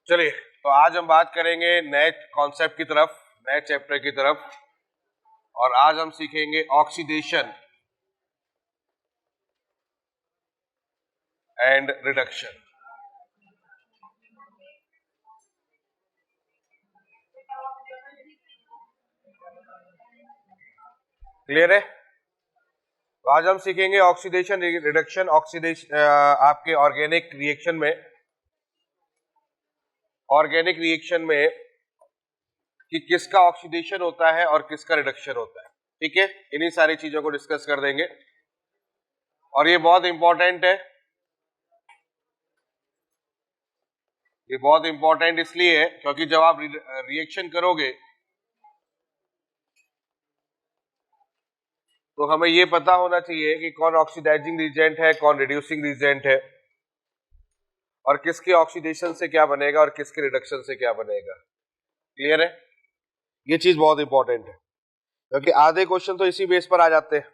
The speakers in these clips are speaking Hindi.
चलिए, तो आज हम बात करेंगे नए कॉन्सेप्ट की तरफ, नए चैप्टर की तरफ। और आज हम सीखेंगे ऑक्सीडेशन एंड रिडक्शन। क्लियर है? तो आज हम सीखेंगे ऑक्सीडेशन रिडक्शन। ऑक्सीडेशन आपके ऑर्गेनिक रिएक्शन में कि किसका ऑक्सीडेशन होता है और किसका रिडक्शन होता है। ठीक है, इन्हीं सारी चीजों को डिस्कस कर देंगे और ये बहुत इंपॉर्टेंट है। ये बहुत इंपॉर्टेंट इसलिए है क्योंकि जब आप रिएक्शन करोगे तो हमें ये पता होना चाहिए कि कौन ऑक्सीडाइजिंग रिएजेंट है, कौन रिड्यूसिंग रिएजेंट है, और किसके ऑक्सीडेशन से क्या बनेगा और किसके रिडक्शन से क्या बनेगा। क्लियर है? ये चीज बहुत इंपॉर्टेंट है क्योंकि आधे क्वेश्चन तो इसी बेस पर आ जाते हैं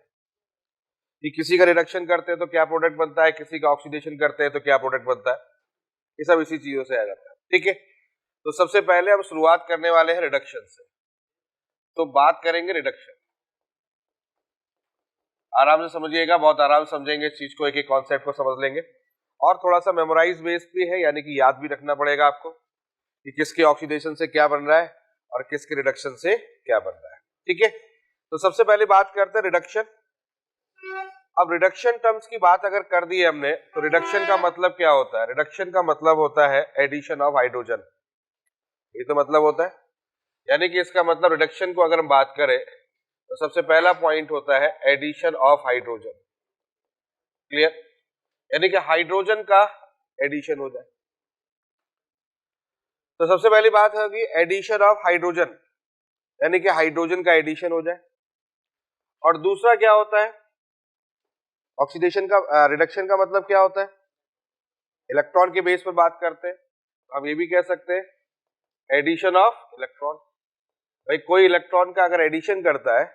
कि किसी का रिडक्शन करते हैं तो क्या प्रोडक्ट बनता है, किसी का ऑक्सीडेशन करते हैं तो क्या प्रोडक्ट बनता है। ये सब इसी चीजों से आ जाता है। ठीक है, तो सबसे पहले हम शुरुआत करने वाले हैं रिडक्शन से। तो बात करेंगे रिडक्शन। आराम से समझिएगा, बहुत आराम से समझेंगे इस चीज को, एक एक कॉन्सेप्ट को समझ लेंगे। और थोड़ा सा मेमोराइज बेस भी है, यानी कि याद भी रखना पड़ेगा आपको कि किसके ऑक्सीडेशन से क्या बन रहा है और किसके रिडक्शन से क्या बन रहा है। ठीक है, तो सबसे पहले बात करते हैं रिडक्शन। अब रिडक्शन टर्म्स की बात अगर कर दी है हमने, तो रिडक्शन का मतलब क्या होता है? रिडक्शन का मतलब होता है एडिशन ऑफ हाइड्रोजन। ये तो मतलब होता है, यानी कि इसका मतलब रिडक्शन को अगर हम बात करें तो सबसे पहला पॉइंट होता है एडिशन ऑफ हाइड्रोजन। क्लियर? यानी कि हाइड्रोजन का एडिशन हो जाए। तो सबसे पहली बात होगी एडिशन ऑफ हाइड्रोजन, यानी कि हाइड्रोजन का एडिशन हो जाए। और दूसरा क्या होता है ऑक्सीडेशन का, रिडक्शन का मतलब क्या होता है? इलेक्ट्रॉन के बेस पर बात करते हैं, हम ये भी कह सकते हैं एडिशन ऑफ इलेक्ट्रॉन। भाई कोई इलेक्ट्रॉन का अगर एडिशन करता है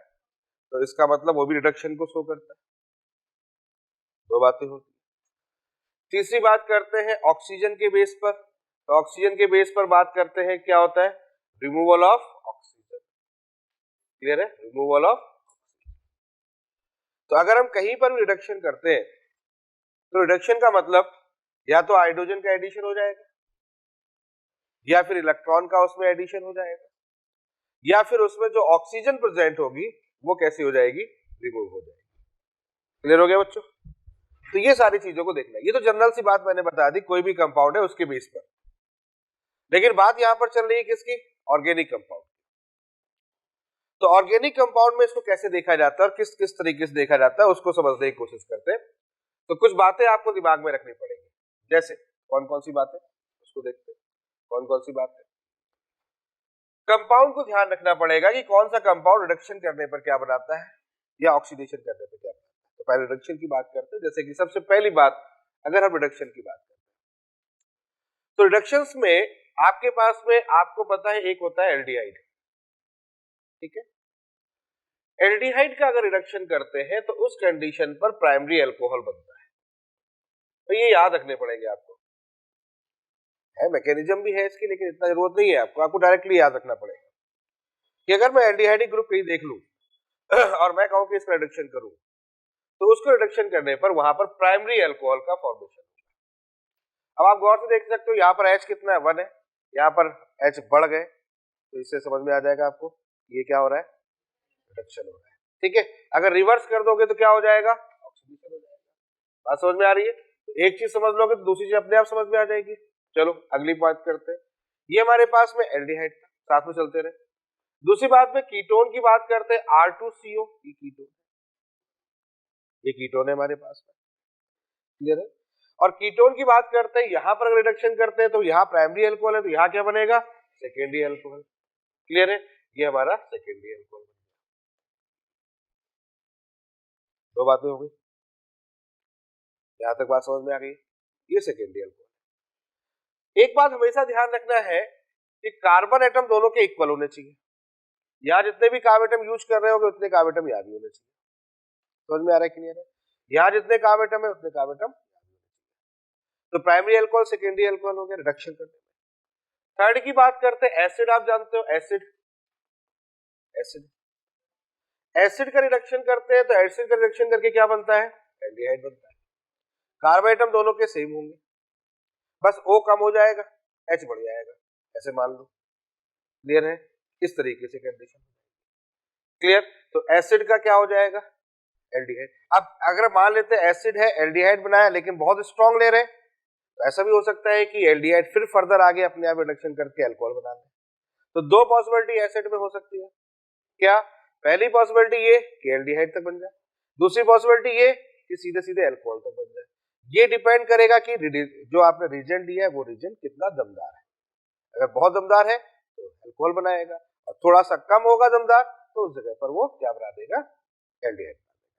तो इसका मतलब वो भी रिडक्शन को शो करता है। दो बातें होती। तीसरी बात करते हैं ऑक्सीजन के बेस पर। तो ऑक्सीजन के बेस पर बात करते हैं क्या होता है? Removal of oxygen. क्लियर है? Removal of. तो अगर हम कहीं पर भी रिडक्शन करते हैं तो रिडक्शन का मतलब या तो हाइड्रोजन का एडिशन हो जाएगा, या फिर इलेक्ट्रॉन का उसमें एडिशन हो जाएगा, या फिर उसमें जो ऑक्सीजन प्रेजेंट होगी वो कैसी हो जाएगी? रिमूव हो जाएगी। क्लियर हो गया बच्चों? तो ये सारी चीजों को देखना है। ये तो जनरल सी बात मैंने बता दी, कोई भी कंपाउंड है उसके बेस पर। लेकिन बात यहां पर चल रही है किसकी? Organic compound. तो ऑर्गेनिक कंपाउंड में इसको कैसे देखा जाता है और किस किस तरीके से देखा जाता है उसको समझने की कोशिश करते हैं। तो कुछ बातें आपको दिमाग में रखनी पड़ेगी। जैसे कौन कौन सी बातें, उसको देखते हैं। कौन कौन सी बातें? कंपाउंड को ध्यान रखना पड़ेगा कि कौन सा कंपाउंड रिडक्शन करने पर क्या बनाता है या ऑक्सीडेशन करने पर क्या बनाता है। तो पहले रिडक्शन की बात करते हैं। जैसे कि सबसे पहली बात, अगर हम रिडक्शन की बात करते हैं तो रिडक्शंस में आपके पास में आपको पता है एक होता है एल्डिहाइड। ठीक है, एल्डिहाइड का अगर रिडक्शन करते हैं तो उस कंडीशन पर प्राइमरी अल्कोहल बनता है। तो ये याद रखने पड़ेंगे आपको। है मैकेनिज्म भी है इसकी, लेकिन इतना जरूरत नहीं है आपको डायरेक्टली याद रखना पड़ेगा कि अगर मैं एल्डिहाइडिक ग्रुप कहीं देख लूं और मैं कहूं कि इसका रिडक्शन करूं, तो उसको रिडक्शन करने पर वहां पर प्राइमरी अल्कोहल का फॉर्मेशन। अब आप गौर से देख सकते हो यहाँ पर H कितना है? 1 है। यहाँ पर H बढ़ गए तो इससे समझ में आ जाएगा आपको ये क्या हो रहा है? रिडक्शन हो रहा है। ठीक है, अगर रिवर्स कर दोगे तो क्या हो जाएगा? ऑक्सीडेशन हो जाएगा। बात समझ में आ रही है? तो एक चीज समझ लोगे तो दूसरी चीज अपने आप समझ में आ जाएगी। चलो अगली बात करते हैं। ये हमारे पास में एल्डिहाइड था, साथ में चलते रहे। दूसरी बात में कीटोन की बात करते हैं, R2CO। ये कीटोन, ये कीटोन है हमारे पास में। क्लियर है? और कीटोन की बात करते हैं, यहां पर रिडक्शन करते हैं तो यहाँ प्राइमरी अल्कोहल है तो यहाँ क्या बनेगा? Secondary alcohol. क्लियर है? ये हमारा सेकेंडरी अल्कोहल। दो बातें हो गई, यहां तक बात समझ में आ गई। ये सेकेंडरी अल्कोहल। एक बात हमेशा ध्यान रखना है कि कार्बन एटम दोनों के इक्वल होने चाहिए। यहाँ जितने भी कार्ब एटम यूज कर रहे होंगे उतने कार्ब एटम यहाँ भी होने चाहिए। समझ में आ रहा है? क्लियर है? यहाँ जितने कार्ब एटम है उतने कार्ब एटम। तो प्राइमरी अल्कोहल सेकेंडरी अल्कोहल हो गया रिडक्शन करने में। थर्ड की बात करते हैं एसिड। आप जानते हो एसिड, एसिड एसिड का रिडक्शन करते हैं तो एसिड का रिडक्शन करके क्या बनता है, एल्डिहाइड बनता है। कार्बन एटम दोनों के सेम होंगे, बस O कम हो जाएगा, H बढ़ जाएगा, ऐसे मान लो। क्लियर है? इस तरीके से कंडीशन क्लियर। तो एसिड का क्या हो जाएगा, एल्डिहाइड। अब अगर मान लेते हैं एसिड है, एल्डिहाइड बनाया लेकिन बहुत स्ट्रॉन्ग ले रहे, तो ऐसा भी हो सकता है कि एल्डिहाइड फिर फर्दर आगे अपने आप रिडक्शन करके अल्कोहल बना ले। तो दो पॉसिबिलिटी एसिड में हो सकती है। क्या? पहली पॉसिबिलिटी ये कि एल्डिहाइड तक बन जाए, दूसरी पॉसिबिलिटी ये कि सीधे सीधे अल्कोहल तक बन जाए। ये डिपेंड करेगा कि जो आपने रीजेंट दिया है वो रीजेंट कितना दमदार है। अगर बहुत दमदार है तो अल्कोहल बनाएगा, और थोड़ा सा कम होगा दमदार तो उस जगह पर वो क्या बना देगा, एल्डिहाइड।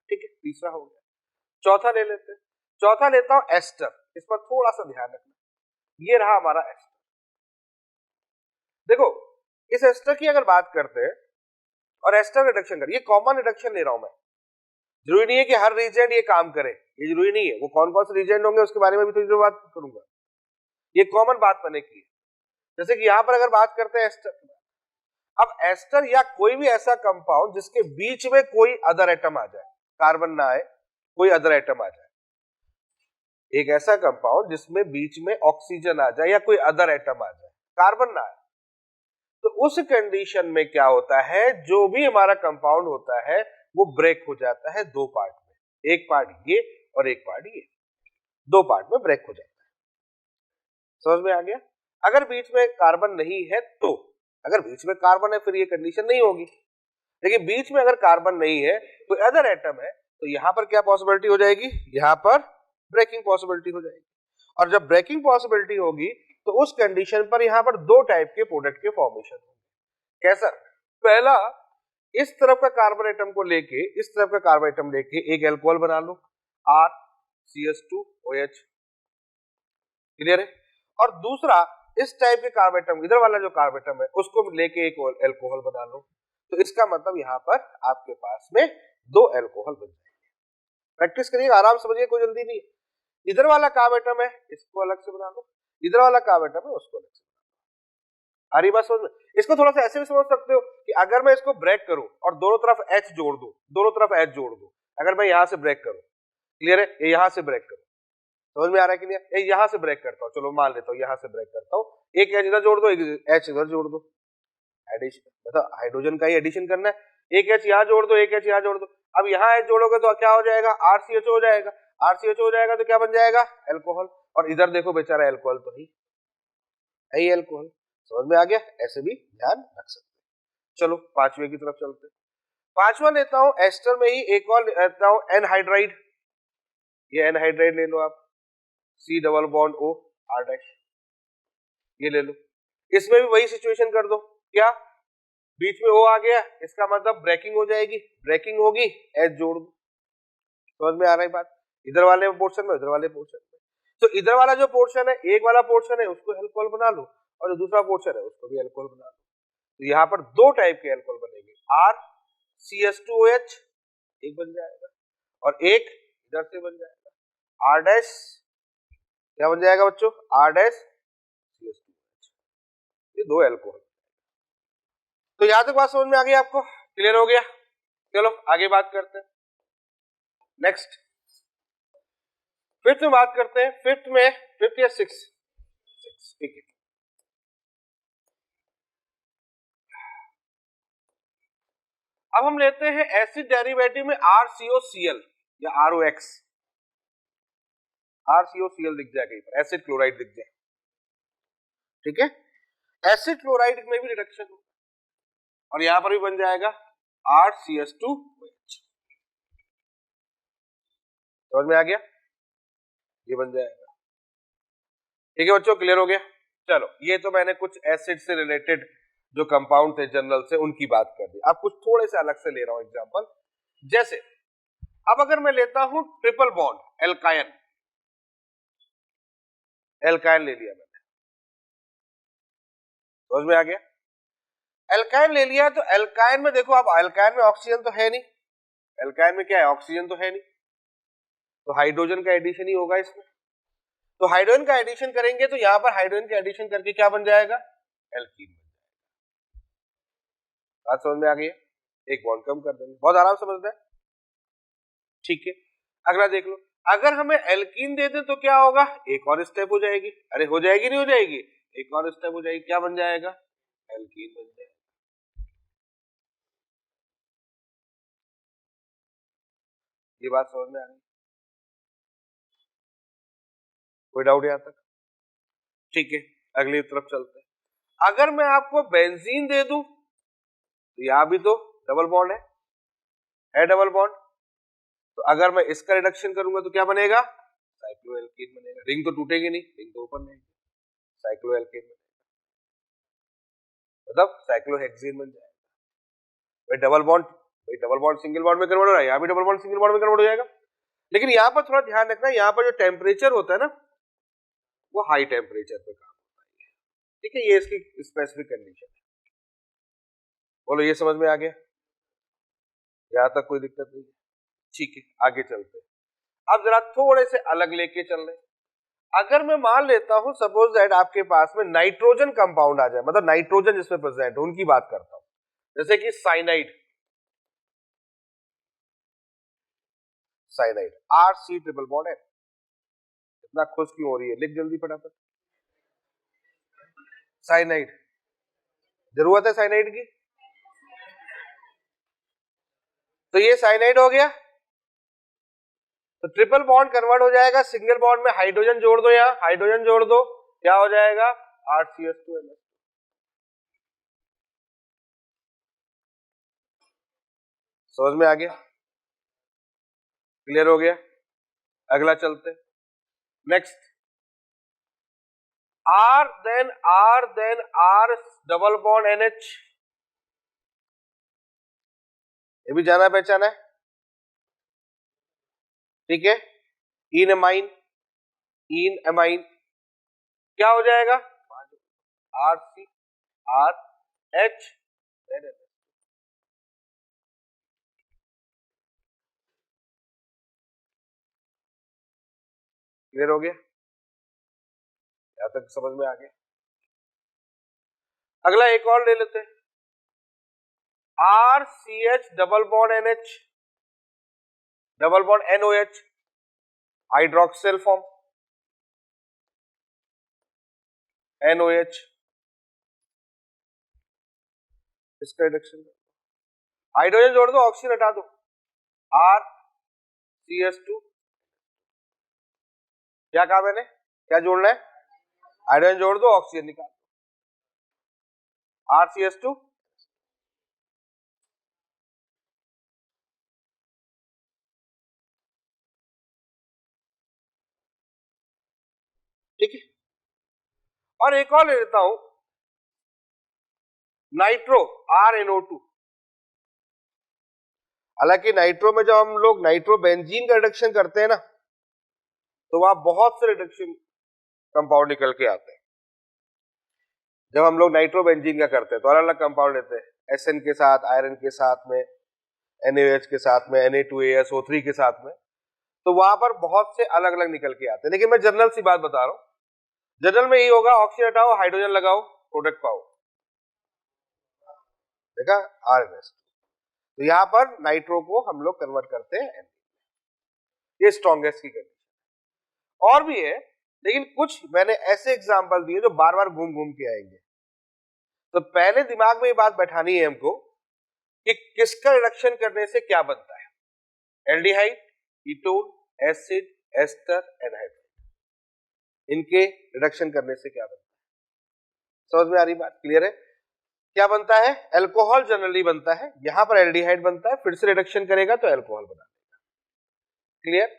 ठीक है, तीसरा हो गया। चौथा ले लेते हैं। चौथा लेता हूं एस्टर। इस पर थोड़ा सा ध्यान रखना। ये रहा हमारा एस्टर। देखो इस एस्टर की अगर बात करते हैं और एस्टर रिडक्शन कर, ये कॉमन रिडक्शन ले रहा हूं मैं। जरूरी नहीं है कि हर रीजेंट ये काम करे, ये जरूरी नहीं है। वो कौन कौन से रीजेंट होंगे उसके बारे में भी थोड़ी देर बात करूंगा। ये कॉमन बात बने की। जैसे कि यहां पर अगर बात करते हैं एस्टर, अब एस्टर या कोई भी ऐसा कंपाउंड जिसके बीच में कोई अदर एटम आ जाए, कार्बन ना आए, कोई अदर एटम आ जाए। एक ऐसा कंपाउंड जिसमें बीच में ऑक्सीजन आ जाए या कोई अदर एटम आ जाए, कार्बन ना आए, तो उस कंडीशन में क्या होता है, जो भी हमारा कंपाउंड होता है वो ब्रेक हो जाता है दो पार्ट में। एक पार्ट ये और एक पार्ट ये, दो पार्ट में ब्रेक हो जाता है। समझ में आ गया? अगर बीच में कार्बन नहीं है तो, अगर बीच में कार्बन है फिर ये कंडीशन नहीं होगी, लेकिन बीच में अगर कार्बन नहीं है कोई अदर एटम है, तो यहां पर क्या पॉसिबिलिटी हो जाएगी, यहां पर ब्रेकिंग पॉसिबिलिटी हो जाएगी। और जब ब्रेकिंग पॉसिबिलिटी होगी तो उस कंडीशन पर यहां पर दो टाइप के प्रोडक्ट के फॉर्मेशन होंगे। कैसा? पहला, इस तरफ का कार्बन एटम को लेके इस तरफ का कार्बन एटम लेके एक अल्कोहल बना लो, RCH2OH। क्लियर है? और दूसरा, इस टाइप के कार्बन एटम, इधर वाला जो कार्बन एटम है उसको लेके एक अल्कोहल बना लो। तो इसका मतलब यहां पर आपके पास में दो अल्कोहल बन जाएंगे। प्रैक्टिस करिए, आराम समझिए, कोई जल्दी नहीं। इधर वाला कार्बन एटम है इसको अलग से बना लो, इधर वाला कार्बन एटम है उसको अलग से बना लो। आ रही बात समझ में? इसको थोड़ा सा ऐसे भी समझ सकते हो कि अगर मैं इसको ब्रेक करूं और दोनों तरफ H जोड़ दूं, दोनों तरफ H जोड़ दूं, अगर मैं यहां से ब्रेक करूं, क्लियर है, ये यहां से ब्रेक करूं, समझ में आ रहा है कि नहीं? यहां से ब्रेक करता हूं, चलो मान लेता हूं यहां से ब्रेक करता हूं, एक H इधर जोड़ दो, एक H इधर जोड़ दो, एडिशन मतलब हाइड्रोजन का ही एडिशन करना है। एक H यहां जोड़ दो, एक H यहां जोड़ दो। अब यहां H जोड़ोगे तो क्या हो जाएगा, RCH हो जाएगा। RCH हो जाएगा तो क्या बन जाएगा, अल्कोहल। और इधर देखो बेचारा अल्कोहल तो है अल्कोहल। समझ में आ गया? ऐसे भी ध्यान रख सकते हैं। चलो पांचवे की तरफ चलते हैं। पांचवा लेता हूं एस्टर में ही एक और लेता हूं, एनहाइड्राइड। ये एनहाइड्राइड ले लो आप, C double bond O R', ये ले लो। इसमें भी वही सिचुएशन कर दो। क्या? बीच में O आ गया, इसका मतलब ब्रेकिंग हो जाएगी, ब्रेकिंग होगी H जोड़ दो। समझ में आ रहा है बात? इधर वाले पोर्शन में, इधर वाले पोर्शन में। तो इधर वाला जो पोर्शन है, एक वाला पोर्शन है उसको अल्कोहल बना लो, और जो दूसरा पोर्शन है उसको भी अल्कोहल बना लो। तो यहाँ पर दो टाइप के अल्कोहल बनेंगे, RCH2OH एक बन जाएगा और एक इधर से बन जाएगा R', क्या बन जाएगा बच्चों, R'CH2OH। ये दो अल्कोहल। तो यहां तक बात समझ में आ गई आपको? क्लियर हो गया? चलो आगे बात करते हैं। नेक्स्ट फिफ्थ में बात करते हैं। फिफ्थ या सिक्स, ठीक है। अब हम लेते हैं एसिड डेरिवेटिव में RCOCl या ROX। RCOCl दिख जाएगा पर एसिड क्लोराइड दिख जाए, ठीक है। एसिड क्लोराइड में भी रिडक्शन हो और यहां पर भी बन जाएगा RCH2OH। समझ में आ गया? ये बन जाएगा, ठीक है बच्चों, क्लियर हो गया? चलो ये तो मैंने कुछ एसिड से रिलेटेड जो कंपाउंड थे जनरल से उनकी बात कर दी। अब कुछ थोड़े से अलग से ले रहा हूं एग्जांपल। जैसे अब अगर मैं लेता हूं ट्रिपल बॉन्ड एल्काइन, एल्काइन ले लिया मैंने, समझ में आ गया? एल्काइन ले लिया तो एल्काइन में देखो, अब एल्काइन में ऑक्सीजन तो है नहीं, एल्काइन में क्या है, ऑक्सीजन तो है नहीं, तो हाइड्रोजन का एडिशन ही होगा इसमें। तो हाइड्रोजन का एडिशन करेंगे तो यहां पर हाइड्रोजन का एडिशन करके क्या बन जाएगा, एल्कीन बन जाएगा। बात समझ में आ गई है? एक बॉन्ड कम कर देंगे, बहुत आराम समझना है, ठीक है। अगला देख लो, अगर हमें एल्कीन दे दें तो क्या होगा, एक और स्टेप हो जाएगी, अरे हो जाएगी नहीं हो जाएगी, एक और स्टेप हो जाएगी, क्या बन जाएगा, एल्कीन बन जाएगा। ये बात समझ में आ गई? कोई डाउट यहां तक? ठीक है, अगली तरफ चलते हैं। अगर मैं आपको बेंजीन दे दूं तो यहां भी तो डबल बॉन्ड है डबल बॉन्ड, तो अगर मैं इसका रिडक्शन करूंगा तो क्या बनेगा, साइक्लोएल्केन बनेगा। रिंग तो टूटेगी नहीं, रिंग तो ओपन रहेगी, साइक्लोएल्केन बनेगा, मतलब साइक्लोहेक्सेन बन जाएगा। भाई डबल बॉन्ड सिंगल बॉन्ड में कन्वर्ट हो रहा है, यहाँ भी डबल बॉन्ड सिंगल बॉन्ड में कन्वर्ट हो जाएगा। लेकिन यहाँ पर थोड़ा ध्यान रखना, यहाँ पर जो टेम्परेचर होता है ना, वो हाई टेम्परेचर पे काम होता है, ठीक है, ये इसकी स्पेसिफिक कंडीशन है। बोलो ये समझ में आ गया? यहाँ तक कोई दिक्कत नहीं? ठीक है, आगे चलते हैं। अब जरा थोड़े से अलग लेके चल रहे हैं। अगर मैं मान लेता हूं सपोज दैट आपके पास में नाइट्रोजन कंपाउंड आ जाए, मतलब नाइट्रोजन जिसमें प्रेजेंट हो, उनकी बात करता हूं, जैसे कि साइनाइड, RC ट्रिपल बॉन्ड है। इतना खुश क्यों हो रही है, लिख जल्दी फटाफट। साइनाइड, जरूरत है साइनाइड की, तो ये साइनाइड हो गया, तो ट्रिपल बॉन्ड कन्वर्ट हो जाएगा सिंगल बॉन्ड में, हाइड्रोजन जोड़ दो, यहां हाइड्रोजन जोड़ दो, क्या हो जाएगा, RCH2NH। समझ में आ गया? क्लियर हो गया? अगला चलते, next, R double bond NH, ये भी जाना पहचाना है, ठीक है। इन एमाइन क्या हो जाएगा, RCRH, क्लियर हो गया? यहां तक समझ में आ गया? अगला एक और ले लेते हैं, RCH double bond NH double bond NOH, hydroxyl form NOH, इसका रिडक्शन, हाइड्रोजन जोड़ दो, ऑक्सीजन हटा दो, RCH2, क्या कहा मैंने, क्या जोड़ना है, हाइड्रोजन जोड़ दो, ऑक्सीजन निकाल, RCH2, ठीक है। और एक और ले लेता हूं, नाइट्रो RNO2। हालांकि नाइट्रो में जब हम लोग नाइट्रो बेंजीन का रिडक्शन करते हैं ना, तो वहां बहुत से रिडक्शन कंपाउंड निकल के आते हैं। जब हम लोग नाइट्रो बेंजीन का करते हैं तो अलग अलग कंपाउंड लेते हैं, SN के साथ, आयरन के साथ में, NaOH के साथ में, Na2ASO3 के साथ में, तो वहां पर बहुत से अलग अलग निकल के आते हैं। लेकिन मैं जनरल सी बात बता रहा हूं, जनरल में यही होगा, ऑक्सीजन हटाओ, हाइड्रोजन लगाओ, प्रोडक्ट पाओ, देखा, RNS। तो यहां पर नाइट्रो को हम लोग कन्वर्ट करते हैं, ये स्ट्रॉन्गेस्ट की कंडीशन। और भी है, लेकिन कुछ मैंने ऐसे एग्जांपल दिए जो बार बार घूम घूम के आएंगे, तो पहले दिमाग में ये बात बैठानी है हमको कि किसका रिडक्शन करने से क्या बनता है, aldehyde, ketone, acid, ester, anhydride, इनके रिडक्शन करने से क्या बनता है। समझ में आ रही बात, क्लियर है? क्या बनता है, अल्कोहल जनरली बनता है, यहां पर एल्डिहाइड बनता है, फिर से रिडक्शन करेगा तो अल्कोहल बना देगा, क्लियर।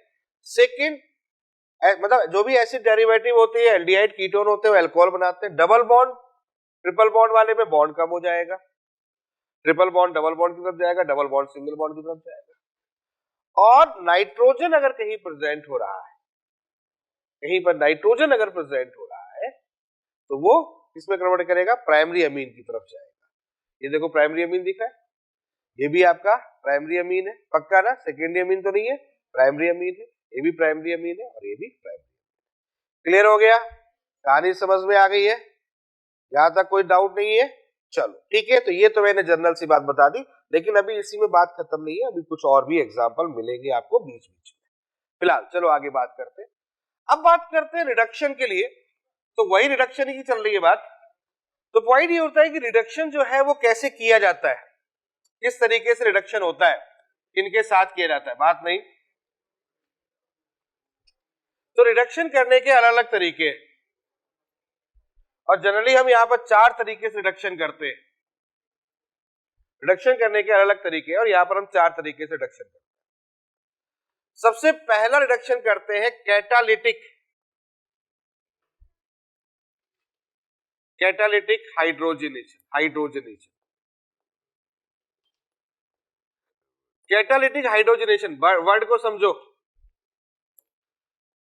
सेकेंड, मतलब जो भी एसिड डेरिवेटिव होते हैं, एल्डिहाइड, कीटोन होते हैं, वो अल्कोहल बनाते हैं। डबल बॉन्ड ट्रिपल बॉन्ड वाले में बॉन्ड कम हो जाएगा, ट्रिपल बॉन्ड डबल बॉन्ड की तरफ जाएगा, डबल बॉन्ड सिंगल बॉन्ड की तरफ जाएगा। और नाइट्रोजन अगर कहीं प्रेजेंट हो रहा है, कहीं पर नाइट्रोजन अगर प्रेजेंट हो रहा है, तो वो किसमें कन्वर्ट करेगा, प्राइमरी अमीन की तरफ जाएगा। ये देखो प्राइमरी अमीन दिखा है, ये भी आपका प्राइमरी अमीन है, पक्का ना, सेकेंडरी अमीन तो नहीं है, प्राइमरी अमीन है, ये भी प्राइमरी अमीन है और ये भी प्राइमरी। क्लियर हो गया, कहानी समझ में आ गई है? यहां तक कोई डाउट नहीं है? चलो ठीक है, तो ये तो मैंने जनरल सी बात बता दी, लेकिन अभी इसी में बात खत्म नहीं है, अभी कुछ और भी एग्जाम्पल मिलेंगे आपको बीच बीच में। फिलहाल चलो आगे बात करते हैं। अब बात करते हैं रिडक्शन के लिए, तो वही रिडक्शन की चल रही है बात। तो पॉइंट ये होता है कि रिडक्शन जो है वो कैसे किया जाता है, किस तरीके से रिडक्शन होता है, किनके साथ किया जाता है, बात नहीं। तो रिडक्शन करने के अलग अलग तरीके, और जनरली हम यहां पर 4 तरीके से रिडक्शन करते हैं। रिडक्शन करने के अलग अलग तरीके, और यहां पर हम 4 तरीके से रिडक्शन करते हैं। सबसे पहला रिडक्शन करते हैं catalytic, catalytic hydrogenation, hydrogenation, catalytic hydrogenation, word को समझो।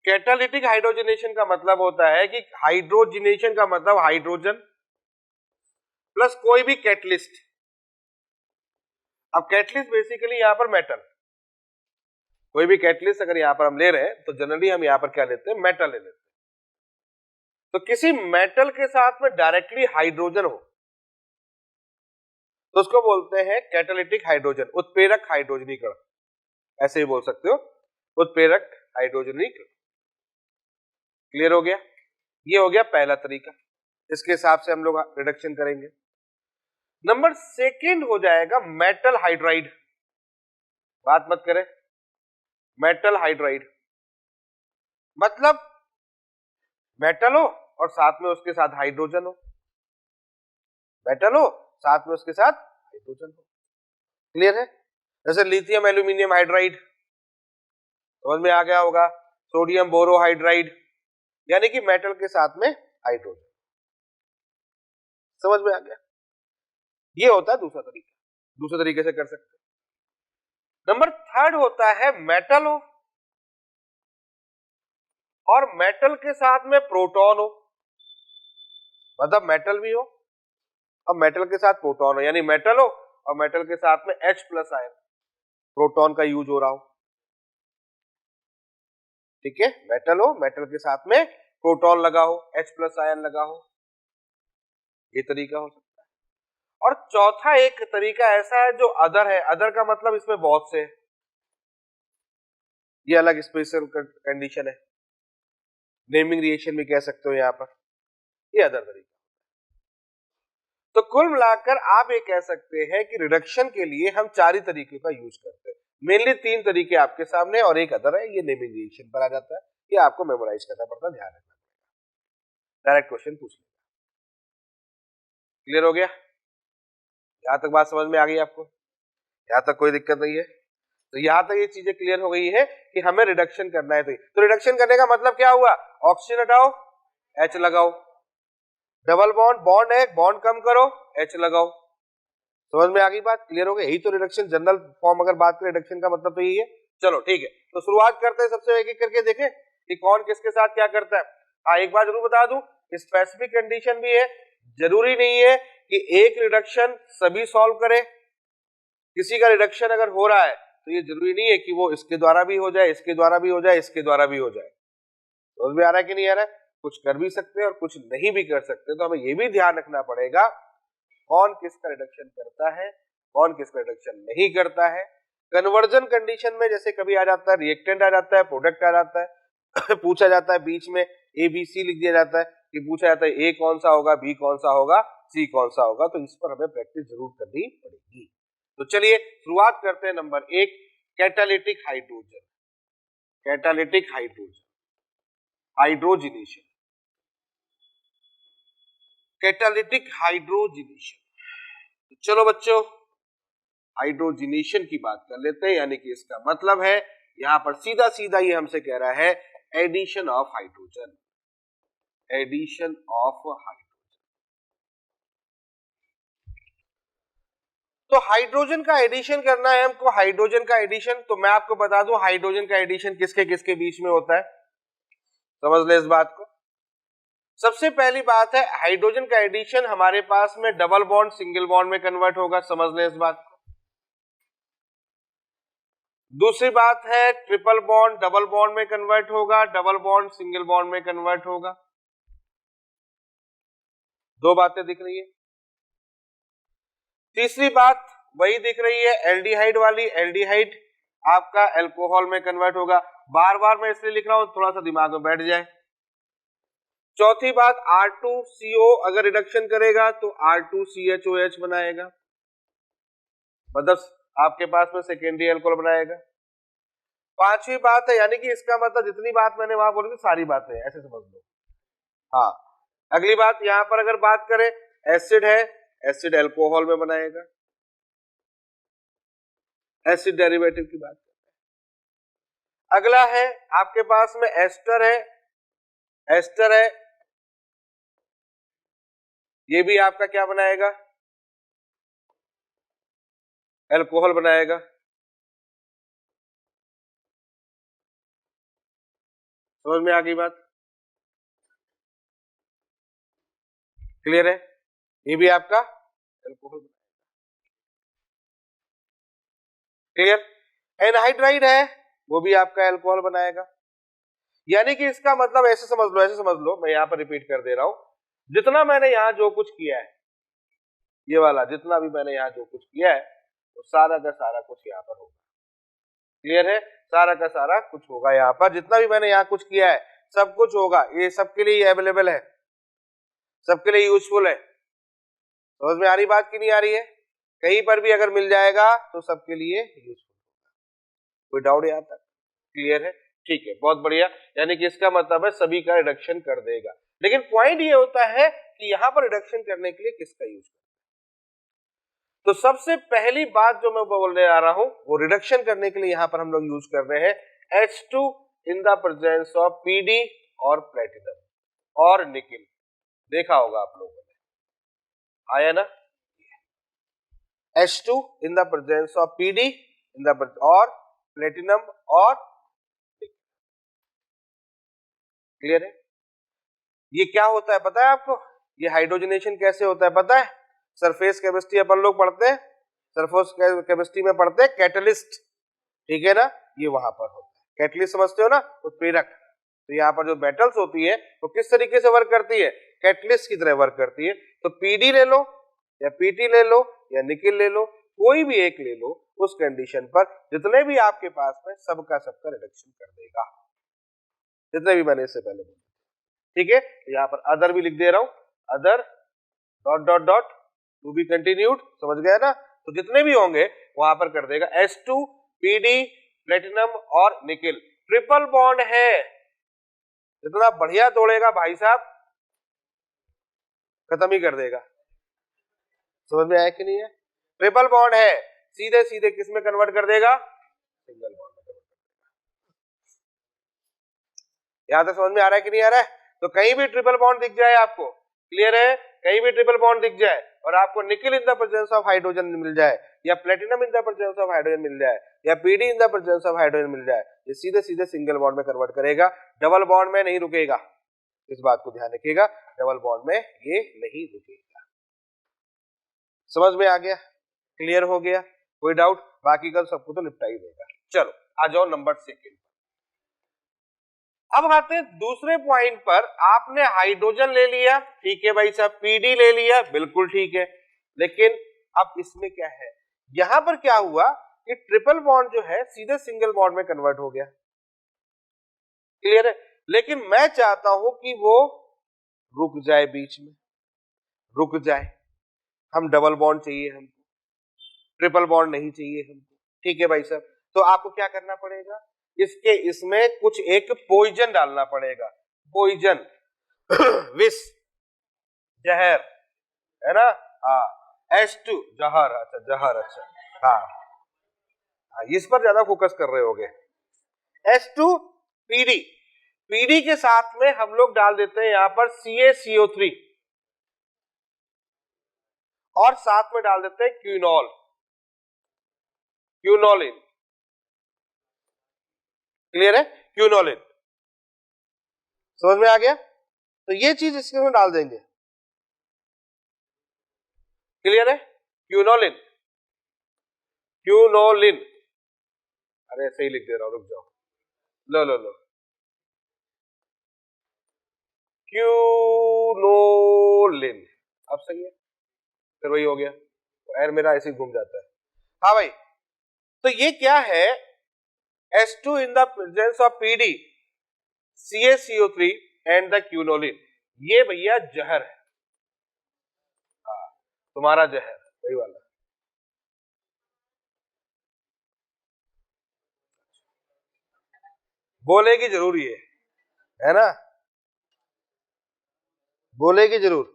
कैटालिटिक हाइड्रोजनेशन का मतलब होता है कि हाइड्रोजनेशन का मतलब हाइड्रोजन प्लस कोई भी कैटलिस्ट। अब कैटलिस्ट बेसिकली यहां पर मेटल, कोई भी कैटलिस्ट अगर यहां पर हम ले रहे हैं तो जनरली हम यहां पर क्या लेते हैं, मेटल ले लेते हैं। तो किसी मेटल के साथ में डायरेक्टली हाइड्रोजन हो तो उसको बोलते हैं कैटालिटिक हाइड्रोजन, उत्प्रेरक हाइड्रोजनीकरण, ऐसे ही बोल सकते हो, उत्प्रेरक हाइड्रोजनीकरण। क्लियर हो गया? ये हो गया पहला तरीका, इसके हिसाब से हम लोग रिडक्शन करेंगे। नंबर सेकंड हो जाएगा मेटल हाइड्राइड, बात मत करें, मेटल हाइड्राइड मतलब मेटल हो और साथ में उसके साथ हाइड्रोजन हो, मेटल हो साथ में उसके साथ हाइड्रोजन हो। क्लियर है? जैसे लिथियम एल्यूमिनियम हाइड्राइड, समझ में आ गया होगा, सोडियम बोरोहाइड्राइड, यानी कि मेटल के साथ में हाइड्रोजन, समझ में आ गया? ये होता है दूसरा तरीका, दूसरे तरीके से कर सकते हैं। नंबर थर्ड होता है मेटल हो और मेटल के साथ में प्रोटॉन हो, मतलब मेटल भी हो और मेटल के साथ प्रोटॉन हो, यानी मेटल हो और मेटल के साथ में H प्लस आयन, प्रोटॉन का यूज हो रहा हो। ठीक है, मेटल हो, मेटल के साथ में प्रोटॉन लगा हो, H प्लस आयन लगा हो, ये तरीका हो सकता है। और चौथा एक तरीका ऐसा है जो अदर है, अदर का मतलब इसमें बहुत से, ये अलग स्पेशल कंडीशन है, नेमिंग रिएक्शन भी कह सकते हो यहां पर, ये अदर तरीका। तो कुल मिलाकर आप ये कह सकते हैं कि रिडक्शन के लिए हम 4 ही तरीके का यूज करते हैं, मेनली 3 तरीके आपके सामने और एक अदर है, ये नेमिंग रिएक्शन पर आ जाता है, ये आपको मेमोराइज करना पड़ता है, ध्यान रखना पड़ेगा, डायरेक्ट क्वेश्चन पूछ लेगा। क्लियर हो गया? यहां तक बात समझ में आ गई आपको? यहां तक कोई दिक्कत नहीं है? तो यहां तक ये चीजें क्लियर हो गई है कि हमें रिडक्शन करना है। तो रिडक्शन करने का मतलब क्या हुआ, ऑक्सीजन हटाओ, H लगाओ, डबल बॉन्ड, बॉन्ड है, बॉन्ड कम करो, H लगाओ, समझ में आ गई बात? क्लियर हो गया? यही तो रिडक्शन जनरल फॉर्म अगर बात करें रिडक्शन का मतलब तो यही है। चलो ठीक है, तो शुरुआत करते हैं, सबसे एक एक करके देखें कि कौन किसके साथ क्या करता है। हाँ, एक बात जरूर बता दूं, स्पेसिफिक कंडीशन भी है, जरूरी नहीं है कि एक रिडक्शन सभी सॉल्व करे, किसी का रिडक्शन अगर हो रहा है तो ये जरूरी नहीं है कि वो इसके द्वारा भी हो जाए, इसके द्वारा भी हो जाए, इसके द्वारा भी हो जाए। समझ में आ रहा है कि नहीं आ रहा है? कुछ कर भी सकते हैं और कुछ नहीं भी कर सकते, तो हमें ये भी ध्यान रखना पड़ेगा कौन किसका रिडक्शन करता है, कौन किसका रिडक्शन नहीं करता है। कन्वर्जन कंडीशन में जैसे कभी आ जाता है रिएक्टेंट आ जाता है, प्रोडक्ट आ जाता है पूछा जाता है बीच में ABC लिख दिया जाता है कि पूछा जाता है A कौन सा होगा, B कौन सा होगा, C कौन सा होगा, तो इस पर हमें प्रैक्टिस जरूर करनी पड़ेगी। तो चलिए शुरुआत करते हैं। Number 1, catalytic hydrogen, catalytic hydrogen, hydrogenation, catalytic hydrogenation. तो चलो बच्चों हाइड्रोजनेशन की बात कर लेते हैं, यानी कि इसका मतलब है यहां पर सीधा सीधा ये हमसे कह रहा है addition of hydrogen, addition of hydrogen. तो हाइड्रोजन का एडिशन करना है हमको, हाइड्रोजन का एडिशन, तो मैं आपको बता दूं हाइड्रोजन का एडिशन किसके किसके बीच में होता है, समझ ले इस बात को। सबसे पहली बात है हाइड्रोजन का एडिशन हमारे पास में डबल बॉन्ड सिंगल बॉन्ड में कन्वर्ट होगा, समझ ले इस बात को। दूसरी बात है ट्रिपल बॉन्ड डबल बॉन्ड में कन्वर्ट होगा, डबल बॉन्ड सिंगल बॉन्ड में कन्वर्ट होगा। दो बातें दिख रही है। तीसरी बात वही दिख रही है एल्डिहाइड वाली, एल्डिहाइड आपका अल्कोहल में कन्वर्ट होगा। बार बार मैं इसलिए लिख रहा हूं थोड़ा सा दिमाग में बैठ जाए। चौथी बात R2CO अगर रिडक्शन करेगा तो R2CHOH बनाएगा, मतलब आपके पास में सेकेंडरी अल्कोहल बनाएगा। पांचवी बात है, यानी कि इसका मतलब जितनी बात मैंने वहां बोली थी सारी बातें ऐसे समझ लो। हाँ, अगली बात यहां पर अगर बात करें, एसिड है, एसिड अल्कोहल में बनाएगा, एसिड डेरिवेटिव की बात करते हैं। अगला है आपके पास में एस्टर है, एस्टर है, ये भी आपका क्या बनाएगा, अल्कोहल बनाएगा। समझ में आ गई बात? क्लियर है? ये भी आपका अल्कोहल बनाएगा। क्लियर? एनहाइड्राइड है, वो भी आपका अल्कोहल बनाएगा। यानी कि इसका मतलब ऐसे समझ लो, ऐसे समझ लो, मैं यहां पर रिपीट कर दे रहा हूं, जितना मैंने यहां जो कुछ किया है, ये वाला जितना भी मैंने यहां जो कुछ किया है, वो सारा का सारा कुछ यहां पर होगा। क्लियर है? सारा का सारा कुछ होगा यहां पर, जितना भी मैंने यहां कुछ किया है सब कुछ होगा। ये सबके लिए अवेलेबल है, सबके लिए यूजफुल है। समझ में आ रही बात की नहीं आ रही है? कहीं पर भी अगर मिल जाएगा तो सबके लिए यूजफुल होगा। कोई डाउट यहां तक? क्लियर है? ठीक है, बहुत बढ़िया। यानी कि इसका मतलब है सभी का रिडक्शन कर देगा। लेकिन पॉइंट ये होता है कि यहां पर रिडक्शन करने के लिए किसका यूज करना है। तो सबसे पहली बात जो मैं बोलने आ रहा हूं वो रिडक्शन करने के लिए यहां पर हम लोग यूज कर रहे हैं H2 in the presence of PD और प्लेटिनम और निकिल। देखा होगा आप लोगों ने, आया ना? H2 in the presence of PD in the और प्लेटिनम और निकिल। क्लियर है? ये क्या होता है पता है आपको? ये हाइड्रोजनेशन कैसे होता है पता है? सरफेस केमिस्ट्री अपन लोग पढ़ते हैं, सरफेस केमिस्ट्री में पढ़ते हैं कैटलिस्ट, ठीक है ना? ये वहां पर होता है कैटलिस्ट, समझते हो ना? उत्प्रेरक। तो यहाँ पर जो मेटल्स होती है वो किस तरीके से वर्क करती है? कैटलिस्ट की तरह वर्क करती है। तो पीडी ले लो या पीटी ले लो या निकिल ले लो, कोई भी एक ले लो, उस कंडीशन पर जितने भी आपके पास में सबका सबका रिडक्शन कर देगा, जितने भी मैंने इससे पहले बोला। ठीक है, यहाँ पर अदर भी लिख दे रहा हूं, other dot dot dot to be continued. समझ गया ना? तो जितने भी होंगे वहां पर कर देगा। H2 PD प्लेटिनम और निकिल, ट्रिपल बॉन्ड है, इतना बढ़िया तोड़ेगा भाई साहब, खत्म ही कर देगा। समझ में आया कि नहीं है? ट्रिपल बॉन्ड है, सीधे सीधे किस में कन्वर्ट कर देगा? सिंगल बॉन्ड में कन्वर्ट कर देगा। यहां तक समझ में आ रहा है कि नहीं आ रहा है? तो कहीं भी ट्रिपल बॉन्ड दिख जाए आपको, क्लियर है? कहीं भी ट्रिपल बॉन्ड दिख जाए और आपको nickel in the presence of hydrogen मिल जाए या platinum in the presence of hydrogen मिल जाए या Pd in the presence of hydrogen मिल जाए, ये सीधे सीधे सिंगल बॉन्ड में कन्वर्ट करेगा, डबल बॉन्ड में नहीं रुकेगा। इस बात को ध्यान रखिएगा, डबल बॉन्ड में ये नहीं रुकेगा। समझ में आ गया? क्लियर हो गया? कोई डाउट? बाकी का सबको तो निपटा ही देगा। चलो आ जाओ नंबर सेकंड। अब आते हैं दूसरे पॉइंट पर। आपने हाइड्रोजन ले लिया, ठीक है भाई साहब, पीडी ले लिया, बिल्कुल ठीक है, लेकिन अब इसमें क्या है? यहां पर क्या हुआ कि ट्रिपल बॉन्ड जो है सीधे सिंगल बॉन्ड में कन्वर्ट हो गया। क्लियर है? लेकिन मैं चाहता हूं कि वो रुक जाए, बीच में रुक जाए। हम डबल बॉन्ड चाहिए, हमको ट्रिपल बॉन्ड नहीं चाहिए हमको। ठीक है भाई साहब, तो आपको क्या करना पड़ेगा? इसमें कुछ एक पॉइजन डालना पड़ेगा, पॉइजन विष, जहर, है ना? हाँ, H2 जहर, अच्छा जहर, अच्छा हाँ, इस पर ज्यादा फोकस कर रहे होगे। H2 PD, PD के साथ में हम लोग डाल देते हैं यहां पर CaCO3 और साथ में डाल देते हैं क्यूनॉल, क्यूनोलिन। क्लियर है? क्यूनोलिन। समझ में आ गया? तो ये चीज इसके में डाल देंगे। क्लियर है? क्यूनोलिन, क्यूनोलिन, अरे ऐसे ही लिख दे रहा हूं, रुक जाओ, लो लो लो, क्यूनोलिन। अब सही है, फिर वही हो गया, तो एयर मेरा ऐसे ही घूम जाता है। हाँ भाई, तो ये क्या है, H2 in the presence of PD, CaCO3 and the quinoline, ये भैया जहर है। हाँ, तुम्हारा जहर वही वाला। बोलेगी जरूर ये, है ना, बोलेगी जरूर।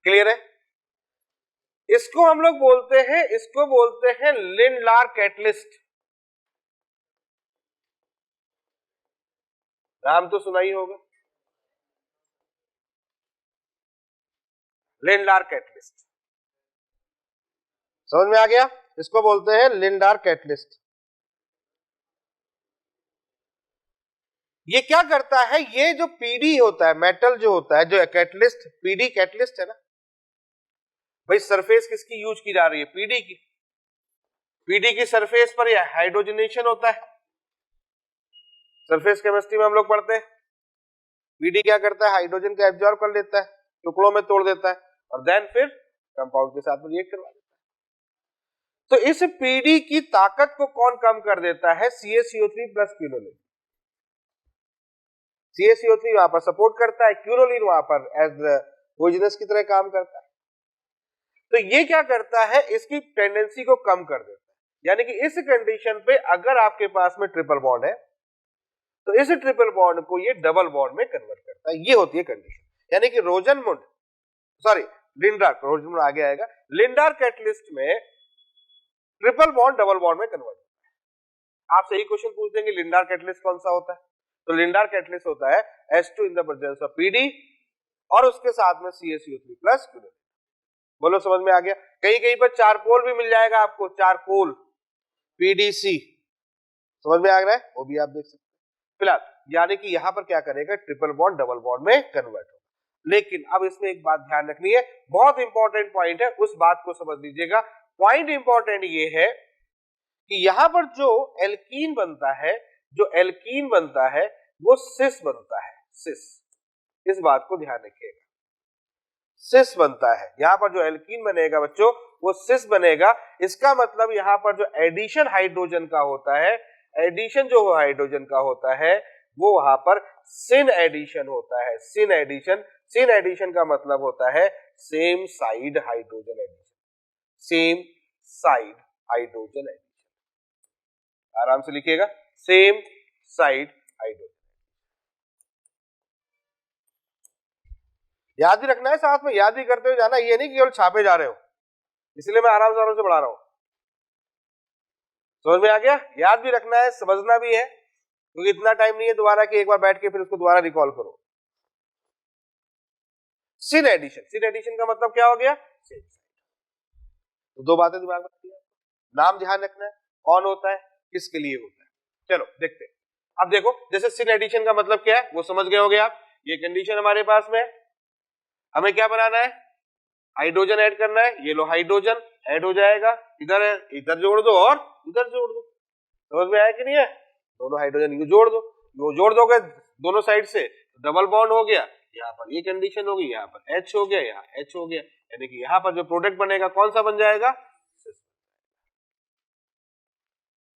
क्लियर है? इसको हम लोग बोलते हैं, इसको बोलते हैं लिंडलार कैटलिस्ट। नाम तो सुना ही होगा, लिंडलार कैटलिस्ट। समझ में आ गया? इसको बोलते हैं लिंडलार कैटलिस्ट। ये क्या करता है, ये जो पीडी होता है, मेटल जो होता है, जो कैटलिस्ट, पीडी कैटलिस्ट है ना भाई, सरफेस किसकी यूज की जा रही है, पीडी की। पीडी की सरफेस पर यह हाइड्रोजनेशन होता है, सरफेस केमिस्ट्री में हम लोग पढ़ते हैं। पीडी क्या करता है, हाइड्रोजन को एब्जॉर्ब कर लेता है, टुकड़ों में तोड़ देता है और देन फिर कंपाउंड के साथ में रिएक्ट करवा देता है। तो इस पीडी की ताकत को कौन कम कर देता है, CaCO3 प्लस क्यूनोलिन। CaCO3 वहां पर सपोर्ट करता है, क्यूनोलिन वहां पर एज पोइजनस की तरह काम करता है। तो ये क्या करता है, इसकी टेंडेंसी को कम कर देता है। यानी कि इस कंडीशन पे अगर आपके पास में ट्रिपल बॉन्ड है तो इस ट्रिपल बॉन्ड को ये डबल बॉन्ड में कन्वर्ट करता है, ये होती है कंडीशन। यानी कि रोजनमुंड, सॉरी लिंडार, रोजनमुंड आगे आएगा, लिंडार कैटलिस्ट में ट्रिपल बॉन्ड डबल बॉन्ड में कन्वर्ट होता है। आप सही क्वेश्चन पूछ देंगे लिंडार कैटलिस्ट कौन सा होता है, तो लिंडार कैटलिस्ट होता है H2 in the presence of PD और उसके साथ में CaCO3 प्लस क्यूनोलिन। बोलो समझ में आ गया? कहीं कहीं पर चारकोल भी मिल जाएगा आपको, चारकोल PDC, समझ में आ रहा है, वो भी आप देख सकते हैं। फिलहाल यानी कि यहां पर क्या करेगा, ट्रिपल बॉन्ड डबल बॉन्ड में कन्वर्ट होगा। लेकिन अब इसमें एक बात ध्यान रखनी है, बहुत इंपॉर्टेंट पॉइंट है, उस बात को समझ लीजिएगा। पॉइंट इंपॉर्टेंट ये है कि यहां पर जो एल्कीन बनता है, जो एल्कीन बनता है वो सिस बनता है, सिस, इस बात को ध्यान रखिएगा, सिस बनता है। यहां पर जो एल्कीन बनेगा बच्चों वो सिस बनेगा। इसका मतलब यहां पर जो एडिशन हाइड्रोजन का होता है, एडिशन जो हाइड्रोजन का होता है वो वहां पर सिन एडिशन होता है, सिन एडिशन। सिन एडिशन का मतलब होता है same side hydrogen addition, same side hydrogen addition. आराम से लिखिएगा, सेम साइड हाइड्रोजन। याद भी रखना है, साथ में याद भी करते हुए जाना, ये नहीं केवल छापे जा रहे हो, इसलिए मैं आराम से पढ़ा रहा हूं। समझ में आ गया? याद भी रखना है, समझना भी है, क्योंकि इतना टाइम नहीं है दोबारा कि एक बार बैठ के फिर उसको दोबारा रिकॉल करो। सिन एडिशन, सिन एडिशन का मतलब क्या हो गया, तो दो बातें दिमाग में रखिए, नाम ध्यान रखना है, कौन होता है, किसके लिए होता है। चलो देखते हैं। अब देखो, जैसे सिन एडिशन का मतलब क्या है वो समझ गए होगे आप। ये कंडीशन हमारे पास में, हमें क्या बनाना है, हाइड्रोजन ऐड करना है। ये लो हाइड्रोजन ऐड हो जाएगा, इधर है, इधर जोड़ दो और इधर जोड़ दो। समझ में आया कि नहीं है? दोनों हाइड्रोजन यू जोड़ दो, यू जोड़ दोगे दोनों साइड से, डबल बॉन्ड हो गया। यहाँ पर ये कंडीशन होगी, यहाँ पर H हो गया, यहाँ H हो गया, यानी कि यहाँ पर जो प्रोडक्ट बनेगा कौन सा बन जाएगा,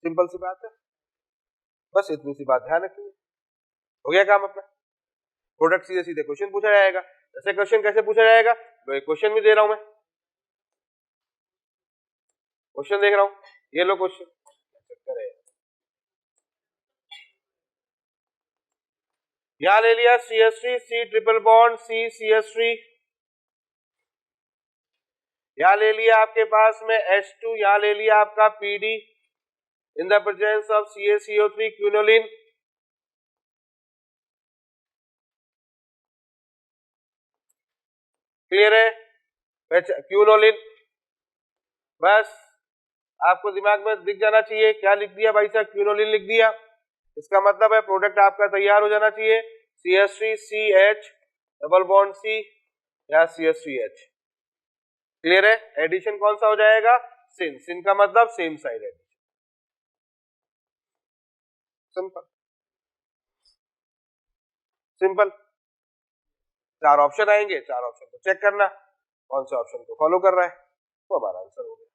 सिंपल सी बात है, बस इतनी सी बात ध्यान रखिए, हो गया काम अपना। प्रोडक्ट सीधे सीधे क्वेश्चन पूछा जाएगा। ऐसे क्वेश्चन कैसे पूछा जाएगा, तो एक क्वेश्चन भी दे रहा हूं मैं, क्वेश्चन देख रहा हूं, ये लो क्वेश्चन, चक्कर है यहां ले लिया CH3 C triple bond C CH3, यहां ले लिया आपके पास में H2, यहां ले लिया आपका PD in the presence of CaCO3 quinoline. Clear है? क्यूनोलिन, बस आपको दिमाग में दिख जाना चाहिए क्या लिख दिया भाई साहब, क्यूनोलिन लिख दिया। इसका मतलब है प्रोडक्ट आपका तैयार हो जाना चाहिए, CH3CH डबल बॉन्ड C या CH3H। क्लियर है? एडिशन कौन सा हो जाएगा, सिन, सिन का मतलब same side addition, simple simple. 4 option आएंगे, 4 ऑप्शन को चेक करना कौन से ऑप्शन को फॉलो कर रहा है, वो हमारा आंसर हो गया।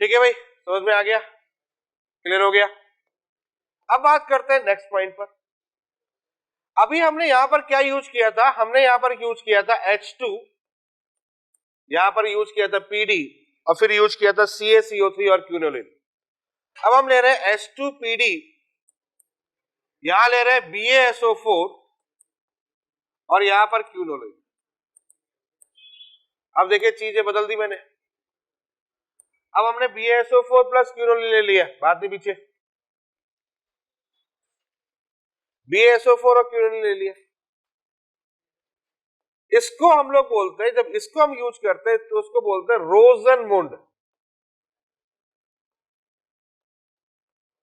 ठीक है भाई, समझ में आ गया, क्लियर हो गया। अब बात करते हैं नेक्स्ट पॉइंट पर। अभी हमने यहां पर क्या यूज किया था, हमने यहां पर यूज किया था H2, यहां पर यूज किया था PD, और फिर यूज किया था CaCO3 और क्विनोलिन। अब हम ले रहे हैं H2PD, यहां ले रहे हैं BaSO4 और यहां पर क्विनोलिन। अब देखिए चीजें बदल दी मैंने, अब हमने BaSO4 प्लस क्विनोलिन ले लिया, बात नहीं पीछे, BaSO4 और क्विनोलिन ले लिया। इसको हम लोग बोलते हैं, जब इसको हम यूज करते हैं तो उसको बोलते हैं रोजनमुंड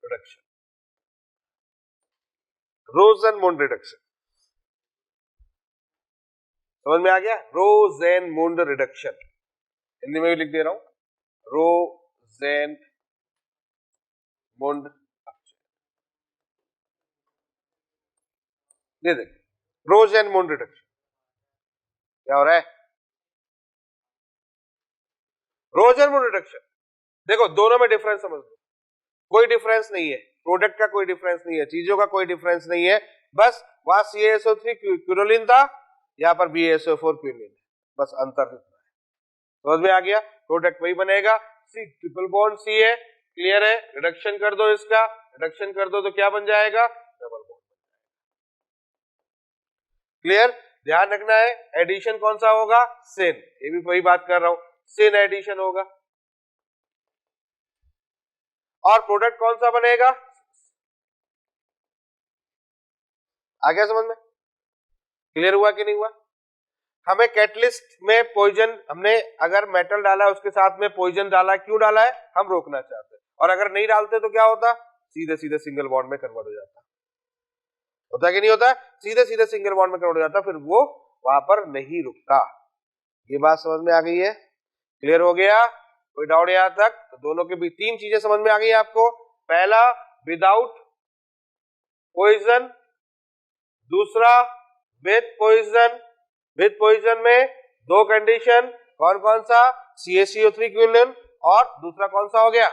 रिडक्शन, रोजनमुंड रिडक्शन, समझ में आ गया, रोजेनमुंड रिडक्शन, हिंदी में भी लिख दे रहा हूं, रोजेनमुंड, ये देखिए रोजेनमुंड रिडक्शन क्या हो रहा है, रोजेनमुंड रिडक्शन। देखो दोनों में डिफरेंस समझ लो, कोई डिफरेंस नहीं है, प्रोडक्ट का कोई डिफरेंस नहीं है, चीजों का कोई डिफरेंस नहीं है, बस वहां CaSO3 क्विनोलिन था, यहां पर BaSO4 क्विनोलिन, बस अंतर इतना है, समझ में आ गया। प्रोडक्ट वही बनेगा, C ट्रिपल बॉन्ड C है, क्लियर है, रिडक्शन कर दो इसका, रिडक्शन कर दो तो क्या बन जाएगा, डबल बॉन्ड बन जाएगा, क्लियर। ध्यान रखना है एडिशन कौन सा होगा, सिन, ये भी वही बात कर रहा हूं, सिन एडिशन होगा, और प्रोडक्ट कौन सा बनेगा, आ गया समझ में, क्लियर हुआ कि नहीं हुआ। हमें कैटलिस्ट में पॉइजन, हमने अगर मेटल डाला है उसके साथ में पॉइजन डाला है, क्यों डाला है, हम रोकना चाहते हैं, और अगर नहीं डालते तो क्या होता, सीधे सीधे सिंगल बॉन्ड में कन्वर्ट हो जाता, होता कि नहीं होता, सीधे सीधे सिंगल बॉन्ड में कन्वर्ट हो जाता, फिर वो वहां पर नहीं रुकता। ये बात समझ में आ गई है, क्लियर हो गया, कोई डाउट यहां तक। तो दोनों के भी 3 चीजें समझ में आ गई आपको, पहला विदाउट पॉइजन, दूसरा विद पॉइजन, विद पॉइजन में 2 कंडीशन, कौन कौन सा, CaCO3 क्विनोलिन, और दूसरा कौन सा हो गया,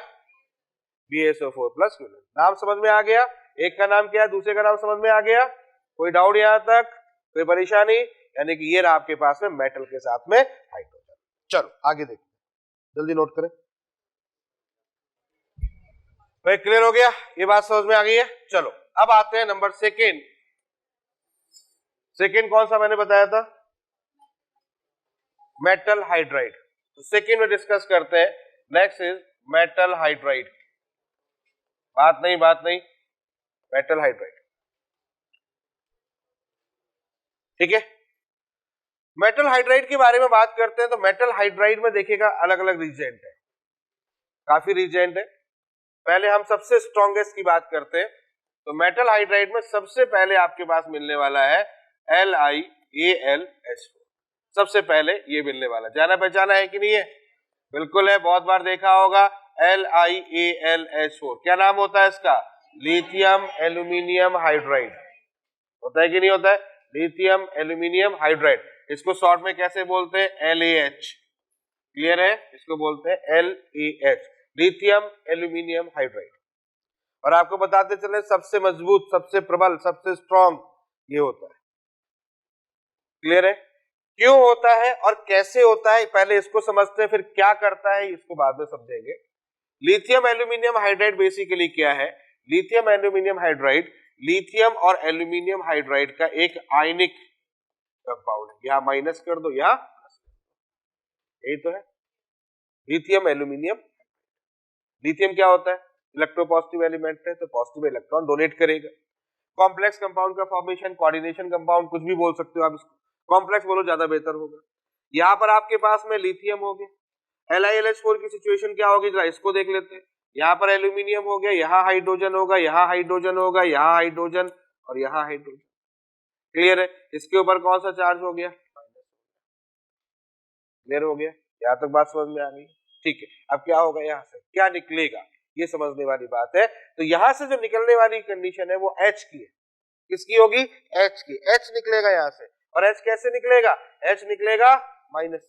BaSO4 प्लस क्विनोलिन। नाम समझ में आ गया, एक का नाम क्या है, दूसरे का नाम समझ में आ गया, कोई डाउट यहां तक, कोई परेशानी, यानी कि ये रहा आपके पास में मेटल के साथ में हाइड्रोजन। चलो आगे देखते हैं, जल्दी नोट करें भाई, क्लियर हो गया, ये बात समझ में आ गई है। चलो अब आते हैं नंबर सेकेंड, सेकेंड कौन सा मैंने बताया था, मेटल हाइड्राइड, तो सेकेंड में डिस्कस करते हैं, नेक्स्ट इज मेटल हाइड्राइड, बात नहीं, मेटल हाइड्राइड, ठीक है। मेटल हाइड्राइड के बारे में बात करते हैं, तो मेटल हाइड्राइड में देखिएगा अलग अलग रीजेंट है, काफी रीजेंट है। पहले हम सबसे स्ट्रॉन्गेस्ट की बात करते हैं, तो मेटल हाइड्राइड में सबसे पहले आपके पास मिलने वाला है LiAlH4, सबसे पहले ये मिलने वाला, जाना पहचाना है कि नहीं है, बिल्कुल है, बहुत बार देखा होगा, LiAlH4, क्या नाम होता है इसका, लिथियम एल्यूमिनियम हाइड्राइड, होता है कि नहीं होता है, लिथियम एल्यूमिनियम हाइड्राइड, इसको शॉर्ट में कैसे बोलते हैं, LaH, क्लियर है, इसको बोलते हैं LaH, लिथियम एल्यूमिनियम हाइड्राइड। और आपको बताते चले सबसे मजबूत, सबसे प्रबल, सबसे स्ट्रॉन्ग ये होता है, क्लियर है, क्यों होता है और कैसे होता है, पहले इसको समझते हैं, फिर क्या करता है इसको बाद में समझेंगे। लिथियम एल्यूमिनियम हाइड्राइड बेसिकली क्या है, लिथियम एल्यूमिनियम हाइड्राइड, लिथियम और एल्यूमिनियम हाइड्राइड का एक आयनिक कंपाउंड है, यहां माइनस कर दो, यहां यही तो है लिथियम एल्यूमिनियम। लिथियम क्या होता है, इलेक्ट्रोपॉजिटिव एलिमेंट है, तो पॉजिटिव इलेक्ट्रॉन डोनेट करेगा। कॉम्प्लेक्स कंपाउंड का फॉर्मेशन, कोऑर्डिनेशन कंपाउंड, कुछ भी बोल सकते हो आप इसको, कॉम्प्लेक्स बोलो ज्यादा बेहतर होगा। यहां पर आपके पास में लिथियम हो गया, LiLH4 की सिचुएशन क्या होगी जरा इसको देख लेते हैं, यहाँ पर एल्यूमिनियम हो गया, यहाँ हाइड्रोजन होगा, यहाँ हाइड्रोजन होगा, यहाँ हाइड्रोजन और यहाँ हाइड्रोजन, क्लियर है, इसके ऊपर कौन सा चार्ज हो गया, क्लियर हो गया, यहाँ तक बात समझ में आ गई, ठीक है। अब क्या होगा, यहाँ से क्या निकलेगा ये समझने वाली बात है। तो यहां से जो निकलने वाली कंडीशन है वो H की है, किसकी होगी, H की, H निकलेगा यहां से, और H कैसे निकलेगा, H निकलेगा माइनस,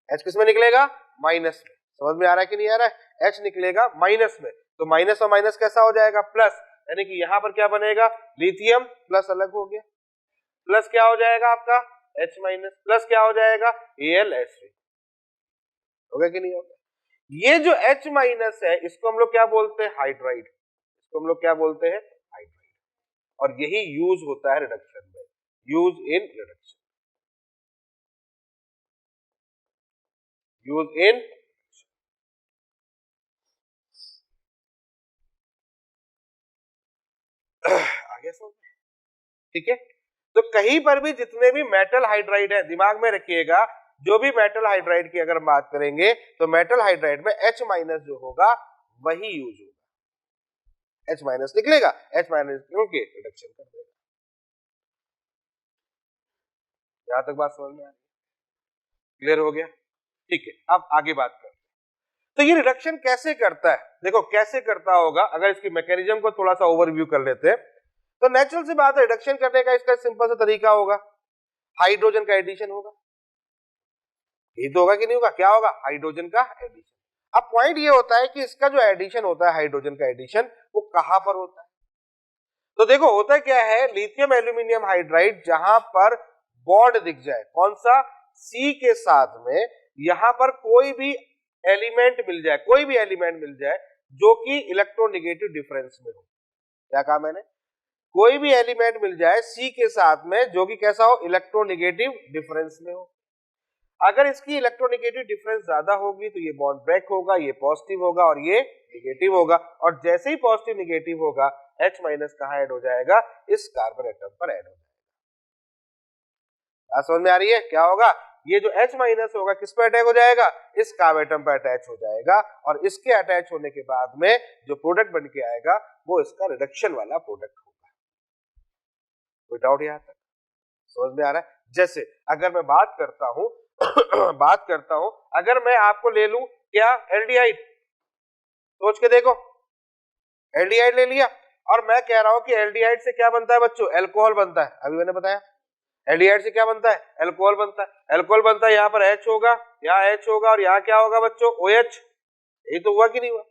H किस में निकलेगा, माइनस में। समझ में आ रहा है कि नहीं आ रहा है, H निकलेगा माइनस में, तो माइनस और माइनस कैसा हो जाएगा, प्लस, यानी कि यहां पर क्या बनेगा, लिथियम प्लस अलग हो गया, प्लस क्या हो जाएगा आपका H माइनस, प्लस क्या हो जाएगा AlH3, हो गया कि नहीं होगा। ये जो H माइनस है इसको हम लोग क्या बोलते हैं, हाइड्राइड, इसको हम लोग क्या बोलते हैं, हाइड्राइड, और यही यूज होता है रिडक्शन में, use in reduction, use in आगे समझ, ठीक है। तो कहीं पर भी जितने भी मेटल हाइड्राइड है, दिमाग में रखिएगा, जो भी मेटल हाइड्राइड की अगर बात करेंगे तो मेटल हाइड्राइड में H माइनस जो होगा वही यूज होगा, H माइनस निकलेगा, H माइनस क्योंकि रिडक्शन कर देगा। यहां तक बात समझ में आ रही है, क्लियर हो गया, ठीक है। अब आगे बात करते हैं, तो ये रिडक्शन कैसे करता है, देखो कैसे करता होगा, अगर इसकी मैकेनिज्म को थोड़ा सा ओवरव्यू कर लेते हैं, तो नेचुरल सी बात है, रिडक्शन करने का इसका सिंपल सा तरीका होगा, हाइड्रोजन का एडिशन होगा, ये तो होगा कि नहीं होगा, क्या होगा, हाइड्रोजन का एडिशन। अब पॉइंट ये होता है कि इसका जो एडिशन होता है, हाइड्रोजन का एडिशन, वो कहां पर होता है, तो देखो होता क्या है, लिथियम एल्यूमिनियम हाइड्राइड जहां पर बॉन्ड दिख जाए, कौन सा, C के साथ में, यहां पर कोई भी एलिमेंट मिल जाए, कोई भी एलिमेंट मिल जाए जो कि इलेक्ट्रोनेगेटिव डिफरेंस में हो, क्या कहा मैंने, कोई भी एलिमेंट मिल जाए C के साथ में जो कि कैसा हो, इलेक्ट्रोनेगेटिव डिफरेंस में हो, अगर इसकी इलेक्ट्रोनेगेटिव डिफरेंस ज्यादा होगी तो ये बॉन्ड ब्रेक होगा, ये पॉजिटिव होगा और ये नेगेटिव होगा, और जैसे ही पॉजिटिव नेगेटिव होगा H माइनस कहां ऐड हो जाएगा, इस कार्बन एटम पर ऐड हो जाएगा। बात समझ में आ रही है, क्या होगा, ये जो H माइनस होगा किस पर अटैच हो जाएगा, इस कार्बन एटम पर अटैच हो जाएगा, और इसके अटैच होने के बाद में जो प्रोडक्ट बन के आएगा वो इसका रिडक्शन वाला प्रोडक्ट होगा। कोई डाउट यहां तक समझ में आ रहा है। जैसे अगर मैं बात करता हूं बात करता हूं, अगर मैं आपको ले लूं क्या, एल्डिहाइड, सोच के देखो, एल्डिहाइड ले लिया, और मैं कह रहा हूं कि एल्डिहाइड से क्या बनता है बच्चों, अल्कोहल बनता है, अभी मैंने बताया एल्डिहाइड से क्या बनता है, अल्कोहल बनता है, अल्कोहल बनता है, यहाँ पर H होगा, यहाँ H होगा, और यहाँ क्या होगा बच्चों, OH, यही तो हुआ कि नहीं हुआ।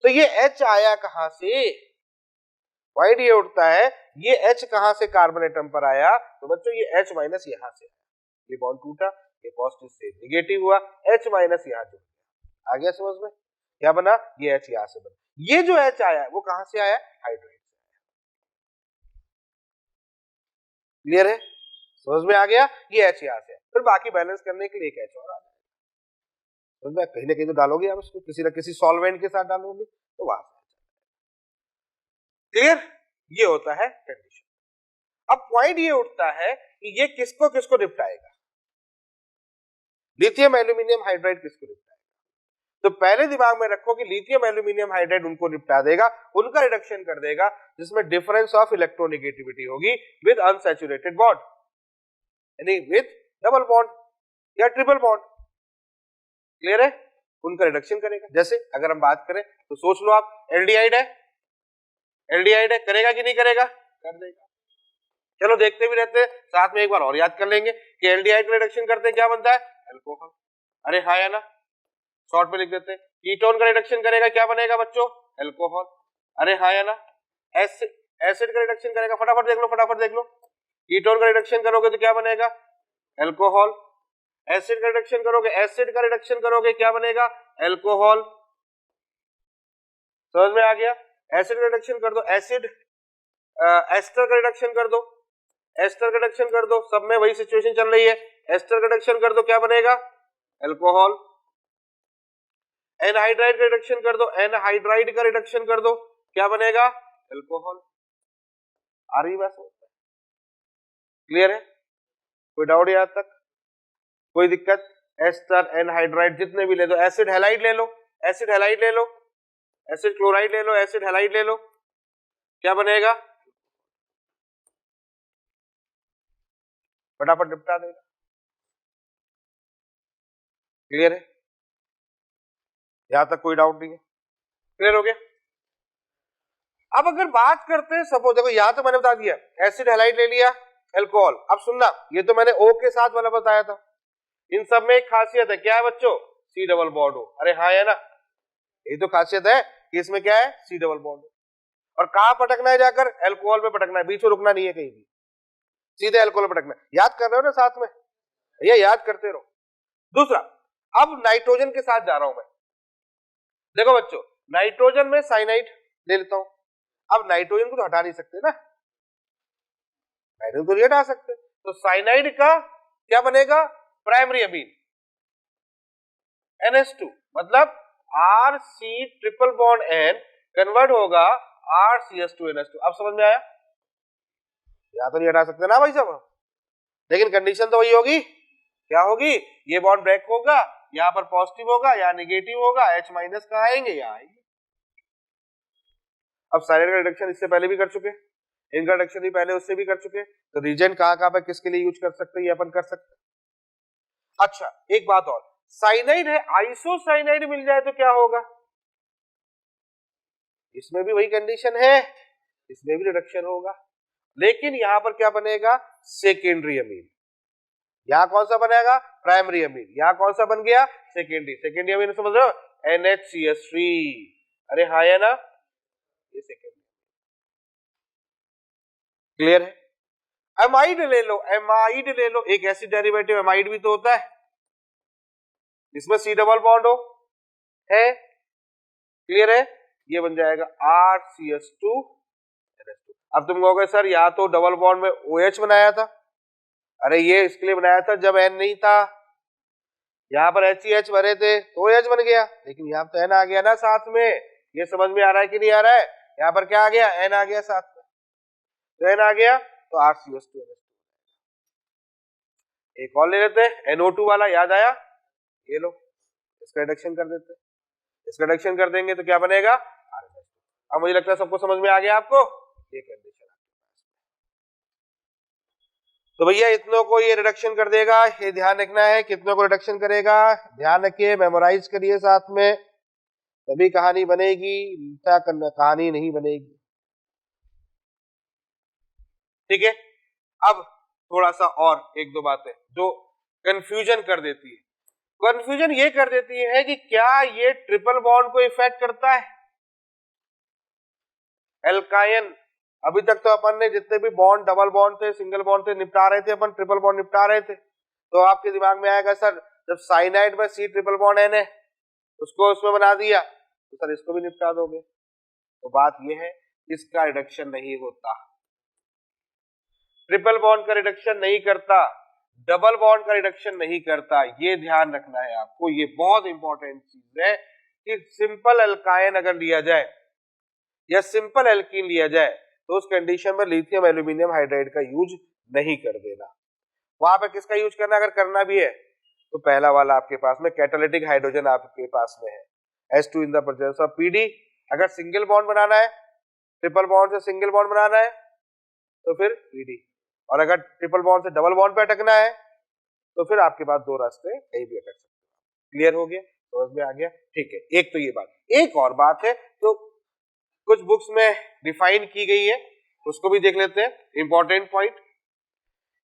तो ये H आया कहां से, पॉइंट ये उठता है, ये H कहां से कार्बन एटम पर आया, तो बच्चों ये H माइनस यहां से, ये बॉन्ड टूटा, ये पॉजिटिव से नेगेटिव हुआ, H माइनस यहां जुड़ गया, आ गया समझ में, क्या बना, ये H यहां से बना, ये जो H आया वो कहां से आया, हाइड्राइड से आया, क्लियर है, समझ में आ गया, ये H यहां से, फिर बाकी बैलेंस करने के लिए एक H और आ जाएगा, कहीं ना कहीं तो डालोगे आप उसको, किसी ना किसी सॉल्वेंट के साथ डालोगे तो वहां से, क्लियर, ये होता है कंडीशन। अब पॉइंट ये उठता है कि ये किसको किसको निपटाएगा, लिथियम एल्यूमिनियम हाइड्राइड किसको निपटाएगा, तो पहले दिमाग में रखो कि लिथियम एल्यूमिनियम हाइड्राइड उनको निपटा देगा, उनका रिडक्शन कर देगा जिसमें डिफरेंस ऑफ इलेक्ट्रोनेगेटिविटी होगी विद अनसैचुरेटेड बॉन्ड, यानी विद डबल बॉन्ड या ट्रिपल बॉन्ड, क्लियर है, उनका रिडक्शन करेगा। जैसे अगर हम बात करें तो सोच लो आप, एल्डिहाइड है, एल्डिहाइड है, करेगा कि नहीं करेगा, कर देगा। चलो देखते भी रहते हैं, साथ में एक बार और याद कर लेंगे कि एल्डिहाइड का रिडक्शन करते हैं क्या बनता है, अल्कोहल, अरे हाँ या ना, शॉर्ट में लिख देते हैं, कीटोन का रिडक्शन करेगा क्या बनेगा बच्चों, अल्कोहल, अरे हाँ या ना, एसिड का रिडक्शन करेगा, फटाफट देख लो, फटाफट देख लो, कीटोन का रिडक्शन करोगे तो क्या बनेगा, अल्कोहल, एसिड का रिडक्शन करोगे, एसिड का रिडक्शन करोगे क्या बनेगा, अल्कोहल, समझ में आ गया, एसिड का रिडक्शन कर दो, एसिड, एस्टर का रिडक्शन कर दो, एस्टर का रिडक्शन कर दो, सब में वही सिचुएशन चल रही है, एस्टर का रिडक्शन कर दो क्या बनेगा, अल्कोहल, एनहाइड्राइड का रिडक्शन कर दो, एनहाइड्राइड का रिडक्शन कर दो क्या बनेगा, अल्कोहल, आ रही बात, क्लियर है, कोई डाउट यहां तक, कोई दिक्कत, एस्टर एनहाइड्राइड जितने भी ले दो, एसिड हैलाइड ले लो, एसिड हैलाइड ले लो, एसिड क्लोराइड ले लो, एसिड हैलाइड ले लो, क्या बनेगा, फटाफट निपटा देगा, क्लियर है, यहां तक कोई डाउट नहीं है, क्लियर हो गया। अब अगर बात करते हैं, सपोज देखो यहां तो मैंने बता दिया, एसिड हैलाइड ले लिया, अल्कोहल। अब सुनना, ये तो मैंने O के साथ वाला बताया था। इन सब में एक खासियत है, क्या है बच्चों? C डबल बॉन्ड हो। अरे हाँ है ना, ये तो खासियत है कि इसमें क्या है? C double bond. और कहां पटकना है जाकर? अल्कोहल पे पटकना है, बीच में रुकना नहीं है कहीं भी, सीधे अल्कोहल पे पटकना है। याद कर रहे हो ना साथ में? ये याद करते रहो। दूसरा, अब नाइट्रोजन के साथ जा रहा हूं मैं। देखो बच्चों, नाइट्रोजन में साइनाइड ले लेता हूं। अब नाइट्रोजन को तो हटा नहीं सकते ना, नाइट्रोजन को नहीं हटा सकते, तो साइनाइड का क्या बनेगा? प्राइमरी अमीन NH2, मतलब RC triple bond N convert होगा RCH2NH2। अब समझ में आया? या तो नहीं हटा सकते ना भाई साहब, लेकिन कंडीशन तो वही होगी, क्या होगी? ये बॉन्ड ब्रेक होगा, यहां पर पॉजिटिव होगा या नेगेटिव होगा, H माइनस कहां आएंगे? यहाँ आएंगे। अब साइनाइड का रिडक्शन इससे पहले भी कर चुके, इनका रिडक्शन भी पहले उससे भी कर चुके, तो रीजेंट कहां कहां पर किसके लिए यूज कर सकते हैं, ये अपन कर सकते हैं। अच्छा एक बात और, साइनाइड है, आइसोसाइनाइड मिल जाए तो क्या होगा? इसमें भी वही कंडीशन है, इसमें भी रिडक्शन होगा, लेकिन यहां पर क्या बनेगा? Secondary amine. यहां कौन सा बनेगा? Primary amine. यहां कौन सा बन गया? सेकेंडरी। सेकेंडरी अमीन समझ रहे हो? NHCH3। अरे हाँ है ना, ये सेकेंडरी। क्लियर है? एमाइड ले लो, एमाइड ले लो, एक एसिड डेरिवेटिव एमाइड भी तो होता है, इसमें C डबल बॉन्ड हो है। क्लियर है? ये बन जाएगा RCH2NH2। अब तुम कहोगे सर यहाँ तो डबल बॉन्ड में OH बनाया था। अरे ये इसके लिए बनाया था जब N नहीं था, यहाँ पर HCH भरे थे तो OH बन गया, लेकिन यहाँ तो N आ गया ना साथ में। ये समझ में आ रहा है कि नहीं आ रहा है? यहाँ पर क्या आ गया? N आ गया साथ में, तो N आ गया तो RCH2NH2। एक और ले लेते हैं, NO2 वाला, याद आया? ये लो, इसका रिडक्शन कर देते हैं। इसका रिडक्शन कर देंगे तो क्या बनेगा? अब मुझे लगता है सबको समझ में आ गया आपको ये कंडीशन। तो भैया इतनों को ये रिडक्शन कर देगा, ये ध्यान रखना है कितनों को रिडक्शन करेगा, ध्यान रखिए, मेमोराइज करिए साथ में, तभी कहानी बनेगी, क्या करना, कहानी नहीं बनेगी। ठीक है? अब थोड़ा सा और एक दो बातें जो कंफ्यूजन कर देती है। कंफ्यूजन ये कर देती है कि क्या ये ट्रिपल बॉन्ड को इफेक्ट करता है? एल्काइन, अभी तक तो अपन ने जितने भी बॉन्ड, डबल बॉन्ड थे, सिंगल बॉन्ड थे, निपटा रहे थे, अपन ट्रिपल बॉन्ड निपटा रहे थे। तो आपके दिमाग में आएगा सर जब साइनाइड में C ट्रिपल बॉन्ड N है, उसको उसमें बना दिया तो सर इसको भी निपटा दोगे। तो बात यह है, इसका रिडक्शन नहीं होता, ट्रिपल बॉन्ड का रिडक्शन नहीं करता, डबल बॉन्ड का रिडक्शन नहीं करता। ये ध्यान रखना है आपको, ये बहुत इंपॉर्टेंट चीज है कि सिंपल अल्काइन अगर लिया जाए या सिंपल एल्कीन लिया जाए तो उस कंडीशन में लिथियम एल्यूमिनियम हाइड्राइड का यूज नहीं कर देना। वहां पर किसका यूज करना, अगर करना भी है तो पहला वाला आपके पास में कैटालिटिक हाइड्रोजन आपके पास में है, H2 in the presence of PD। अगर सिंगल बॉन्ड बनाना है, ट्रिपल बॉन्ड से सिंगल बॉन्ड बनाना है तो फिर PD, और अगर ट्रिपल बॉन्ड से डबल बॉन्ड पे अटकना है तो फिर आपके पास दो रास्ते कहीं भी अटक सकते हैं। क्लियर हो गया? समझ में आ गया? ठीक है, एक तो ये बात। एक और बात है तो कुछ बुक्स में डिफाइन की गई है, उसको भी देख लेते हैं, इंपॉर्टेंट पॉइंट।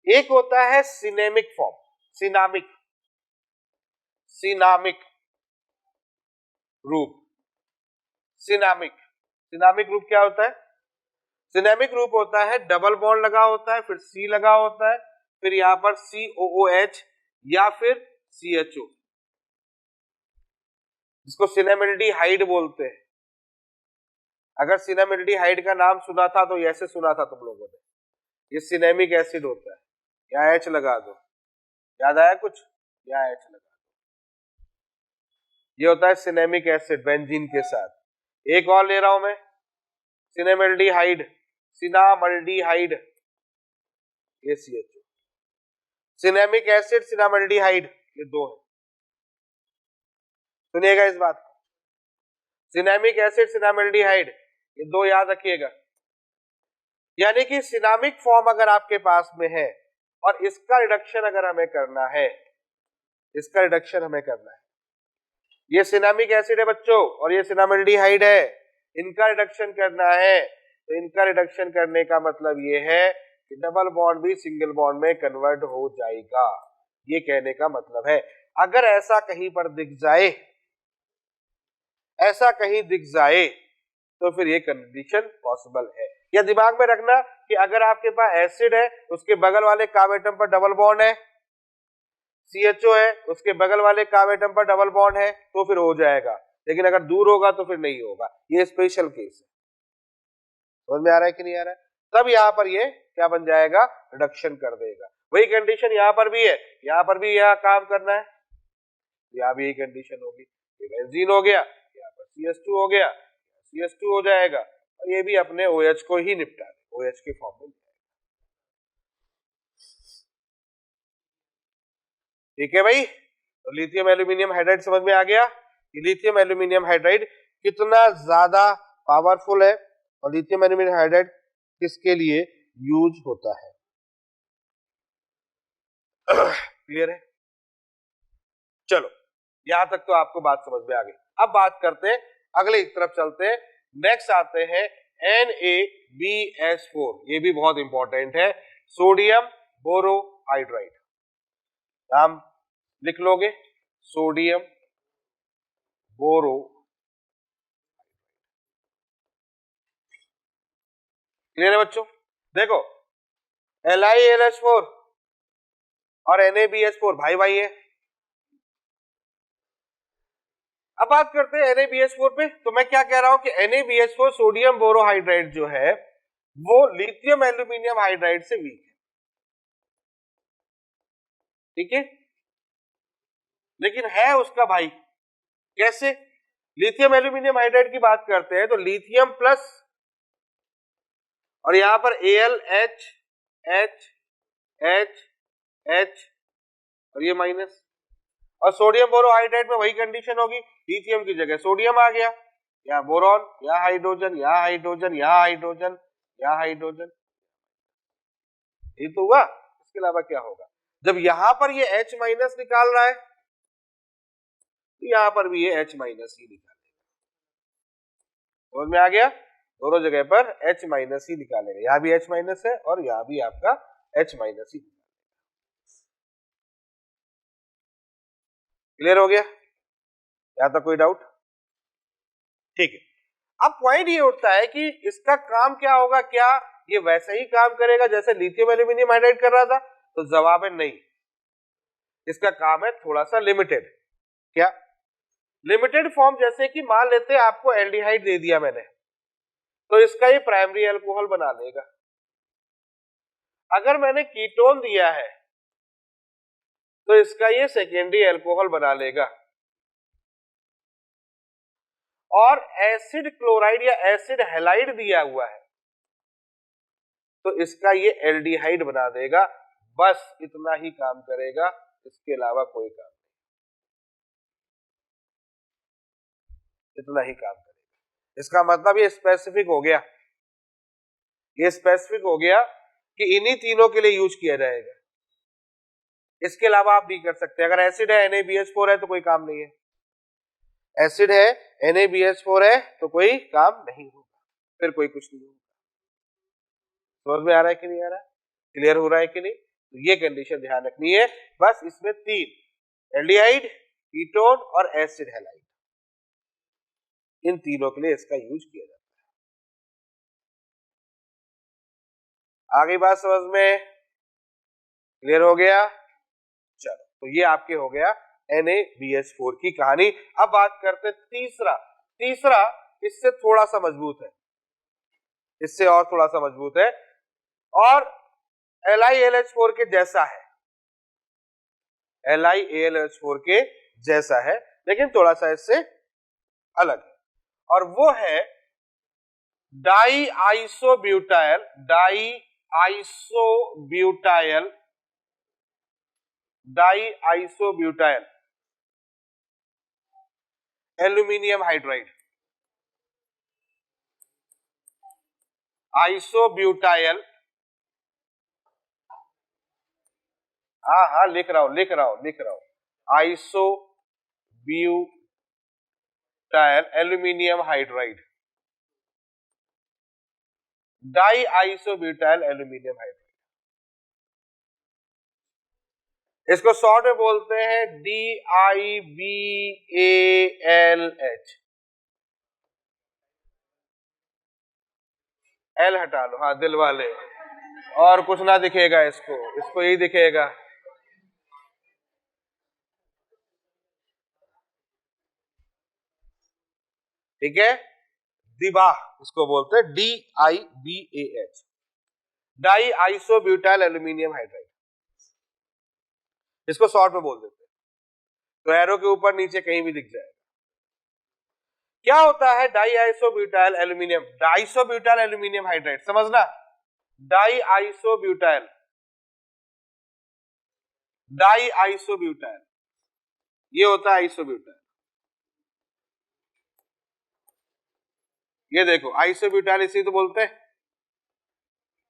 एक होता है सिनेमिक फॉर्म, सिनामिक, सिनामिक रूप। सिनामिक, सिनामिक रूप क्या होता है? सिनेमिक रूप होता है डबल बॉन्ड लगा होता है, फिर C लगा होता है, फिर यहां पर COOH या फिर CHO, जिसको सिनेमिल्डिहाइड बोलते हैं। अगर सिनेमिल्डिहाइड का नाम सुना था तो ऐसे सुना था तुम लोगों ने, ये सिनेमिक एसिड होता है, या H लगा दो, याद आया कुछ, या H लगा दो, ये होता है सिनेमिक एसिड बेंजीन के साथ। एक और ले रहा हूं मैं, सिनेमिल्डिहाइड, सिनामल्डिहाइड, ये CHO, सिनेमिक एसिड, सिनामल्डिहाइड, ये दो है। सुनिएगा इस बात को, सिनेमिक एसिड, सिनामल्डिहाइड, ये दो याद रखिएगा। यानी कि सिनामिक फॉर्म अगर आपके पास में है और इसका रिडक्शन अगर हमें करना है, इसका रिडक्शन हमें करना है, ये सिनामिक एसिड है बच्चों और ये सिनामल्डिहाइड है, इनका रिडक्शन करना है, तो इनका रिडक्शन करने का मतलब ये है कि डबल बॉन्ड भी सिंगल बॉन्ड में कन्वर्ट हो जाएगा। ये कहने का मतलब है अगर ऐसा कहीं पर दिख जाए, ऐसा कहीं दिख जाए तो फिर ये कंडीशन पॉसिबल है। या दिमाग में रखना कि अगर आपके पास एसिड है, उसके बगल वाले कार्ब एटम पर डबल बॉन्ड है, CHO है, उसके बगल वाले कार्ब एटम पर डबल बॉन्ड है, तो फिर हो जाएगा। लेकिन अगर दूर होगा तो फिर नहीं होगा। ये स्पेशल केस है। समझ में आ रहा है कि नहीं आ रहा है? तब यहां पर ये क्या बन जाएगा, रिडक्शन कर देगा। वही कंडीशन यहां पर भी है, यहां पर भी यह काम करना है, यहां भी यही कंडीशन होगी। ये बेंजीन हो गया, यहाँ पर CH2 हो गया, CH2 हो जाएगा, और ये भी अपने OH को ही निपटा दे, OH के फॉर्म में। ठीक है भाई, तो लिथियम एल्यूमिनियम हाइड्राइड समझ में आ गया कि लिथियम एल्यूमिनियम हाइड्राइड कितना ज्यादा पावरफुल है और लिथियम एल्यूमिनियम हाइड्राइड किसके लिए यूज होता है। क्लियर है? चलो यहां तक तो आपको बात समझ में आ गई। अब बात करते हैं, अगले एक तरफ चलते हैं। नेक्स्ट आते हैं NaBH4। ये भी बहुत इंपॉर्टेंट है, सोडियम बोरोहाइड्राइड। नाम लिख लोगे, सोडियम बोरो। क्लियर है बच्चों? देखो LiAlH4 और NaBH4 भाई भाई है। अब बात करते हैं NaBH4 पे। तो मैं क्या कह रहा हूं कि NaBH4 सोडियम बोरोहाइड्राइड जो है वो लिथियम एल्यूमिनियम हाइड्राइड से वीक है। ठीक है, लेकिन है उसका भाई। कैसे? लिथियम एल्यूमिनियम हाइड्राइड की बात करते हैं तो लिथियम प्लस और यहां पर Al H H H H और ये माइनस। और सोडियम बोरोहाइड्राइड में वही कंडीशन होगी, लिथियम की जगह सोडियम आ गया, यहाँ बोरॉन, यहाँ हाइड्रोजन, यहाँ हाइड्रोजन, यहाँ हाइड्रोजन, यहाँ हाइड्रोजन। ये तो हुआ। इसके अलावा क्या होगा? जब यहां पर ये H माइनस निकाल रहा है तो यहां पर भी ये H माइनस ही निकालेगा। समझ में आ गया? दोनों जगह पर H माइनस ही निकालेगा। यहां भी H माइनस है और यहां भी आपका H माइनस ही। क्लियर हो गया? यहां तक कोई डाउट? ठीक है। अब पॉइंट ये उठता है कि इसका काम क्या होगा, क्या ये वैसे ही काम करेगा जैसे लिथियम एल्यूमिनियम हाइड्राइड कर रहा था? तो जवाब है नहीं। इसका काम है थोड़ा सा लिमिटेड। क्या लिमिटेड फॉर्म? जैसे कि मान लेते हैं आपको एल्डिहाइड दे दिया मैंने, तो इसका ये प्राइमरी अल्कोहल बना लेगा। अगर मैंने कीटोन दिया है तो इसका ये सेकेंडरी अल्कोहल बना लेगा। और एसिड क्लोराइड या एसिड हैलाइड दिया हुआ है तो इसका ये एल्डिहाइड बना देगा। बस इतना ही काम करेगा, इसके अलावा कोई काम नहीं, इतना ही काम करेगा। इसका मतलब ये स्पेसिफिक हो गया, ये स्पेसिफिक हो गया कि इन्हीं तीनों के लिए यूज किया जाएगा। इसके अलावा आप नहीं कर सकते। अगर एसिड है NaBH4 है तो कोई काम नहीं है, एसिड है NaBH4 है तो कोई काम नहीं होगा, फिर कोई कुछ नहीं होगा। समझ में आ रहा है कि नहीं आ रहा है? क्लियर हो रहा है कि नहीं? तो ये कंडीशन ध्यान रखनी है। बस इसमें तीन, एल्डिहाइड, कीटोन और एसिड हैलाइड, इन तीनों के लिए इसका यूज किया जाता है। आगे बात समझ में? क्लियर हो गया? चलो, तो ये आपके हो गया NaBH4 की कहानी। अब बात करते तीसरा। तीसरा इससे थोड़ा सा मजबूत है, इससे और थोड़ा सा मजबूत है और LiAlH4 के जैसा है, LiAlH4 के जैसा है लेकिन थोड़ा सा इससे अलग है। और वो है di isobutyl, di isobutyl, di isobutyl aluminium hydride. Isobutyl, हाँ लिख रहा हूं isobutyl aluminium hydride, die isobutyl aluminium hydride. इसको शॉर्ट में बोलते हैं DIBALH। एल हटा लो, हाँ दिल वाले, और कुछ ना दिखेगा इसको यही दिखेगा। ठीक है, दिबा इसको बोलते हैं, DIBAH, die isobutyl aluminium hydride, इसको शॉर्ट में बोल देते हैं। तो एरो के ऊपर नीचे कहीं भी दिख जाएगा। क्या होता है di isobutyl aluminium, diisobutyl aluminium hydride, समझना, डाई आइसोब्यूटाइल, डाई आइसोब्यूटाइल, ये होता है आइसोब्यूटाइल। ये देखो आइसोब्यूटाइल इसी को बोलते हैं,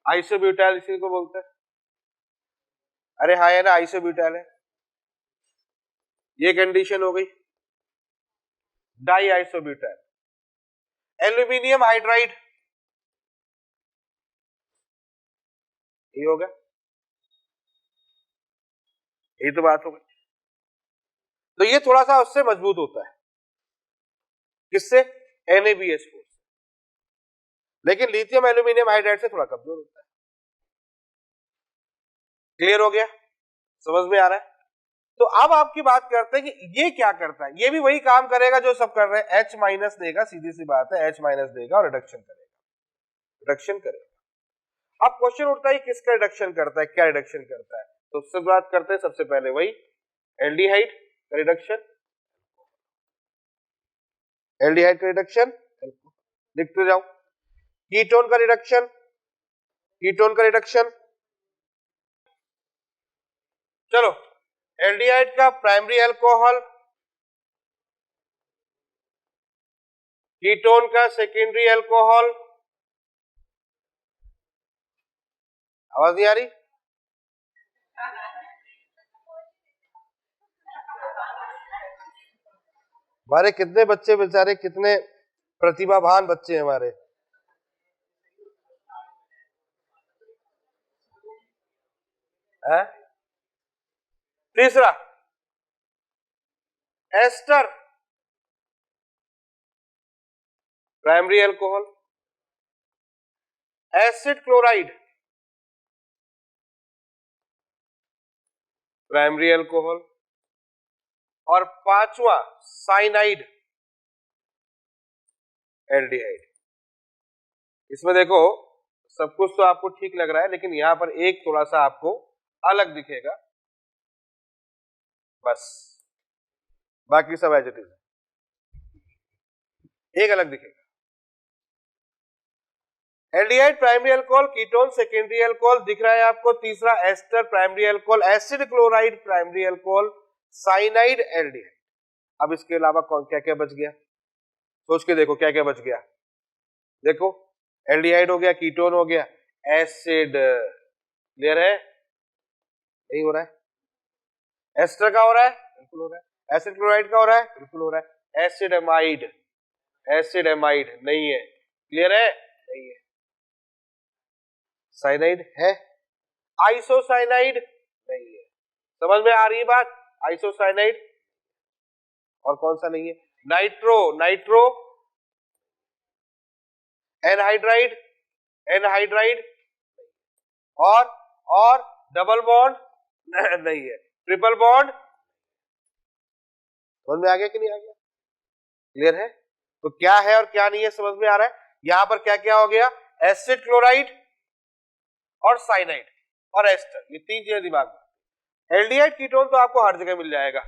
आइसोब्यूटाइल इसी को बोलते हैं। अरे हाँ है ना, आइसोब्यूटाइल है। ये कंडीशन हो गई डाई आइसोब्यूटाइल। एल्यूमिनियम हाइड्राइड, ये होगा, ये तो बात हो गई। तो ये थोड़ा सा उससे मजबूत होता है, किससे? NaBH4 से। लेकिन लिथियम एल्यूमिनियम हाइड्राइड से थोड़ा कमजोर होता है। क्लियर हो गया, समझ में आ रहा है? तो अब आपकी बात करते हैं कि ये क्या करता है। ये भी वही काम करेगा जो सब कर रहे हैं, H माइनस देगा, सीधी सी बात है, H माइनस देगा और रिडक्शन करेगा, रिडक्शन करेगा। अब क्वेश्चन उठता है किसका रिडक्शन करता है, क्या रिडक्शन करता है? तो उससे बात करते हैं सबसे पहले वही एल्डिहाइड का रिडक्शन, एल्डिहाइड का रिडक्शन लिखते जाओ। कीटोन का रिडक्शन, कीटोन का रिडक्शन, चलो एल्डिहाइड का प्राइमरी अल्कोहल, कीटोन का सेकेंडरी अल्कोहल। आवाज नहीं आ रही? हमारे कितने बच्चे बेचारे, कितने प्रतिभावान बच्चे हैं हमारे। तीसरा ester, primary alcohol, acid chloride, primary alcohol, और पांचवा साइनाइड एल्डिहाइड। इसमें देखो सब कुछ तो आपको ठीक लग रहा है, लेकिन यहां पर एक थोड़ा सा आपको अलग दिखेगा, बस बाकी सब एज इट इज है, एक अलग दिखेगा। Aldehyde primary alcohol, ketone secondary alcohol दिख रहा है आपको। तीसरा ester primary alcohol, acid chloride primary alcohol, cyanide aldehyde. अब इसके अलावा कौन क्या क्या बच गया, सोच के देखो क्या क्या बच गया। देखो एल्डिहाइड हो गया, कीटोन हो गया, एसिड, क्लियर है? नहीं हो रहा है? एस्टर का हो रहा है, बिल्कुल हो रहा है। एसिड क्लोराइड का हो रहा है, बिल्कुल हो रहा है। एसिड एमाइड, एसिड एमाइड नहीं है, क्लियर है? नहीं है। साइनाइड है, आइसोसाइनाइड नहीं है। समझ में आ रही है बात? आइसोसाइनाइड। और कौन सा नहीं है? नाइट्रो, नाइट्रो, एनहाइड्राइड, एनहाइड्राइड, और डबल बॉन्ड नहीं है, ट्रिपल बॉन्ड। समझ में आ गया कि नहीं आ गया? क्लियर है? तो क्या है और क्या नहीं है समझ में आ रहा है? यहां पर क्या क्या हो गया, एसिड क्लोराइड और साइनाइड और एस्टर, ये तीन चीजें दिमाग में। एल्डिहाइड कीटोन तो आपको हर जगह मिल जाएगा,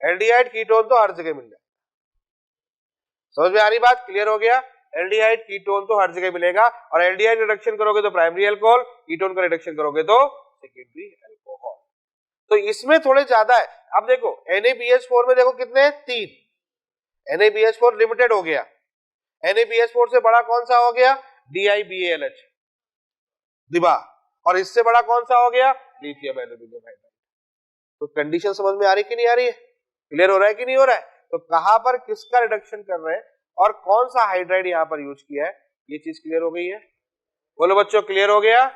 एल्डिहाइड कीटोन तो हर जगह मिल जाएगा। समझ में आ रही बात? क्लियर हो गया? एल्डिहाइड कीटोन तो हर जगह मिलेगा, और एल्डिहाइड रिडक्शन करोगे तो प्राइमरी अल्कोहल, कीटोन का रिडक्शन करोगे तो सेकेंडरी अल्कोहल। तो इसमें थोड़े ज्यादा है। अब देखो NaBH4 में देखो कितने हैं, 3। NaBH4 लिमिटेड हो गया, NaBH4 से बड़ा कौन सा हो गया, DIBALH, दिबा, और इससे बड़ा कौन सा हो गया, लिथियम एल्यूमिनियम हाइड्राइड। तो कंडीशन समझ में आ रही कि नहीं आ रही है? क्लियर हो रहा है कि नहीं हो रहा है? तो कहां पर किसका रिडक्शन कर रहे हैं और कौन सा हाइड्राइड यहां पर यूज किया है, ये चीज क्लियर हो गई है? बोलो बच्चों, क्लियर हो गया?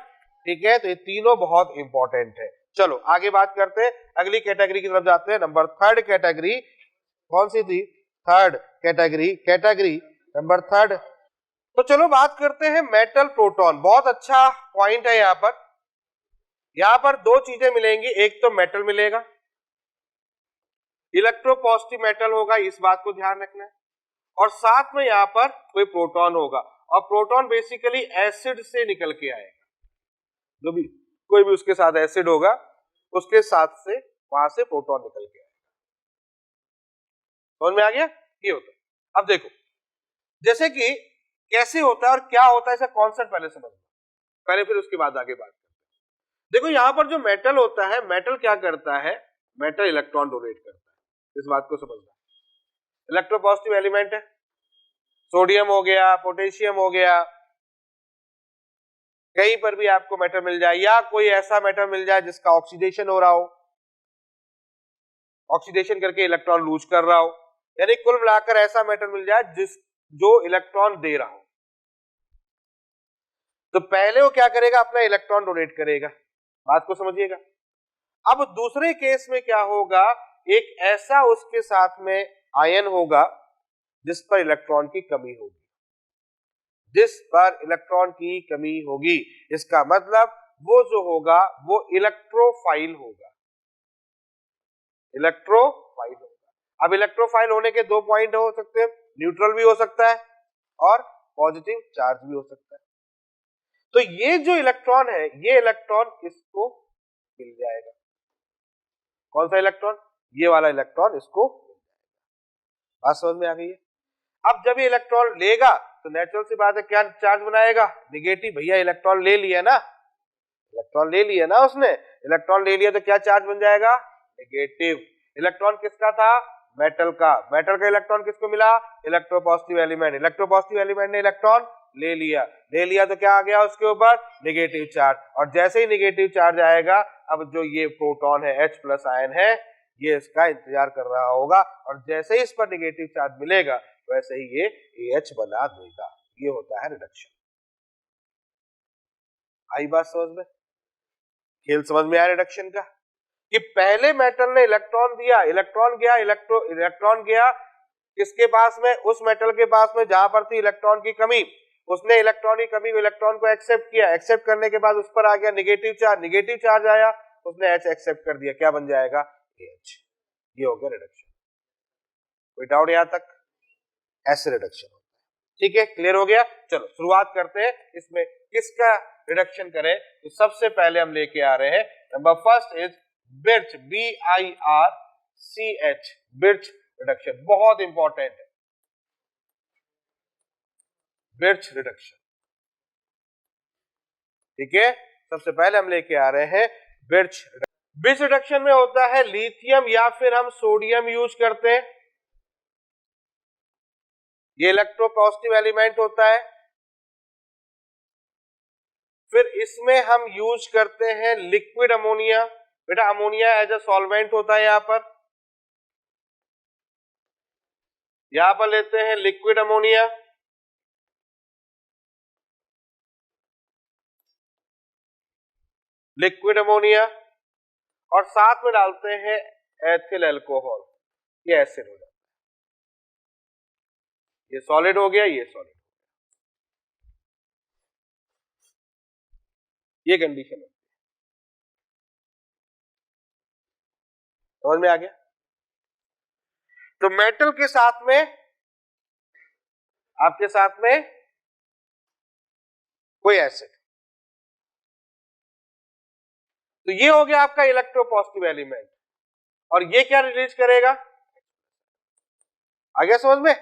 ठीक है, तो ये तीनों बहुत इंपॉर्टेंट है। चलो आगे बात करते हैं, अगली कैटेगरी की तरफ जाते हैं। नंबर थर्ड कैटेगरी कौन सी थी? Third category number third. तो चलो बात करते हैं मेटल प्रोटॉन। बहुत अच्छा पॉइंट है यहां पर दो चीजें मिलेंगी, एक तो मेटल मिलेगा, इलेक्ट्रोपॉजिटिव मेटल होगा, इस बात को ध्यान रखना है, और साथ में यहां पर कोई प्रोटॉन होगा, और प्रोटॉन बेसिकली एसिड से निकल के आएगा, जो भी कोई भी उसके साथ एसिड होगा उसके साथ से वहां से प्रोटॉन निकल के आएगा। समझ में आ गया? ये होता है। अब देखो जैसे कि कैसे होता है और क्या होता है, इसका कॉन्सेप्ट पहले समझना, पहले फिर उसके बाद आगे बात करते हैं। देखो यहां पर जो मेटल होता है, मेटल क्या करता है? मेटल इलेक्ट्रॉन डोनेट करता है, इस बात को समझना। इलेक्ट्रोपॉजिटिव एलिमेंट है, सोडियम हो गया, पोटेशियम हो गया, कहीं पर भी आपको मेटल मिल जाए, या कोई ऐसा मेटल मिल जाए जिसका ऑक्सीडेशन हो रहा हो, ऑक्सीडेशन करके इलेक्ट्रॉन लूज कर रहा हो, यानी कुल मिलाकर ऐसा मेटल मिल जाए जो इलेक्ट्रॉन दे रहा हो, तो पहले वो क्या करेगा? अपना इलेक्ट्रॉन डोनेट करेगा। बात को समझिएगा। अब दूसरे केस में क्या होगा? एक ऐसा उसके साथ में आयन होगा जिस पर इलेक्ट्रॉन की कमी होगी, जिस पर इलेक्ट्रॉन की कमी होगी, इसका मतलब वो जो होगा वो इलेक्ट्रोफाइल होगा, इलेक्ट्रोफाइल होगा। अब इलेक्ट्रोफाइल होने के दो पॉइंट हो सकते हैं, न्यूट्रल भी हो सकता है और पॉजिटिव चार्ज भी हो सकता है। तो ये जो इलेक्ट्रॉन है, ये इलेक्ट्रॉन इसको मिल जाएगा। कौन सा इलेक्ट्रॉन? ये वाला इलेक्ट्रॉन इसको मिल जाएगा। बात समझ में आ गई है? अब जब ये इलेक्ट्रॉन लेगा तो नेचुरल सी बात है, क्या चार्ज बनाएगा? निगेटिव। भैया इलेक्ट्रॉन ले लिया ना, इलेक्ट्रॉन ले लिया ना उसने, इलेक्ट्रॉन ले लिया तो क्या चार्ज बन जाएगा? नेगेटिव। इलेक्ट्रॉन किसका था? मेटल का। मेटल का इलेक्ट्रॉन किसको मिला? Electropositive element. इलेक्ट्रोपॉजिटिव एलिमेंट ने इलेक्ट्रॉन ले लिया तो क्या आ गया उसके ऊपर? Negative charge. और जैसे ही नेगेटिव चार्ज आएगा, अब जो ये प्रोटॉन है, H प्लस आयन है, ये इसका इंतजार कर रहा होगा, और जैसे ही इस पर नेगेटिव चार्ज मिलेगा वैसे ही ये AH बना देगा। ये होता है रिडक्शन। आई बात समझ में? खेल समझ में आया रिडक्शन का? कि पहले मेटल ने इलेक्ट्रॉन दिया, इलेक्ट्रॉन गया किसके पास में? उस मेटल के पास में जहां पर थी इलेक्ट्रॉन की कमी। उसने इलेक्ट्रॉन की कमी, इलेक्ट्रॉन को एक्सेप्ट किया, एक्सेप्ट करने के बाद उस पर आ गया नेगेटिव चार्ज आया, उसने H एक्सेप्ट कर दिया, क्या बन जाएगा? AH। ये हो गया रिडक्शन। कोई डाउट यहां तक? ऐसे रिडक्शन होता है। ठीक है, क्लियर हो गया? चलो शुरुआत करते हैं, इसमें किसका रिडक्शन करें। तो सबसे पहले हम लेके आ रहे हैं, number first is birch, BIRCH, birch reduction. बहुत इंपॉर्टेंट है बिर्च रिडक्शन। ठीक है, सबसे पहले हम लेके आ रहे हैं बिर्च रिडक्शन। बिर्च रिडक्शन में होता है लिथियम या फिर हम सोडियम यूज करते हैं, ये इलेक्ट्रोपॉजिटिव एलिमेंट होता है। फिर इसमें हम यूज करते हैं लिक्विड अमोनिया। बेटा अमोनिया एज अ सॉल्वेंट होता है, यहां पर लेते हैं लिक्विड अमोनिया। और साथ में डालते हैं एथिल अल्कोहल, ये एसिड हो जाता है। ये सॉलिड हो गया, ये सॉलिड, ये कंडीशन है। समझ में आ गया? तो मेटल के साथ में, आपके साथ में कोई एसिड, तो ये हो गया आपका इलेक्ट्रोपॉजिटिव एलिमेंट, और ये क्या रिलीज करेगा? आ गया समझ में?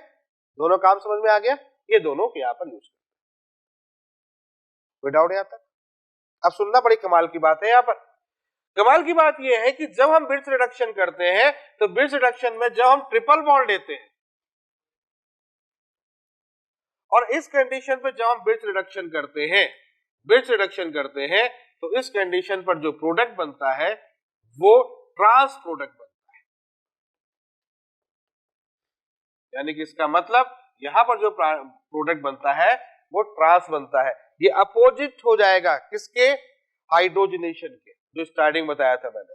दोनों काम समझ में आ गया? ये दोनों यहां पर यूज करते हैं। कोई डाउट यहां तक? अब सुनना, बड़ी कमाल की बात है यहां पर। कमाल की बात यह है कि जब हम बिर्च रिडक्शन करते हैं, तो बिर्च रिडक्शन में जब हम ट्रिपल बॉन्ड लेते हैं, और इस कंडीशन पे जब हम बिर्च रिडक्शन करते हैं, तो इस कंडीशन पर जो प्रोडक्ट बनता है वो ट्रांस प्रोडक्ट बनता है। यानी कि इसका मतलब यहां पर जो प्रोडक्ट बनता है वो ट्रांस बनता है। ये अपोजिट हो जाएगा किसके? हाइड्रोजनेशन के। जो स्टार्टिंग बताया था मैंने,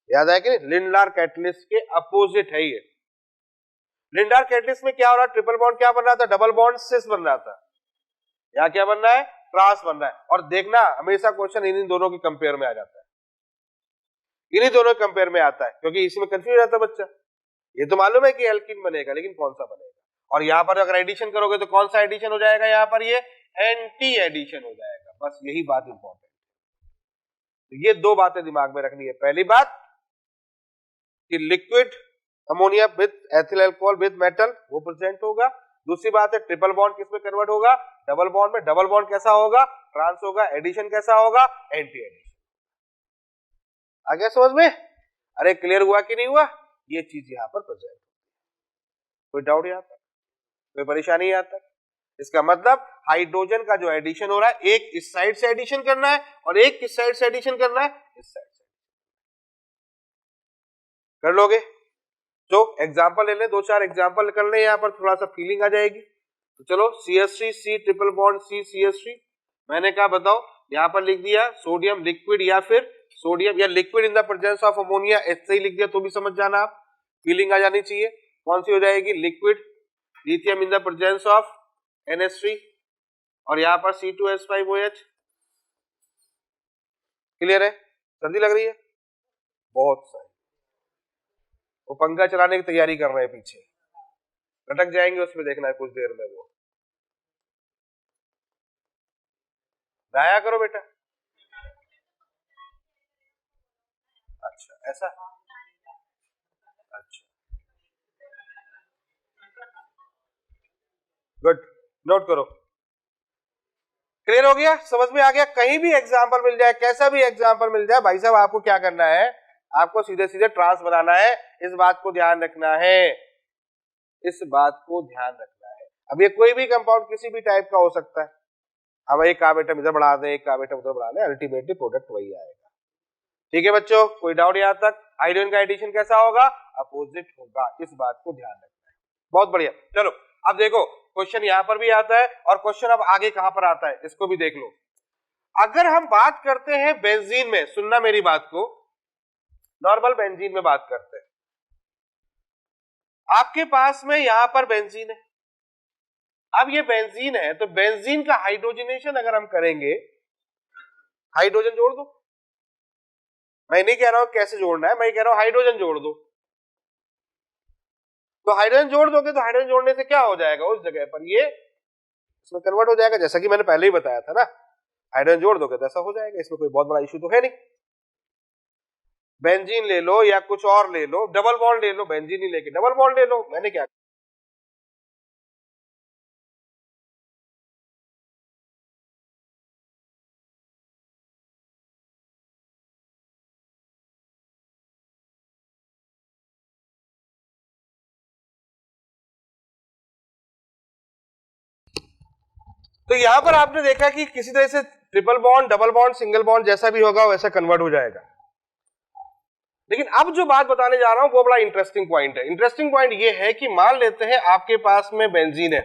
याद है कि नहीं? लिंडार कैटलिस्ट के अपोजिट है ये। लिंडार कैटलिस्ट में क्या हो रहा है? ट्रिपल बॉन्ड क्या बन रहा था? डबल बॉन्ड सिस बन रहा था। यहाँ क्या बन रहा है? ट्रांस बन रहा है। और देखना हमेशा क्वेश्चन इन्हीं दोनों के कंपेयर में आ जाता है, इन्हीं दोनों के कंपेयर में आता है, क्योंकि इसमें कंफ्यूज रहता है बच्चा। ये तो मालूम है कि एल्कीन बनेगा, लेकिन कौन सा बनेगा? और यहाँ पर अगर एडिशन करोगे तो कौन सा एडिशन हो जाएगा? यहाँ पर ये एंटी एडिशन हो जाएगा। बस यही बात इंपॉर्टेंट है। ये दो बातें दिमाग में रखनी है। पहली बात कि liquid ammonia with ethyl alcohol with metal वो प्रेजेंट होगा। दूसरी बात है ट्रिपल बॉन्ड किस में कन्वर्ट होगा? डबल बॉन्ड में। डबल बॉन्ड कैसा होगा? ट्रांस होगा। एडिशन कैसा होगा? Anti addition. आ गया समझ में? अरे क्लियर हुआ कि नहीं हुआ? ये चीज यहां पर प्रेजेंट। कोई डाउट यहां तक? कोई परेशानी यहां तक? इसका मतलब हाइड्रोजन का जो एडिशन हो रहा है, एक इस साइड से एडिशन करना है और एक किस साइड से एडिशन करना है? इस साइड से। कर लोगे? तो एग्जांपल ले ले, दो चार एग्जांपल कर ले, यहां पर थोड़ा सा फीलिंग आ जाएगी। तो चलो CH3 C triple bond C CH3, मैंने कहा बताओ, यहां पर लिख दिया सोडियम लिक्विड या फिर सोडियम या liquid in the presence of ammonia, ऐसे ही लिख दिया तो भी समझ जाना आप, फीलिंग आ जानी चाहिए। कौन सी हो जाएगी? Liquid lithium in the presence of NH3 और यहां पर C2H5OH। क्लियर है? सर्दी लग रही है? बहुत सही। वो पंखा चलाने की तैयारी कर रहे हैं पीछे, लटक जाएंगे उसमें, देखना है कुछ देर में। वो नहाया करो बेटा। अच्छा ऐसा? अच्छा गुड, नोट करो। क्लियर हो गया? समझ में आ गया? कहीं भी एग्जांपल मिल जाए, कैसा भी एग्जांपल मिल जाए, भाई साहब आपको क्या करना है? आपको सीधे सीधे ट्रांस बनाना है। इस बात को ध्यान रखना है, इस बात को ध्यान रखना है। अब ये कोई भी कंपाउंड किसी भी टाइप का हो सकता है। अब एक कार्ब एटम इधर बढ़ा दें, एक कार्ब एटम उधर बढ़ा दें, अल्टीमेटली प्रोडक्ट वही आएगा। ठीक है बच्चों, कोई डाउट यहां तक? हाइड्रोजन का एडिशन कैसा होगा? अपोजिट होगा। इस बात को ध्यान रखना है। बहुत बढ़िया। चलो अब देखो, क्वेश्चन यहां पर भी आता है और क्वेश्चन अब आगे कहां पर आता है, इसको भी देख लो। अगर हम बात करते हैं बेंजीन में, सुनना मेरी बात को, नॉर्मल बेंजीन में बात करते हैं। आपके पास में यहां पर बेंजीन है। अब ये बेंजीन है, तो बेंजीन का हाइड्रोजनेशन अगर हम करेंगे, हाइड्रोजन जोड़ दो। मैं नहीं कह रहा हूं कैसे जोड़ना है, मैं कह रहा हूं हाइड्रोजन जोड़ दो। तो हाइड्रोजन जोड़ दोगे तो हाइड्रोजन जोड़ने से क्या हो जाएगा? उस जगह पर ये इसमें कन्वर्ट हो जाएगा, जैसा कि मैंने पहले ही बताया था ना। हाइड्रोजन जोड़ दोगे तो ऐसा हो जाएगा, इसमें कोई बहुत बड़ा इश्यू तो है नहीं। बेंजीन ले लो या कुछ और ले लो, डबल बॉन्ड ले लो, बेंजीन ही लेके डबल बॉन्ड ले लो, मैंने क्या। तो यहां पर आपने देखा कि किसी तरह से triple bond, double bond, single bond जैसा भी होगा वैसा कन्वर्ट हो जाएगा। लेकिन अब जो बात बताने जा रहा हूं वो बड़ा इंटरेस्टिंग पॉइंट है। इंटरेस्टिंग पॉइंट ये है कि मान लेते हैं आपके पास में बेंजीन है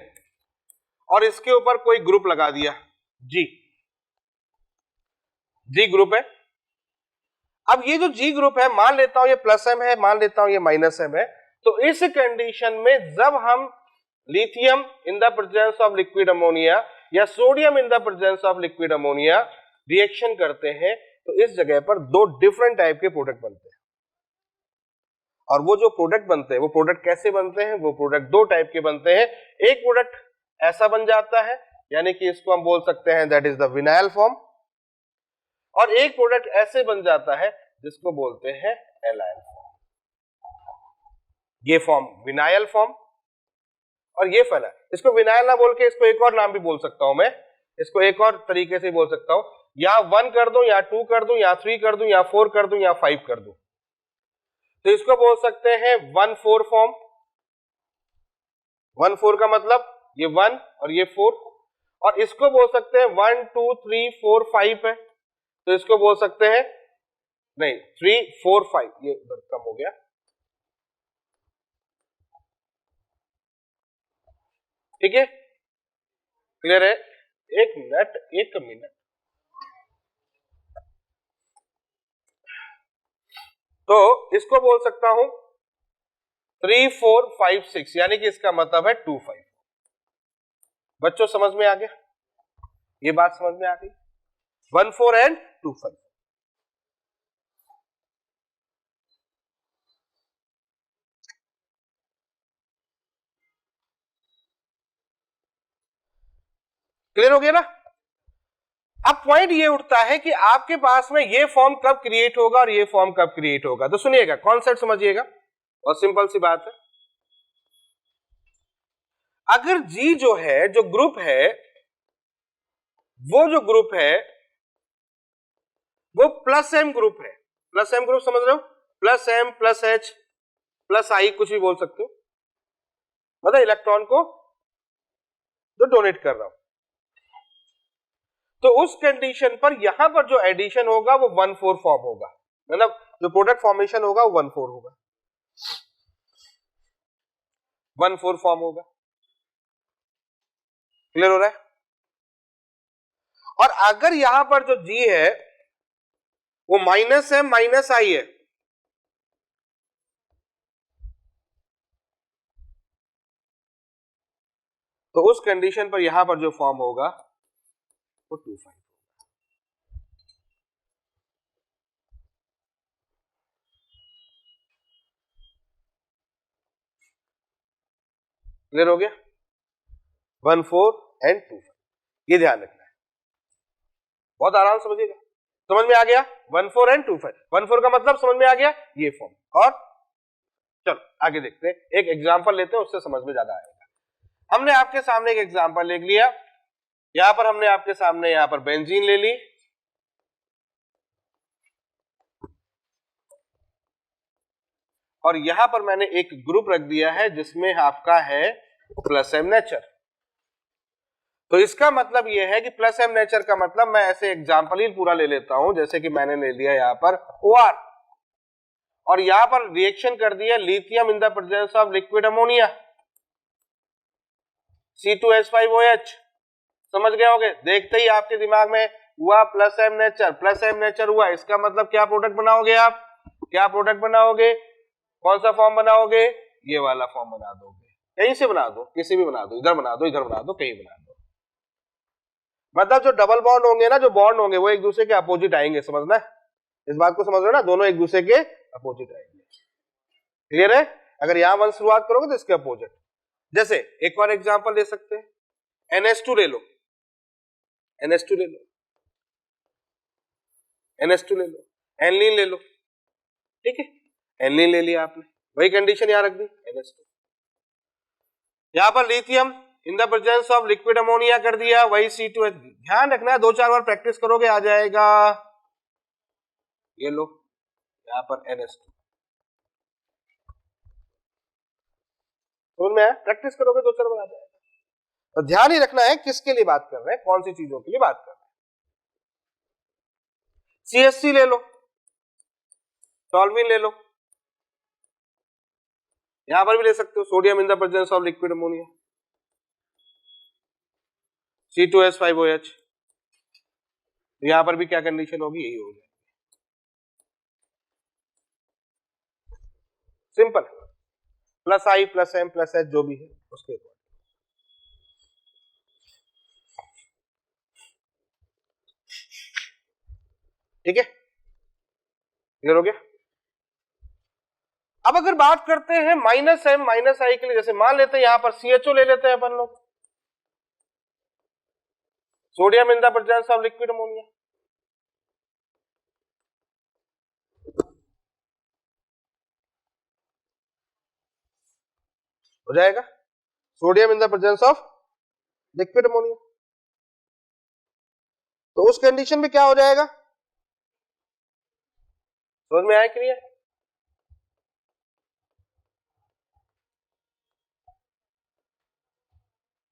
और इसके ऊपर कोई ग्रुप लगा दिया, जी ग्रुप है। अब ये जो जी ग्रुप है, मान लेता हूं ये प्लस एम है, मान लेता हूं ये माइनस एम है। तो इस कंडीशन में जब हम lithium in the presence of liquid ammonia या sodium in the presence of liquid ammonia reaction करते हैं, तो इस जगह पर दो डिफरेंट टाइप के प्रोडक्ट बनते हैं। और वो जो प्रोडक्ट बनते हैं, वो प्रोडक्ट कैसे बनते हैं? वो प्रोडक्ट दो टाइप के बनते हैं। एक प्रोडक्ट ऐसा बन जाता है, यानी कि इसको हम बोल सकते हैं that is the vinyl form, और एक प्रोडक्ट ऐसे बन जाता है जिसको बोलते हैं एलाइल फॉर्म। ये फॉर्म विनाइल फॉर्म और ये फैला। इसको विनाइल ना बोल के इसको एक और नाम भी बोल सकता हूं मैं, इसको एक और तरीके से बोल सकता हूं, या 1 कर दूं या 2 कर दूं या 3 कर दूं या 4 कर दूं या 5 कर दूं। तो इसको बोल सकते हैं 1,4 फॉर्म। 1,4 का मतलब ये 1 और ये 4, और इसको बोल सकते हैं 1 2 3 4 5 है, तो इसको बोल सकते हैं नहीं 3 4 5, ये कम हो गया। ठीक है, क्लियर है? एक मिनट, एक मिनट। तो इसको बोल सकता हूं 3 4 5 6, यानी कि इसका मतलब है 2 5। बच्चों समझ में आ गया? ये बात समझ में आ गई? 1 4 एंड 2 5। क्लियर हो गया ना? अब पॉइंट ये उठता है कि आपके पास में ये फॉर्म कब क्रिएट होगा और ये फॉर्म कब क्रिएट होगा। तो सुनिएगा, कॉन्सेप्ट समझिएगा, और सिंपल सी बात है। अगर G जो है, जो ग्रुप है, वो जो ग्रुप है वो प्लस एम ग्रुप है। प्लस एम ग्रुप समझ रहे हो? Plus M plus H plus I, कुछ भी बोल सकते हो, मतलब इलेक्ट्रॉन को जो डोनेट कर रहा हूं। तो उस कंडीशन पर यहां पर जो एडिशन होगा वो 1 4 फॉर्म होगा, मतलब जो प्रोडक्ट फॉर्मेशन होगा वो 1 4 होगा, 1 4 फॉर्म होगा। क्लियर हो रहा है? और अगर यहां पर जो G है वो माइनस एम माइनस आई है, तो उस कंडीशन पर यहां पर जो फॉर्म होगा वो 2 5। क्लियर हो गया? 1 4 एंड 2 5, ये ध्यान रखना है, बहुत आराम से समझिएगा। समझ में आ गया? 1 4 एंड 2 5। 1 4 का मतलब समझ में आ गया, ये फॉर्म। और चलो आगे देखते हैं, एक एग्जांपल लेते हैं, उससे समझ में ज्यादा आएगा। हमने आपके सामने एक एग्जांपल लिख लिया, यहां पर हमने आपके सामने यहां पर बेंजीन ले ली, और यहां पर मैंने एक ग्रुप रख दिया है जिसमें आपका है प्लस एम नेचर। तो इसका मतलब यह है कि प्लस एम नेचर का मतलब, मैं ऐसे एग्जांपल ही पूरा ले लेता हूं, जैसे कि मैंने ले लिया यहां पर OR, और यहां पर रिएक्शन कर दिया lithium in the presence of liquid ammonia, C2H5OH। समझ गए होगे? देखते ही आपके दिमाग में हुआ plus M nature, plus M nature हुआ, इसका मतलब क्या प्रोडक्ट बनाओगे आप? क्या प्रोडक्ट बनाओगे? कौन सा फॉर्म बनाओगे? ये वाला फॉर्म बना दोगे। कहीं से बना दो, किसी भी बना दो, इधर बना दो, इधर बना दो, कहीं बना दो। मतलब जो डबल बॉन्ड होंगे ना, जो बॉन्ड होंगे वो एक दूसरे के अपोजिट आएंगे, समझना है? इस बात को समझ रहे हो ना? दोनों एक दूसरे के अपोजिट आएंगे। क्लियर है? अगर यहां वन शुरुआत करोगे तो इसके अपोजिट। जैसे एक और एग्जांपल ले सकते हैं, NH2 ले लो, NH2 ले लो, NH2 ले लो, एनिलीन ले लो, ठीक है? एनिलीन ले लिया आपने, वही कंडीशन यहां रख दी, NH2। यहां पर lithium in the presence of liquid ammonia कर दिया, वही C2H। ध्यान रखना है, 2 4 बार प्रैक्टिस करोगे आ जाएगा। ये लो, यहां पर NH2, समझ में आया? प्रैक्टिस करोगे 2 4 बार आ जाएगा। तो ध्यान ही रखना है किसके लिए बात कर रहे हैं, कौन सी चीजों के लिए बात कर रहे हैं। CH3 ले लो, टॉल्यूइन ले लो, यहां पर भी ले सकते हो, sodium in the presence of liquid ammonia, C2H5OH। यहां पर भी क्या कंडीशन होगी? यही होगी, सिंपल, प्लस आई प्लस एम प्लस एच जो भी है उसके ऊपर। ठीक है? क्लियर हो गया? अब अगर बात करते हैं माइनस एम माइनस आई के लिए, जैसे मान लेते हैं यहां पर CHO ले लेते हैं अपन लोग, sodium in the presence of liquid ammonia, हो जाएगा sodium in the presence of liquid ammonia. तो उस कंडीशन में क्या हो जाएगा? समझ में आया कि नहीं?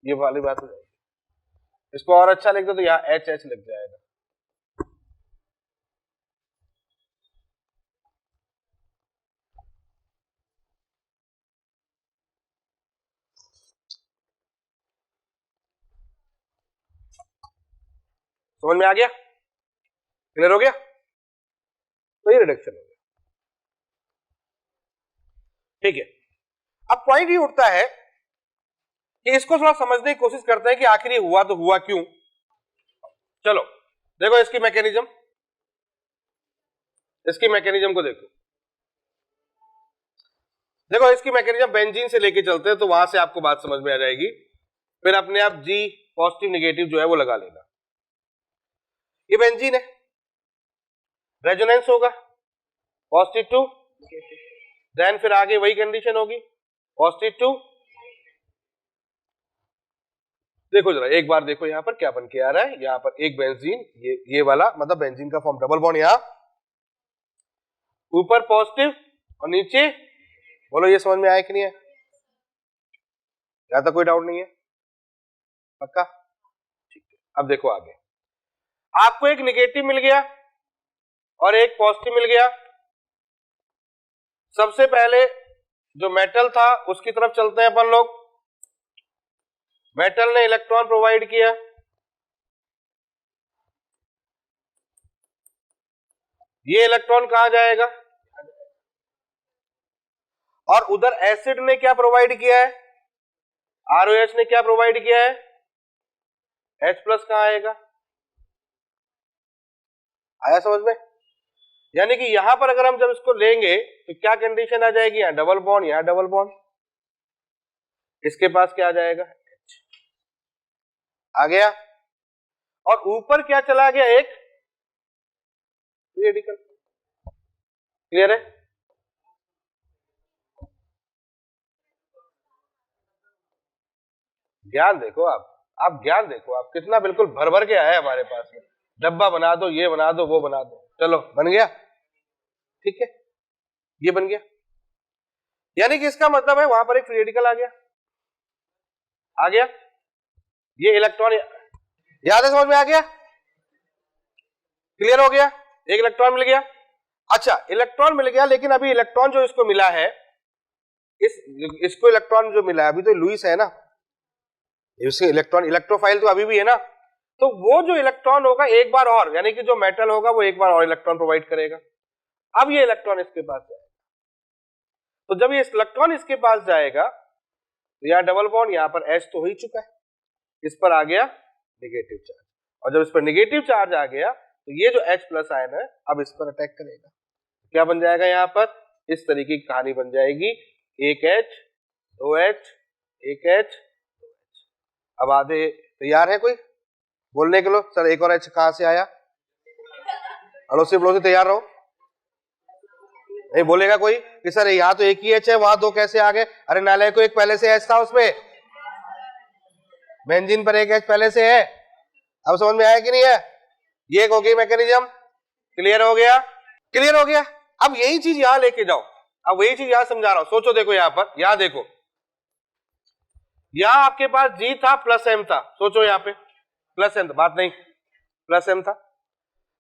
ये वाली बात हो जाएगी। इसको और अच्छा लिख दो तो यहाँ HH लग जाएगा। समझ में आ गया? क्लियर हो गया? तो ये रिडक्शन हो गया। ठीक है, अब पॉइंट ये उठता है कि इसको थोड़ा समझने की कोशिश करते हैं कि आखिर ये हुआ तो हुआ क्यों। चलो देखो इसकी मैकेनिज्म, इसकी मैकेनिज्म को देखो, देखो इसकी मैकेनिज्म बेंजीन से लेके चलते हैं तो वहां से आपको बात समझ में आ जाएगी, फिर अपने आप जी पॉजिटिव नेगेटिव जो है वो लगा लेना। ये बेंजीन है, रेजोनेंस होगा पॉजिटिव टू, देन फिर आगे वही कंडीशन होगी पॉजिटिव टू। देखो जरा एक बार देखो यहां पर क्या बन के आ रहा है, यहां पर एक बेंजीन, ये वाला मतलब बेंजीन का फॉर्म डबल बॉन्ड, यहां ऊपर पॉजिटिव और नीचे, बोलो ये समझ में आया कि नहीं है? यहां तक कोई डाउट नहीं है? पक्का? ठीक है, अब देखो आगे आपको एक नेगेटिव मिल गया और एक पॉजिटिव मिल गया। सबसे पहले जो मेटल था उसकी तरफ चलते हैं अपन लोग। मेटल ने इलेक्ट्रॉन प्रोवाइड किया, ये इलेक्ट्रॉन कहां जाएगा? और उधर एसिड ने क्या प्रोवाइड किया है? ROH ने क्या प्रोवाइड किया है? H प्लस कहां आएगा? आया समझ में? यानी कि यहां पर अगर हम जब इसको लेंगे तो क्या कंडीशन आ जाएगी? यहां डबल बॉन्ड, यहां डबल बॉन्ड, इसके पास क्या आ जाएगा? H आ गया। और ऊपर क्या चला गया? एक रेडिकल। क्लियर है? ज्ञान देखो आप ज्ञान देखो आप कितना बिल्कुल भर भर के आया है हमारे पास में। डब्बा बना दो, ये बना दो, वो बना दो, चलो बन गया। ठीक है, ये बन गया, यानी कि इसका मतलब है वहां पर एक फ्री रेडिकल आ गया, आ गया। ये इलेक्ट्रॉन याद है, समझ में आ गया? क्लियर हो गया? एक इलेक्ट्रॉन मिल गया। अच्छा इलेक्ट्रॉन मिल गया, लेकिन अभी इलेक्ट्रॉन जो इसको मिला है, इसको इलेक्ट्रॉन जो मिला है अभी तो लुईस है ना, इसके इलेक्ट्रॉन इलेक्ट्रोफाइल तो अभी भी है ना, तो वो जो इलेक्ट्रॉन होगा एक बार और, यानी कि जो मेटल होगा वो एक बार और इलेक्ट्रॉन प्रोवाइड करेगा। अब ये इलेक्ट्रॉन इसके पास जाएगा, तो जब ये इलेक्ट्रॉन इसके पास जाएगा तो यहां डबल बॉन्ड, यहां पर H तो हो ही चुका है, इस पर आ गया नेगेटिव चार्ज, और जब इस पर नेगेटिव चार्ज आ गया तो ये जो H प्लस आयन है अब इस पर अटैक करेगा। क्या बन जाएगा? यहां पर इस तरीके की कहानी बन जाएगी, एक H, दो H, एक H, दो H। अब आधे तैयार है कोई बोलने के लिए? सर एक और H कहां से आया? अड़ोसी पड़ोसी तैयार रहो, नहीं बोलेगा कोई कि सर यहां तो एक ही H है, वहां दो कैसे आ गए? अरे नाले को एक पहले से H था उसमें, बेंजीन पर एक H पहले से है। अब समझ में आया कि नहीं है? ये एक हो गई मैकेनिज्म। क्लियर हो गया? क्लियर हो गया। अब यही चीज यहां लेके जाओ, अब वही चीज यहां समझा रहा हूं। सोचो देखो यहां पर, यहां देखो, यहां आपके पास G था प्लस M था, सोचो यहां पे प्लस M था, बात नहीं, प्लस M था,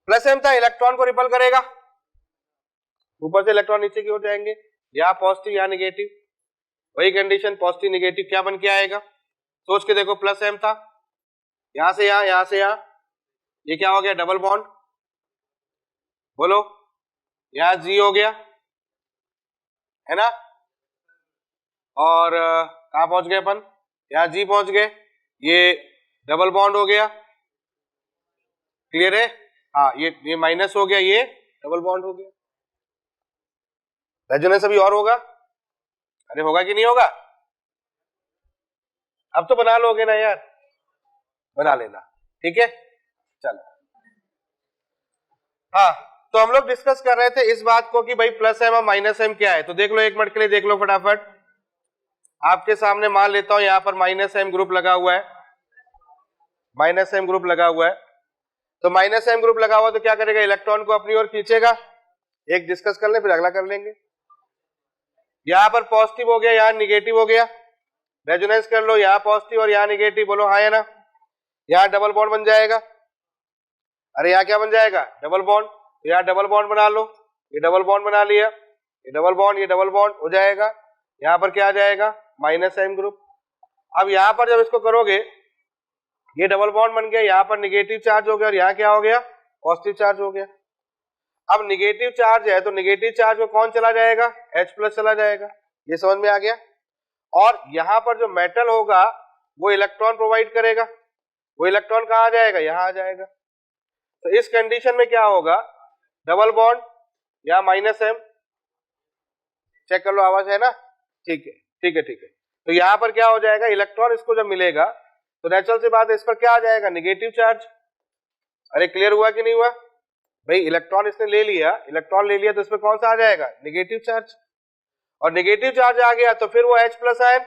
प्लस M था, इलेक्ट्रॉन को रिपल करेगा, ऊपर से इलेक्ट्रॉन नीचे की ओर जाएंगे, यहां पॉजिटिव यहां नेगेटिव, वही कंडीशन पॉजिटिव नेगेटिव क्या बन के आएगा? सोच के देखो, प्लस M था, यहां से यहां, यहां से यहां, ये क्या हो गया? डबल बॉन्ड, बोलो, यहां G हो गया है ना, और कहां पहुंच गए अपन? यहां G पहुंच गए, ये डबल बॉन्ड हो गया। क्लियर है? हाँ, ये माइनस हो गया, ये डबल बॉन्ड हो गया। रेजोनेंस अभी और होगा, अरे होगा कि नहीं होगा? अब तो बना लोगे ना यार, बना लेना, ठीक है। चलो, हाँ, तो हम लोग डिस्कस कर रहे थे इस बात को कि भाई प्लस एम और माइनस एम क्या है। तो देख लो, एक मिनट के लिए देख लो फटाफट। आपके सामने मान लेता हूं यहां पर माइनस एम ग्रुप लगा हुआ है, माइनस एम ग्रुप लगा हुआ है। तो माइनस एम ग्रुप लगा हुआ तो क्या करेगा? इलेक्ट्रॉन को अपनी ओर खींचेगा। एक डिस्कस कर ले, फिर अगला कर लेंगे। यहां पर पॉजिटिव हो गया, यहां निगेटिव हो गया, रेजोनेंस कर लो, यहां पॉजिटिव और यहां निगेटिव, बोलो हाँ है ना। यहां डबल बॉन्ड बन जाएगा, अरे यहां क्या बन जाएगा? Double bond. तो यहां डबल बॉन्ड बना लो, ये डबल बॉन्ड बना लिया, ये डबल बॉन्ड, ये डबल बॉन्ड हो जाएगा। यहां पर क्या आ जाएगा? Minus M group. अब यहां पर जब इसको करोगे, ये डबल बॉन्ड बन गया, यहां पर निगेटिव चार्ज हो गया और यहां क्या हो गया? पॉजिटिव चार्ज हो गया। अब निगेटिव चार्ज है तो निगेटिव चार्ज को कौन चला जाएगा? H प्लस चला जाएगा। ये समझ में आ गया। और यहां पर जो मेटल होगा वो इलेक्ट्रॉन प्रोवाइड करेगा, वो इलेक्ट्रॉन कहां आ जाएगा, यहां आ जाएगा। तो इस कंडीशन में क्या होगा, डबल बॉन्ड या -m, चेक कर लो आवाज है ना, ठीक है ठीक है ठीक है। तो यहां पर क्या हो जाएगा, इलेक्ट्रॉन इसको जब मिलेगा तो नेचुरल सी बात है इस पर क्या आ जाएगा, नेगेटिव चार्ज। अरे क्लियर हुआ कि नहीं हुआ भाई, इलेक्ट्रॉन इसने ले लिया, इलेक्ट्रॉन ले लिया तो इसमें कौन सा आ जाएगा, नेगेटिव चार्ज। और नेगेटिव चार्ज आ गया तो फिर वो H+ आयन,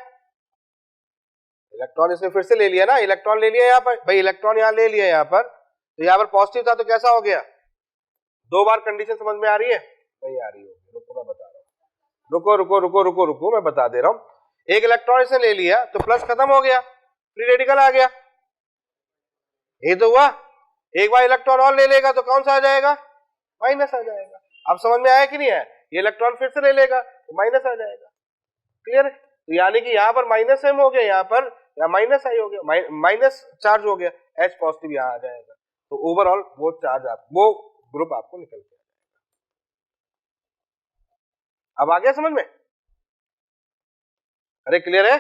इलेक्ट्रॉन इसने फिर से ले लिया ना, इलेक्ट्रॉन ले लिया यहाँ पर भाई, इलेक्ट्रॉन यहाँ ले लिया यहाँ पर, तो यहाँ पर पॉजिटिव था तो कैसा हो गया, 2 बार कंडीशन समझ में आ रही है, नहीं आ रही होगी, रुको मैं बता रहा हूँ, रुको रुको रुको रुको रुको मैं बता दे रहा हूँ। एक इलेक्ट्रॉन इसने ले लिया तो प्लस खत्म हो गया, फ्री रेडिकल आ गया, ये तो हुआ। एक बार इलेक्ट्रॉन और ले लेगा तो कौन सा आ जाएगा, माइनस आ जाएगा। अब समझ में आया कि नहीं है, ये इलेक्ट्रॉन फिर से ले लेगा तो माइनस आ जाएगा, क्लियर है। तो यानी कि यहाँ पर -m हो गया, यहाँ पर या -i हो गया, माइनस चार्ज हो गया, H पॉजिटिव यहाँ आ जाएगा। तो ओवरऑल वो चार्ज आप वो ग्रुप आपको निकल के अब आ गया समझ में, अरे क्लियर है,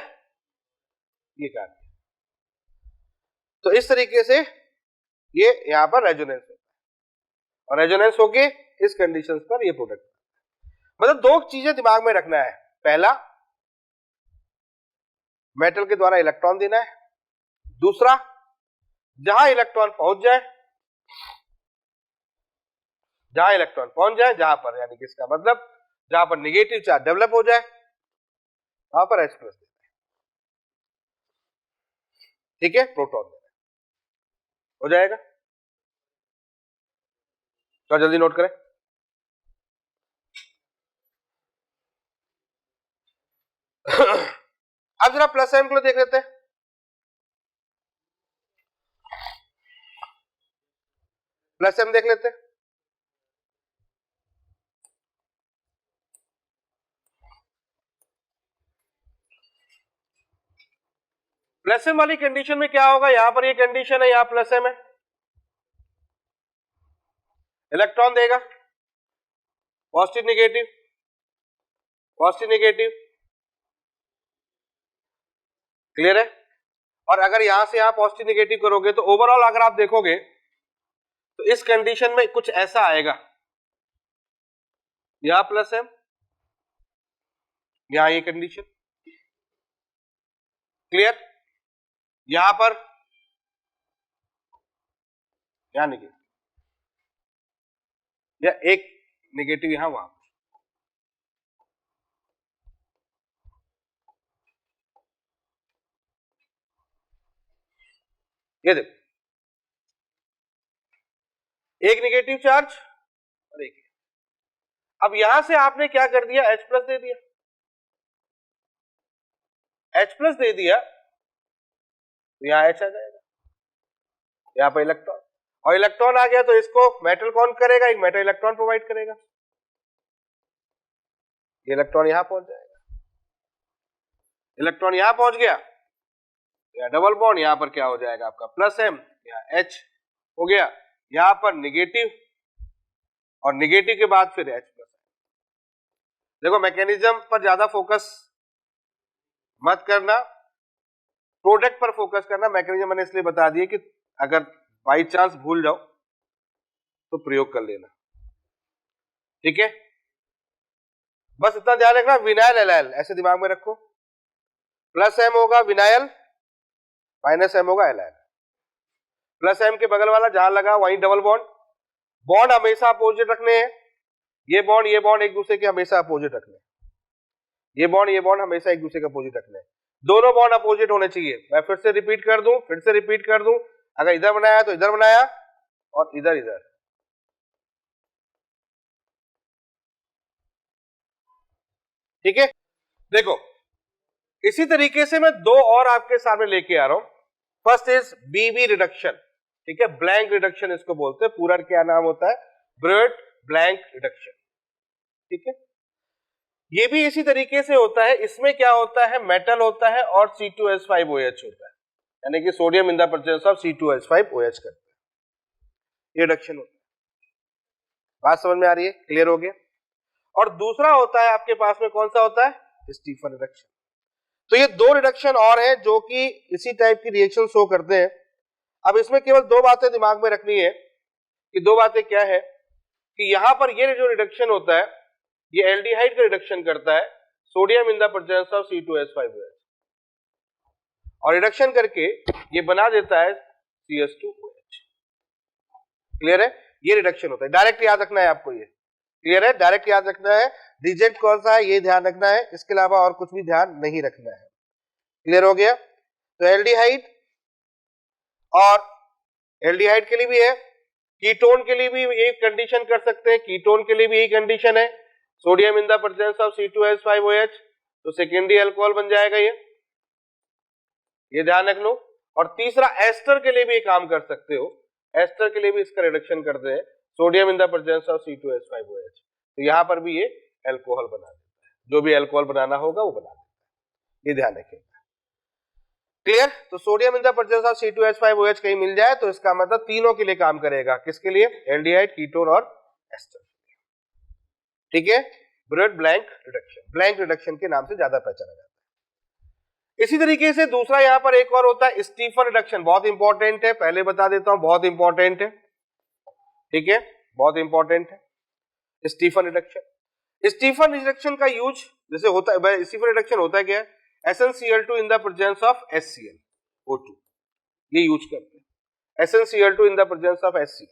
ये क्या। तो इस तरीके से ये यहां पर रेजोनेंस होता है और रेजोनेंस होके इस कंडीशंस पर ये प्रोडक्ट, मतलब 2 चीजें दिमाग में रखना है, पहला मेटल के द्वारा इलेक्ट्रॉन देना है, दूसरा जहां इलेक्ट्रॉन पहुंच जाए, जहां इलेक्ट्रॉन पहुंच जाए, जहां पर यानी कि इसका मतलब जहां पर नेगेटिव चार्ज डेवलप हो जाए वहां पर H+ देना है, ठीक है, प्रोटॉन देना है, हो जाएगा। तो जल्दी नोट करें, अब जरा +m को देख लेते हैं। +m देख लेते हैं, +m वाली कंडीशन में क्या होगा, यहां पर ये कंडीशन है, यहां +m है, इलेक्ट्रॉन देगा, positive negative, positive negative, clear है। और अगर यहां से यहां पॉजिटिव नेगेटिव करोगे तो ओवरऑल अगर आप देखोगे तो इस कंडीशन में कुछ ऐसा आएगा, यहां +m, यहां ये कंडीशन, क्लियर, यहां पर यहां नेगेटिव, या एक नेगेटिव यहां वहां, ये देखो एक नेगेटिव चार्ज और एक, अब यहां से आपने क्या कर दिया, H+ दे दिया, H+ दे दिया तो यहां H आ जाएगा, यहां पर इलेक्ट्रॉन, और इलेक्ट्रॉन आ गया तो इसको मेटल कौन करेगा, एक मेटल इलेक्ट्रॉन प्रोवाइड करेगा, ये इलेक्ट्रॉन यहां पहुंच जाएगा, इलेक्ट्रॉन यहां पहुंच गया, या डबल बॉन्ड यहां पर क्या हो जाएगा आपका +m, यहां H हो गया, यहां पर नेगेटिव, और नेगेटिव के बाद फिर H+। देखो मैकेनिज्म पर ज्यादा फोकस मत करना, प्रोडक्ट पर फोकस करना। मैकेनिज्म मैंने इसलिए बता दिया कि अगर बाई चांस भूल जाओ तो प्रयोग कर लेना, ठीक है। बस इतना ध्यान रखना, विनाइल एलाइल ऐसे दिमाग में रखो, +m होगा विनाइल, -m होगा एलाइल, +m के बगल वाला जहां लगा वहीं डबल बॉन्ड, बॉन्ड हमेशा अपोजिट रखने हैं, ये बॉन्ड एक दूसरे के हमेशा अपोजिट रखने, ये बॉन्ड हमेशा एक दूसरे के अपोजिट रखने, दोनों बॉन्ड अपोजिट होने चाहिए। मैं फिर से रिपीट कर दूं, अगर इधर बनाया तो इधर बनाया और इधर इधर, ठीक है। देखो इसी तरीके से मैं 2 और आपके सामने लेके आ रहा हूं। फर्स्ट इज BB रिडक्शन, ठीक है, ब्लैंक रिडक्शन इसको बोलते हैं, पूरा क्या नाम होता है, ब्रेट ब्लैंक रिडक्शन, ठीक है। ये भी इसी तरीके से होता है, इसमें क्या होता है, मेटल होता है और C2H5OH होता है, यानी कि sodium in the presence of C2H5OH करते हैं, ये रिडक्शन होता है। बात समझ में आ रही है, क्लियर हो गया। और दूसरा होता है आपके पास में, कौन सा होता है, स्टीफन रिडक्शन। तो ये दो रिडक्शन और हैं जो कि इसी टाइप की रिएक्शन शो करते हैं। अब इसमें केवल दो बातें दिमाग में रखनी है कि दो बातें क्या है कि यहां पर ये जो रिडक्शन होता है ये एल्डिहाइड का रिडक्शन करता है sodium in the presence of C2H5OH और रिडक्शन करके ये बना देता है CS2OH। क्लियर है? ये रिडक्शन होता है। डायरेक्ट याद रखना है आपको, ये क्लियर है? डायरेक्ट याद रखना है। रिजेक्ट कौन सा है ये ध्यान रखना है, इसके अलावा और कुछ भी ध्यान नहीं रखना है। क्लियर हो गया? तो एल्डिहाइड और एल्डिहाइड के लिए भी है, कीटोन के लिए भी यही कंडीशन कर सकते हैं, कीटोन के लिए भी यही कंडीशन है, sodium in the presence of C2H5OH तो सेकेंडरी अल्कोहल बन जाएगा ये ध्यान रख लो। और तीसरा एस्टर के लिए भी काम कर सकते हो, एस्टर के लिए भी इसका रिडक्शन करते हैं sodium in the presence of C2H5OH तो यहां पर भी ये अल्कोहल बना देता है, जो भी अल्कोहल बनाना होगा वो बना देता है, ये ध्यान रखिएगा। क्लियर? तो sodium in the presence of C2H5OH कहीं मिल जाए तो इसका मतलब तीनों के लिए काम करेगा। किसके लिए? एल्डिहाइड, कीटोन और एस्टर। ठीक है? Bread blank reduction, blank reduction के नाम से ज्यादा पहचाना जाता है। इसी तरीके से दूसरा यहां पर एक और होता है स्टीफन रिडक्शन, बहुत इंपॉर्टेंट है, पहले बता देता हूं, बहुत इंपॉर्टेंट है। ठीक है? बहुत इंपॉर्टेंट है स्टीफन रिडक्शन। स्टीफन रिडक्शन का यूज जैसे होता है, स्टीफन रिडक्शन होता है क्या है? SnCl2 in the presence of HClO2 ये यूज करते हैं, SnCl2 in the presence of HCl।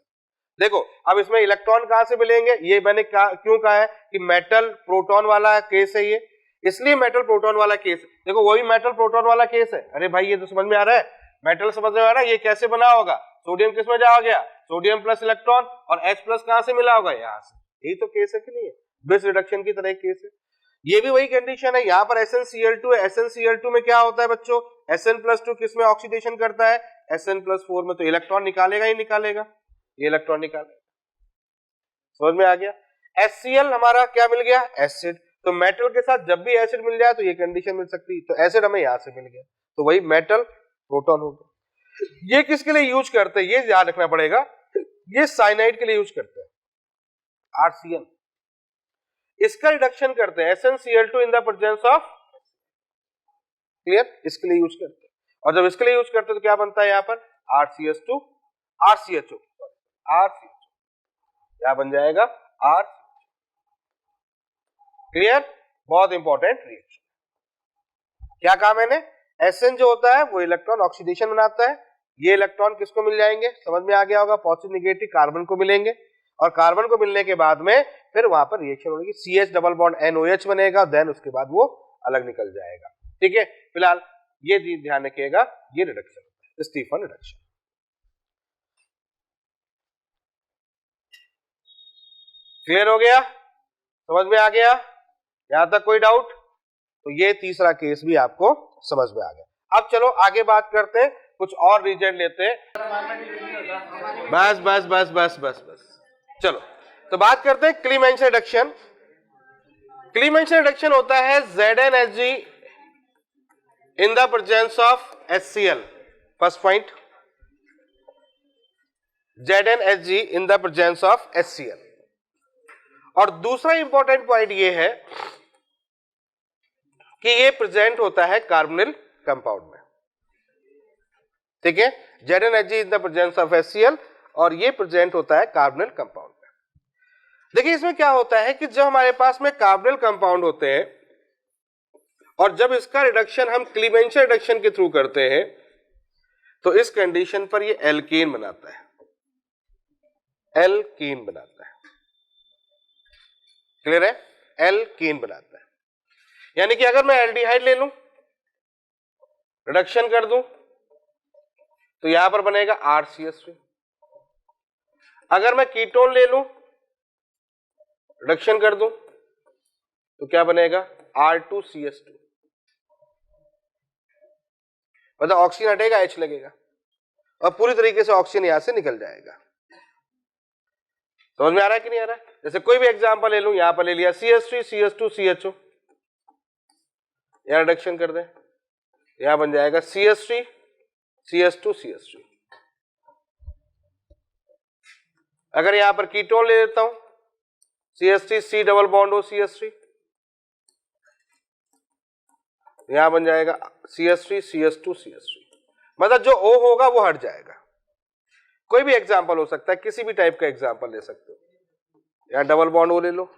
देखो अब इसमें इलेक्ट्रॉन कहां से मिलेंगे, ये मैंने क्यों कहा है कि मेटल प्रोटॉन वाला केस है ये, इसलिए मेटल प्रोटॉन वाला केस। देखो वही मेटल प्रोटॉन वाला केस है। अरे भाई ये तो समझ में आ रहा है, मेटल समझ में आ रहा है, ये कैसे बना होगा? सोडियम किसमें जा गया? सोडियम प्लस इलेक्ट्रॉन और H प्लस कहां से मिला होगा? यहां से। यही तो केस है कि नहीं है? बेस रिडक्शन की तरह केस है। ये भी वही कंडीशन है, यहां पर SnCl2 है, SnCl2 में क्या होता है बच्चों? Sn+2 किसमें ऑक्सीडेशन करता है? Sn+4 में। तो इलेक्ट्रॉन निकालेगा ही निकालेगा, ये इलेक्ट्रॉन निकालेगा। समझ में आ गया? HCl हमारा क्या मिल गया? एसिड। तो मेटल के साथ जब भी एसिड मिल जाए तो ये कंडीशन मिल सकती है, तो एसिड हमें यहां से मिल गया, तो वही मेटल प्रोटॉन हो गया। ये किसके लिए यूज करते हैं ये ध्यान रखना पड़ेगा, ये साइनाइड के लिए यूज करते हैं, RCN। इसका रिडक्शन करते हैं SnCl2 in the presence of, clear? इसके लिए यूज करते हैं। और जब इसके लिए यूज करते हैं तो क्या बनता है यहां पर? RCH2 RCHO क्या बन जाएगा? R। क्लियर? बहुत इंपॉर्टेंट रिएक्शन। क्या कहा मैंने? Sn जो होता है वो इलेक्ट्रॉन ऑक्सीडेशन बनाता है, ये इलेक्ट्रॉन किसको मिल जाएंगे? समझ में आ गया होगा, पॉजिटिव नेगेटिव कार्बन को मिलेंगे, और कार्बन को मिलने के बाद में फिर वहां पर रिएक्शन होगी, CH डबल बॉन्ड NOH बनेगा, देन उसके बाद वो अलग निकल जाएगा। ठीक है? फिलहाल ये ध्यान रखिएगा, ये रिडक्शन होता है स्टीफन रिडक्शन। क्लियर हो गया? समझ में आ गया? यहां तक कोई डाउट? तो ये तीसरा केस भी आपको समझ में आ गया। अब चलो आगे बात करते हैं, कुछ और रीजन लेते हैं। बस बस बस बस बस बस चलो तो बात करते हैं क्लीमेंस रिडक्शन। क्लीमेंस रिडक्शन होता है ZnHg in the presence of HCl। First point, ZnHg in the presence of HCl। और दूसरा इंपॉर्टेंट पॉइंट ये है कि ये प्रेजेंट होता है कार्बोनिल कंपाउंड में। ठीक है? ZnHg in the presence of HCl और ये प्रेजेंट होता है कार्बोनिल कंपाउंड में। देखिए इसमें क्या होता है कि जब हमारे पास में कार्बोनिल कंपाउंड होते हैं और जब इसका रिडक्शन हम क्लीमेंस रिडक्शन के थ्रू करते हैं तो इस कंडीशन पर ये एल्कीन बनाता है, एल्कीन बनाता है। क्लियर है? एल्कीन बनाता है। यानी कि अगर मैं एल्डिहाइड ले लूं, रिडक्शन कर दूं, तो यहां पर बनेगा RCH3। अगर मैं कीटोन ले लूं, रिडक्शन कर दूं, तो क्या बनेगा? R2CH2। मतलब ऑक्सीजन हटेगा, H लगेगा और पूरी तरीके से ऑक्सीजन यहां से निकल जाएगा। समझ में आ रहा है कि नहीं आ रहा है? जैसे कोई भी एग्जांपल ले लूं, यहां पर ले लिया CH3 CH2 CHO, यहां रिडक्शन कर दें, यहां बन जाएगा CH3 CH2 CH3। अगर यहां पर कीटोन ले लेता हूं, CH3 C डबल बॉन्ड हो CH3, यहां बन जाएगा CH3 CH2 CH3, मतलब जो O होगा वो हट जाएगा। कोई भी एग्जांपल हो सकता है, किसी भी टाइप का एग्जांपल ले सकते हो। यहां डबल बॉन्ड वो ले लो,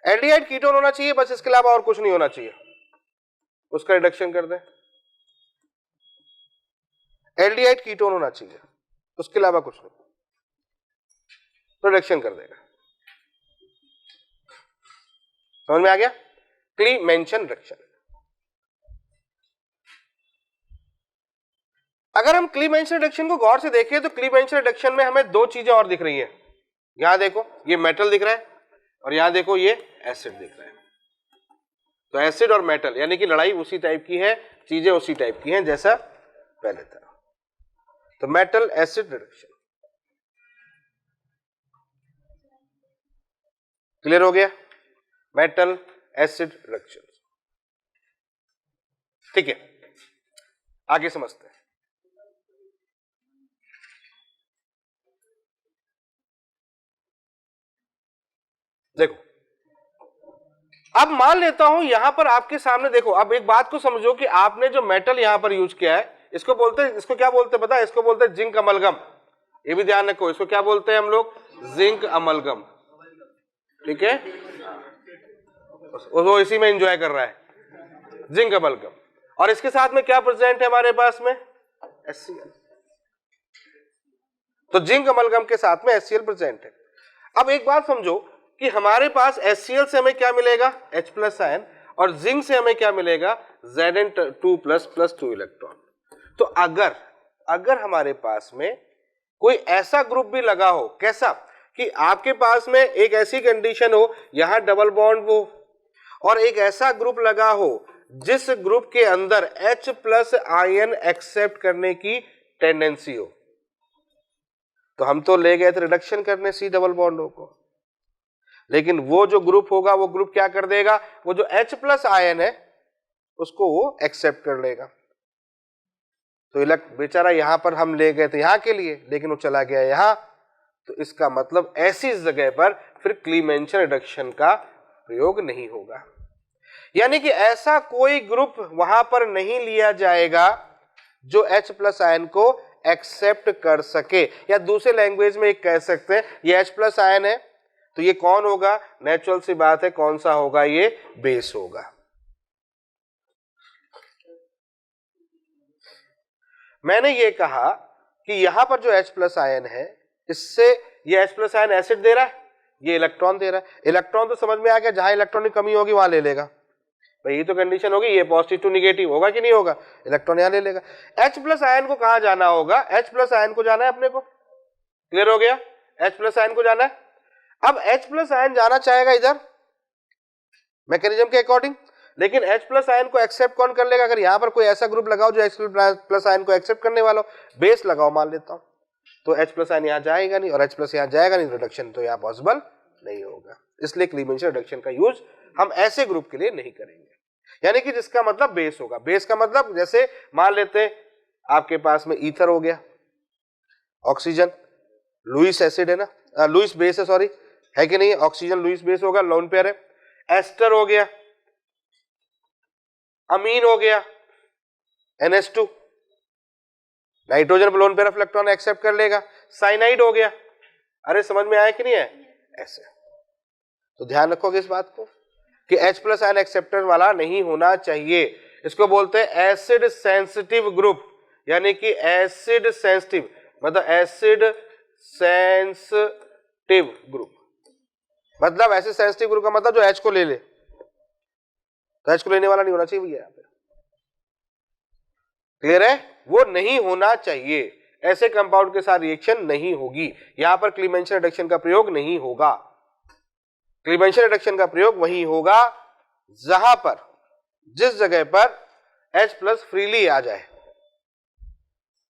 एल्डिहाइड कीटोन होना चाहिए बस, इसके अलावा और कुछ नहीं होना चाहिए, उसका रिडक्शन कर दें। एल्डिहाइड कीटोन होना चाहिए, उसके अलावा कुछ नहीं, तो रिडक्शन कर देगा। समझ में आ गया? क्लीमेंशन रिडक्शन। अगर हम क्लीमेंशन रिडक्शन को गौर से देखें तो क्लीमेंशन रिडक्शन में हमें दो चीजें और दिख रही हैं। यहां देखो ये मेटल दिख रहा है और यहां देखो ये एसिड दिख रहा है। तो एसिड और मेटल यानी कि लड़ाई उसी टाइप की है, चीजें उसी टाइप की हैं जैसा पहले था। तो मेटल एसिड रिडक्शन क्लियर हो गया? मेटल एसिड रिडक्शन, ठीक है। आगे समझते हैं। देखो अब मान लेता हूं यहां पर आपके सामने, देखो अब एक बात को समझो कि आपने जो मेटल यहां पर यूज किया है, इसको बोलते हैं, इसको क्या बोलते हैं पता है? इसको बोलते हैं जिंक अमलगम। ये भी ध्यान रखो, इसको क्या बोलते हैं हम लोग? जिंक अमलगम, ठीक है। वो इसी में एंजॉय कर रहा है, जिंक अमलगम। और इसके साथ में क्या प्रेजेंट है हमारे पास में? HCl। तो जिंक अमलगम के साथ में HCl प्रेजेंट है। अब एक बात समझो कि हमारे पास HCl से हमें क्या मिलेगा? H+ आयन, और जिंक से हमें क्या मिलेगा? Zn2+ + 2 electron. तो अगर हमारे पास में कोई ऐसा ग्रुप भी लगा हो, कैसा कि आपके पास में एक ऐसी कंडीशन हो यहां डबल बॉन्ड हो, और एक ऐसा ग्रुप लगा हो जिस ग्रुप के अंदर H+ आयन एक्सेप्ट करने की टेंडेंसी हो, तो हम तो ले गए थे रिडक्शन करने C डबल बॉन्डों को, लेकिन वो जो ग्रुप होगा वो ग्रुप क्या कर देगा? वो जो H+ आयन है उसको वो एक्सेप्ट कर लेगा। तो बेचारा यहां पर हम ले गए थे यहां के लिए, लेकिन वो चला गया यहां, तो इसका मतलब ऐसी जगह पर फिर क्लीमेंशन रिडक्शन का प्रयोग नहीं होगा। यानी कि ऐसा कोई ग्रुप वहां पर नहीं लिया जाएगा जो H+ आयन को एक्सेप्ट कर सके, या दूसरे लैंग्वेज में एक कह सकते हैं ये H+ आयन है तो ये कौन होगा? नेचुरल सी बात है, कौन सा होगा? ये बेस होगा। मैंने ये कहा कि यहां पर जो H+ आयन है, इससे ये H+ आयन एसिड दे रहा है, ये इलेक्ट्रॉन दे रहा है। इलेक्ट्रॉन तो समझ में आ गया, जहां इलेक्ट्रॉन की कमी होगी वहां ले लेगा। भाई ये तो कंडीशन होगी, ये पॉजिटिव टू निगेटिव होगा कि नहीं होगा? इलेक्ट्रॉन यहां ले लेगा। H+ आयन को कहां जाना होगा? H+ आयन को जाना है अपने को, क्लियर हो गया? H+ आयन को जाना है। अब H+ आयन जाना चाहेगा इधर मैकेनिज्म के अकॉर्डिंग, लेकिन H+ आयन को एक्सेप्ट कौन कर लेगा? अगर यहां पर कोई ऐसा ग्रुप लगाओ जो H+ आयन को एक्सेप्ट करने वाला हो, बेस लगाओ मान लेता हूं, तो H+ आयन यहां जाएगा नहीं, और H+ यहां जाएगा नहीं, रिडक्शन तो यहां पॉसिबल नहीं होगा। इसलिए क्लीमेंशन रिडक्शन का यूज हम ऐसे ग्रुप के लिए नहीं करेंगे, यानी कि जिसका मतलब बेस होगा। बेस का मतलब जैसे मान लेते हैं आपके पास में ईथर हो गया, ऑक्सीजन लुईस एसिड है ना, लुईस बेस है, सॉरी, है कि नहीं? ऑक्सीजन लुईस बेस होगा, लोन पेयर है। एस्टर हो गया, अमीन हो गया, NH2, nitrogen lone pair of electron accept कर लेगा। साइनाइड हो गया। अरे समझ में आया कि नहीं है? ऐसे तो ध्यान रखोगे इस बात को कि H+ आयन एक्सेप्टर वाला नहीं होना चाहिए। इसको बोलते हैं एसिड सेंसिटिव ग्रुप, यानी कि एसिड सेंसिटिव मतलब एसिड सेंसिटिव ग्रुप, मतलब एसिड सेंसिटिव ग्रुप का मतलब जो H को ले ले, तो H को लेने वाला नहीं होना चाहिए भैया, यहाँ पे क्लियर है? वो नहीं होना चाहिए। ऐसे कंपाउंड के साथ रिएक्शन नहीं होगी, यहां पर क्लीमेंशन रिडक्शन का प्रयोग नहीं होगा। क्लीमेंशन रिडक्शन का प्रयोग वही होगा जहां पर, जिस जगह पर H+ फ्रीली आ जाए,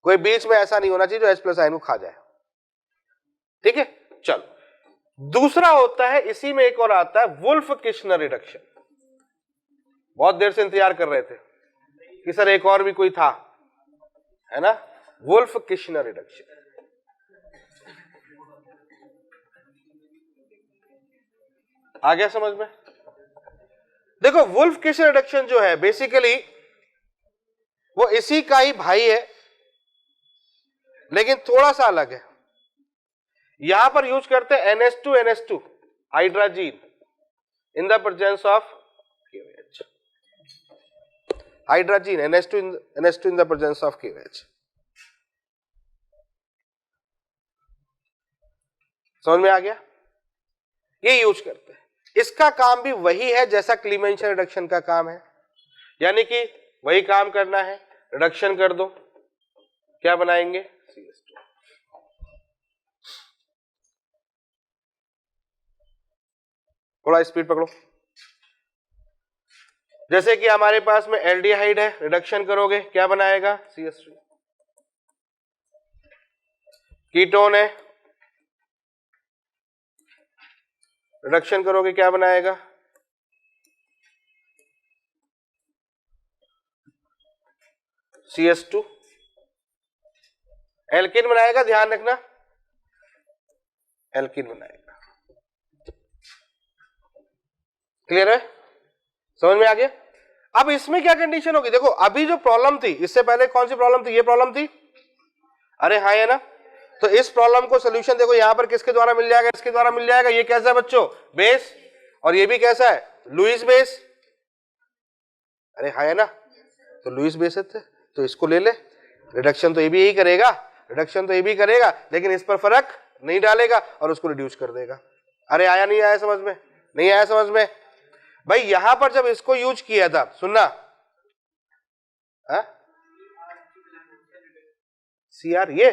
कोई बीच में ऐसा नहीं होना चाहिए जो H+ आयन को खा जाए, ठीक है? चलो दूसरा होता है, इसी में एक और आता है वुल्फ किश्नर रिडक्शन। बहुत देर से इंतजार कर रहे थे कि सर एक और भी कोई था, है ना? Wolf Kishner reduction. आ गया समझ में? देखो वुल्फ किसन रिडक्शन जो है बेसिकली वो इसी का ही भाई है, लेकिन थोड़ा सा अलग है। यहां पर यूज करते हैं NH2 hydrazine in the presence of KOH, hydrazine NH2 in the presence of KOH। समझ में आ गया? ये यूज करते हैं। इसका काम भी वही है जैसा क्लीमेंशन रिडक्शन का काम है, यानी कि वही काम करना है, रिडक्शन कर दो, क्या बनाएंगे CH2। थोड़ा स्पीड पकड़ो। जैसे कि हमारे पास में एल्डिहाइड है, रिडक्शन करोगे क्या बनाएगा CH3। कीटोन है, रिडक्शन करोगे क्या बनाएगा CH2। एल्किन बनाएगा, ध्यान रखना, एल्किन बनाएगा। क्लियर है? समझ में आ गया? अब इसमें क्या कंडीशन होगी, देखो अभी जो प्रॉब्लम थी, इससे पहले कौन सी प्रॉब्लम थी, ये प्रॉब्लम थी, अरे हाँ है ना। तो इस प्रॉब्लम को सोल्यूशन देखो यहां पर किसके द्वारा मिल जाएगा, इसके द्वारा मिल जाएगा। ये कैसा है बच्चों, बेस, और ये भी कैसा है, लुईस बेस। अरे हाँ है ना, तो लुईस बेस है तो इसको ले ले। रिडक्शन तो ये भी यही करेगा, रिडक्शन तो ये भी करेगा, लेकिन इस पर फर्क नहीं डालेगा और उसको रिड्यूस कर देगा। अरे आया नहीं आया समझ में, नहीं आया समझ में भाई। यहां पर जब इसको यूज किया था, सुनना, CR ये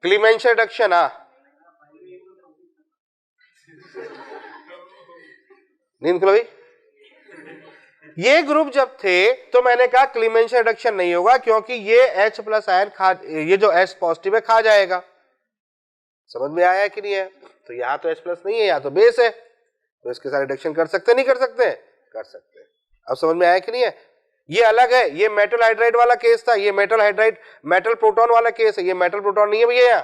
क्लीमेंशन रिडक्शन, हाँ नींद खुलो भाई। ये ग्रुप जब थे तो मैंने कहा क्लीमेंशन रिडक्शन नहीं होगा, क्योंकि ये H प्लस आयन खा, ये जो H पॉजिटिव है खा जाएगा। समझ में आया कि नहीं है? तो यहाँ तो H प्लस नहीं है, यहाँ तो बेस है, तो इसके साथ रिडक्शन कर सकते नहीं कर सकते, कर सकते। अब समझ में आया कि नहीं है? ये अलग है, ये मेटल हाइड्राइड वाला केस था, ये मेटल हाइड्राइड मेटल प्रोटॉन वाला केस है, ये मेटल प्रोटॉन नहीं है भैया,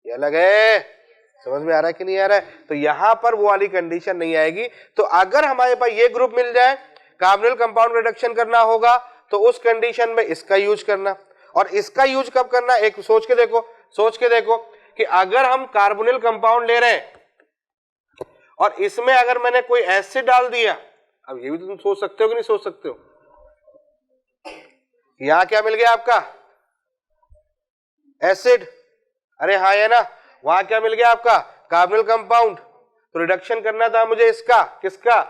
ये अलग है। समझ में आ रहा है कि नहीं आ रहा है? तो यहां पर वो वाली कंडीशन नहीं आएगी। तो अगर हमारे पास ये ग्रुप मिल जाए, कार्बोनिल कंपाउंड रिडक्शन करना होगा, तो उस कंडीशन में इसका यूज करना। और इसका यूज कब करना, एक सोच के देखो, सोच के देखो कि अगर हम कार्बोनिल कंपाउंड ले रहे हैं और इसमें अगर मैंने कोई एसिड डाल दिया, अब ये भी तो तुम सोच सकते हो कि नहीं सोच सकते हो, यहां क्या मिल गया आपका एसिड, अरे हाँ है ना, वहां क्या मिल गया आपका कार्बोनिल कंपाउंड। तो रिडक्शन करना था मुझे इसका, किसका,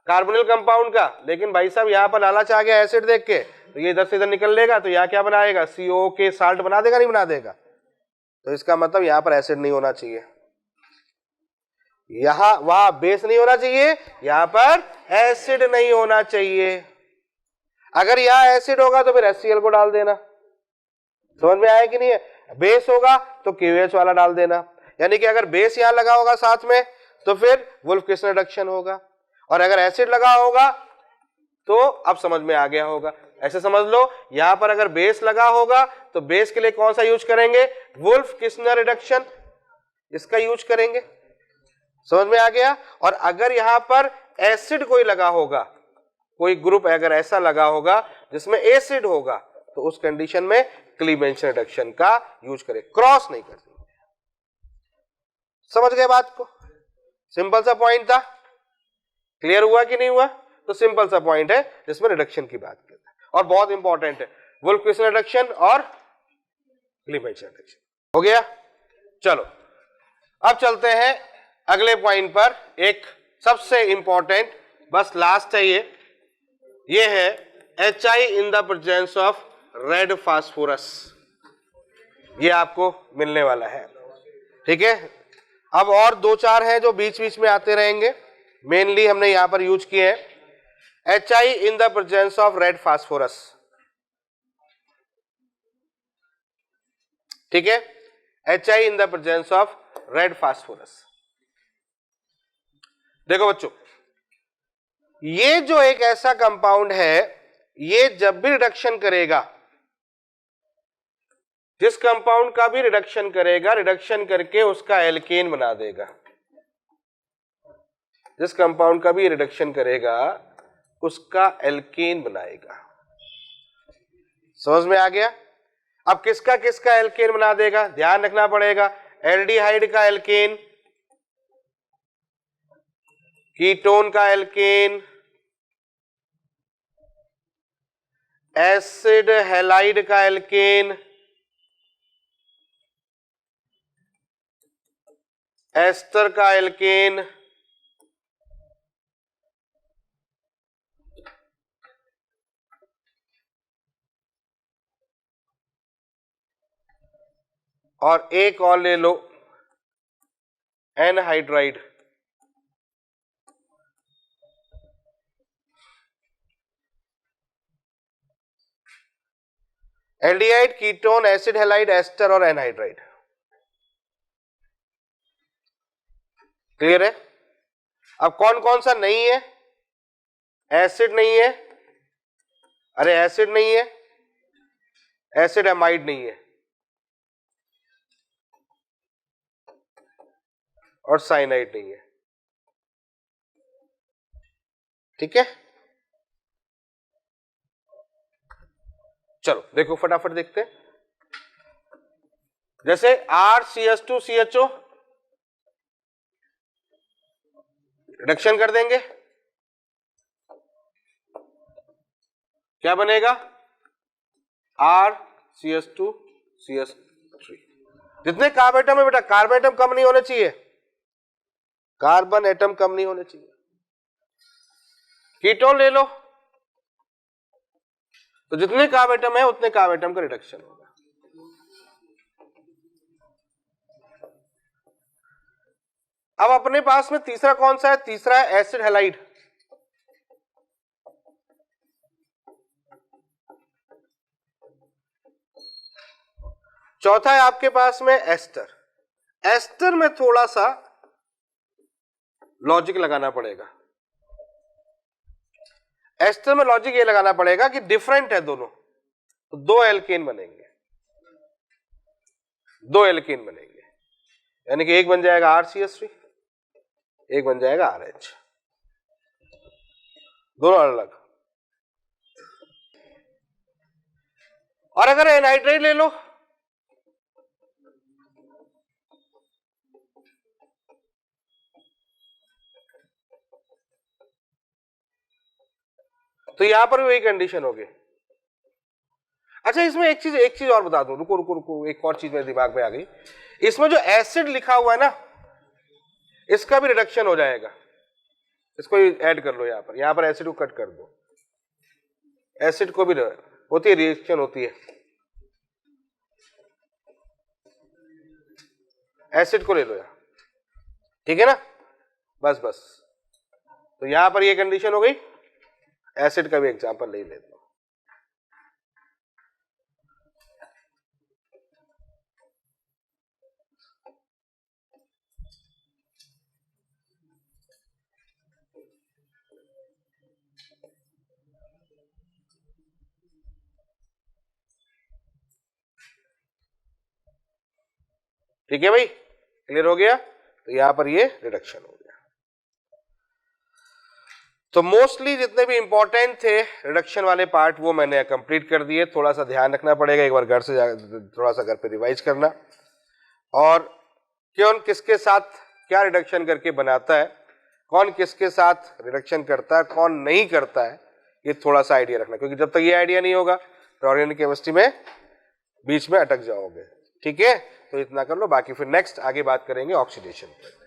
कार्बोनिल कंपाउंड का, लेकिन भाई साहब यहां पर लालच आ गया एसिड देख के, तो ये इधर से इधर निकल लेगा, तो यहाँ क्या बनाएगा CO के साल्ट बना देगा, नहीं बना देगा। तो इसका मतलब यहां पर एसिड नहीं होना चाहिए, यहां वहां बेस नहीं होना चाहिए, यहां पर एसिड नहीं होना चाहिए। अगर यहां एसिड होगा तो फिर HCl को डाल देना। समझ में आया कि नहीं है? बेस होगा तो KOH वाला डाल देना, यानी कि अगर बेस यहां लगा होगा साथ में तो फिर वुल्फ किसन रिडक्शन होगा, और अगर एसिड लगा होगा तो अब समझ में आ गया होगा। ऐसे समझ लो, यहां पर अगर बेस लगा होगा तो बेस के लिए कौन सा यूज करेंगे, वुल्फ किस्नर रिडक्शन, इसका यूज करेंगे। समझ में आ गया? और अगर यहां पर एसिड कोई लगा होगा, कोई ग्रुप अगर ऐसा लगा होगा जिसमें एसिड होगा, तो उस कंडीशन में क्लीमेंशन रिडक्शन का यूज करें, क्रॉस नहीं कर सकते। समझ गए बात को? सिंपल सा पॉइंट था, क्लियर हुआ कि नहीं हुआ? तो सिंपल सा पॉइंट है जिसमें रिडक्शन की बात करते हैं, और बहुत इंपॉर्टेंट है वुल्फ किसन रिडक्शन और क्लीमेंशन रिडक्शन। हो गया? चलो अब चलते हैं अगले पॉइंट पर, एक सबसे इंपॉर्टेंट, बस लास्ट है ये है HI in the presence of red phosphorus. ये आपको मिलने वाला है, ठीक है। अब और दो चार हैं जो बीच बीच में आते रहेंगे, मेनली हमने यहां पर यूज किए हैं HI in the presence of red phosphorus, ठीक है। HI in the presence of red phosphorus. देखो बच्चों, ये जो एक ऐसा कंपाउंड है, ये जब भी रिडक्शन करेगा, जिस कंपाउंड का भी रिडक्शन करेगा, रिडक्शन करके उसका एल्केन बना देगा। जिस कंपाउंड का भी रिडक्शन करेगा उसका एल्केन बनाएगा। समझ में आ गया? अब किसका किसका एल्केन बना देगा, ध्यान रखना पड़ेगा। एल्डिहाइड का एल्केन, कीटोन का एल्केन, एसिड हैलाइड का एल्केन, एस्टर का एल्केन, और एक और ले लो anhydride. Aldehyde, ketone, acid halide, ester और एनहाइड्राइड। क्लियर है? अब कौन कौन सा नहीं है? एसिड नहीं है, अरे एसिड नहीं है, एसिड एमाइड नहीं है, और साइनाइड नहीं है। ठीक है, चलो देखो फटाफट देखते हैं। जैसे RCH2CHO रिडक्शन कर देंगे, क्या बनेगा? RCH2CH3। जितने कार्बन एटम है बेटा, कार्बन एटम कम नहीं होने चाहिए, कार्बन एटम कम नहीं होने चाहिए। कीटोन ले लो, तो जितने कार्बन एटम है उतने कार्बन एटम का रिडक्शन होगा। अब अपने पास में तीसरा कौन सा है? तीसरा है एसिड हैलाइड। चौथा है आपके पास में एस्टर। एस्टर में थोड़ा सा लॉजिक लगाना पड़ेगा। एस्टर में लॉजिक ये लगाना पड़ेगा कि डिफरेंट है दोनों, तो दो एल्केन बनेंगे, दो एल्केन बनेंगे, यानी कि एक बन जाएगा RCH3, एक बन जाएगा RH, दोनों अलग। और अगर एनहाइड्राइड ले लो, तो यहां पर भी वही कंडीशन होगी। अच्छा, इसमें एक चीज और बता दूं, रुको रुको रुको, एक और चीज मेरे दिमाग में आ गई। इसमें जो एसिड लिखा हुआ है ना, इसका भी रिडक्शन हो जाएगा। इसको ऐड कर लो, यहां पर एसिड को कट कर दो, एसिड को भी होती है, रिएक्शन होती है। एसिड को ले लो यहां, ठीक है ना, बस बस। तो यहां पर ये कंडीशन हो गई। एसिड का भी एग्जांपल ले लेते हो। ठीक है भाई, क्लियर हो गया? तो यहां पर ये रिडक्शन हो गया। तो मोस्टली जितने भी इंपॉर्टेंट थे रिडक्शन वाले पार्ट वो मैंने कंप्लीट कर दिए। थोड़ा सा ध्यान रखना पड़ेगा, एक बार घर से थोड़ा सा घर पे रिवाइज करना, और कौन किसके साथ क्या रिडक्शन करके बनाता है, कौन किसके साथ रिडक्शन करता है, कौन नहीं करता है, ये थोड़ा सा आइडिया रखना, क्योंकि जब तक ये आइडिया नहीं होगा तो ऑर्गेनिक केमिस्ट्री में बीच में अटक जाओगे। ठीक है, तो इतना कर लो, बाकी फिर नेक्स्ट आगे बात करेंगे ऑक्सीडेशन पर।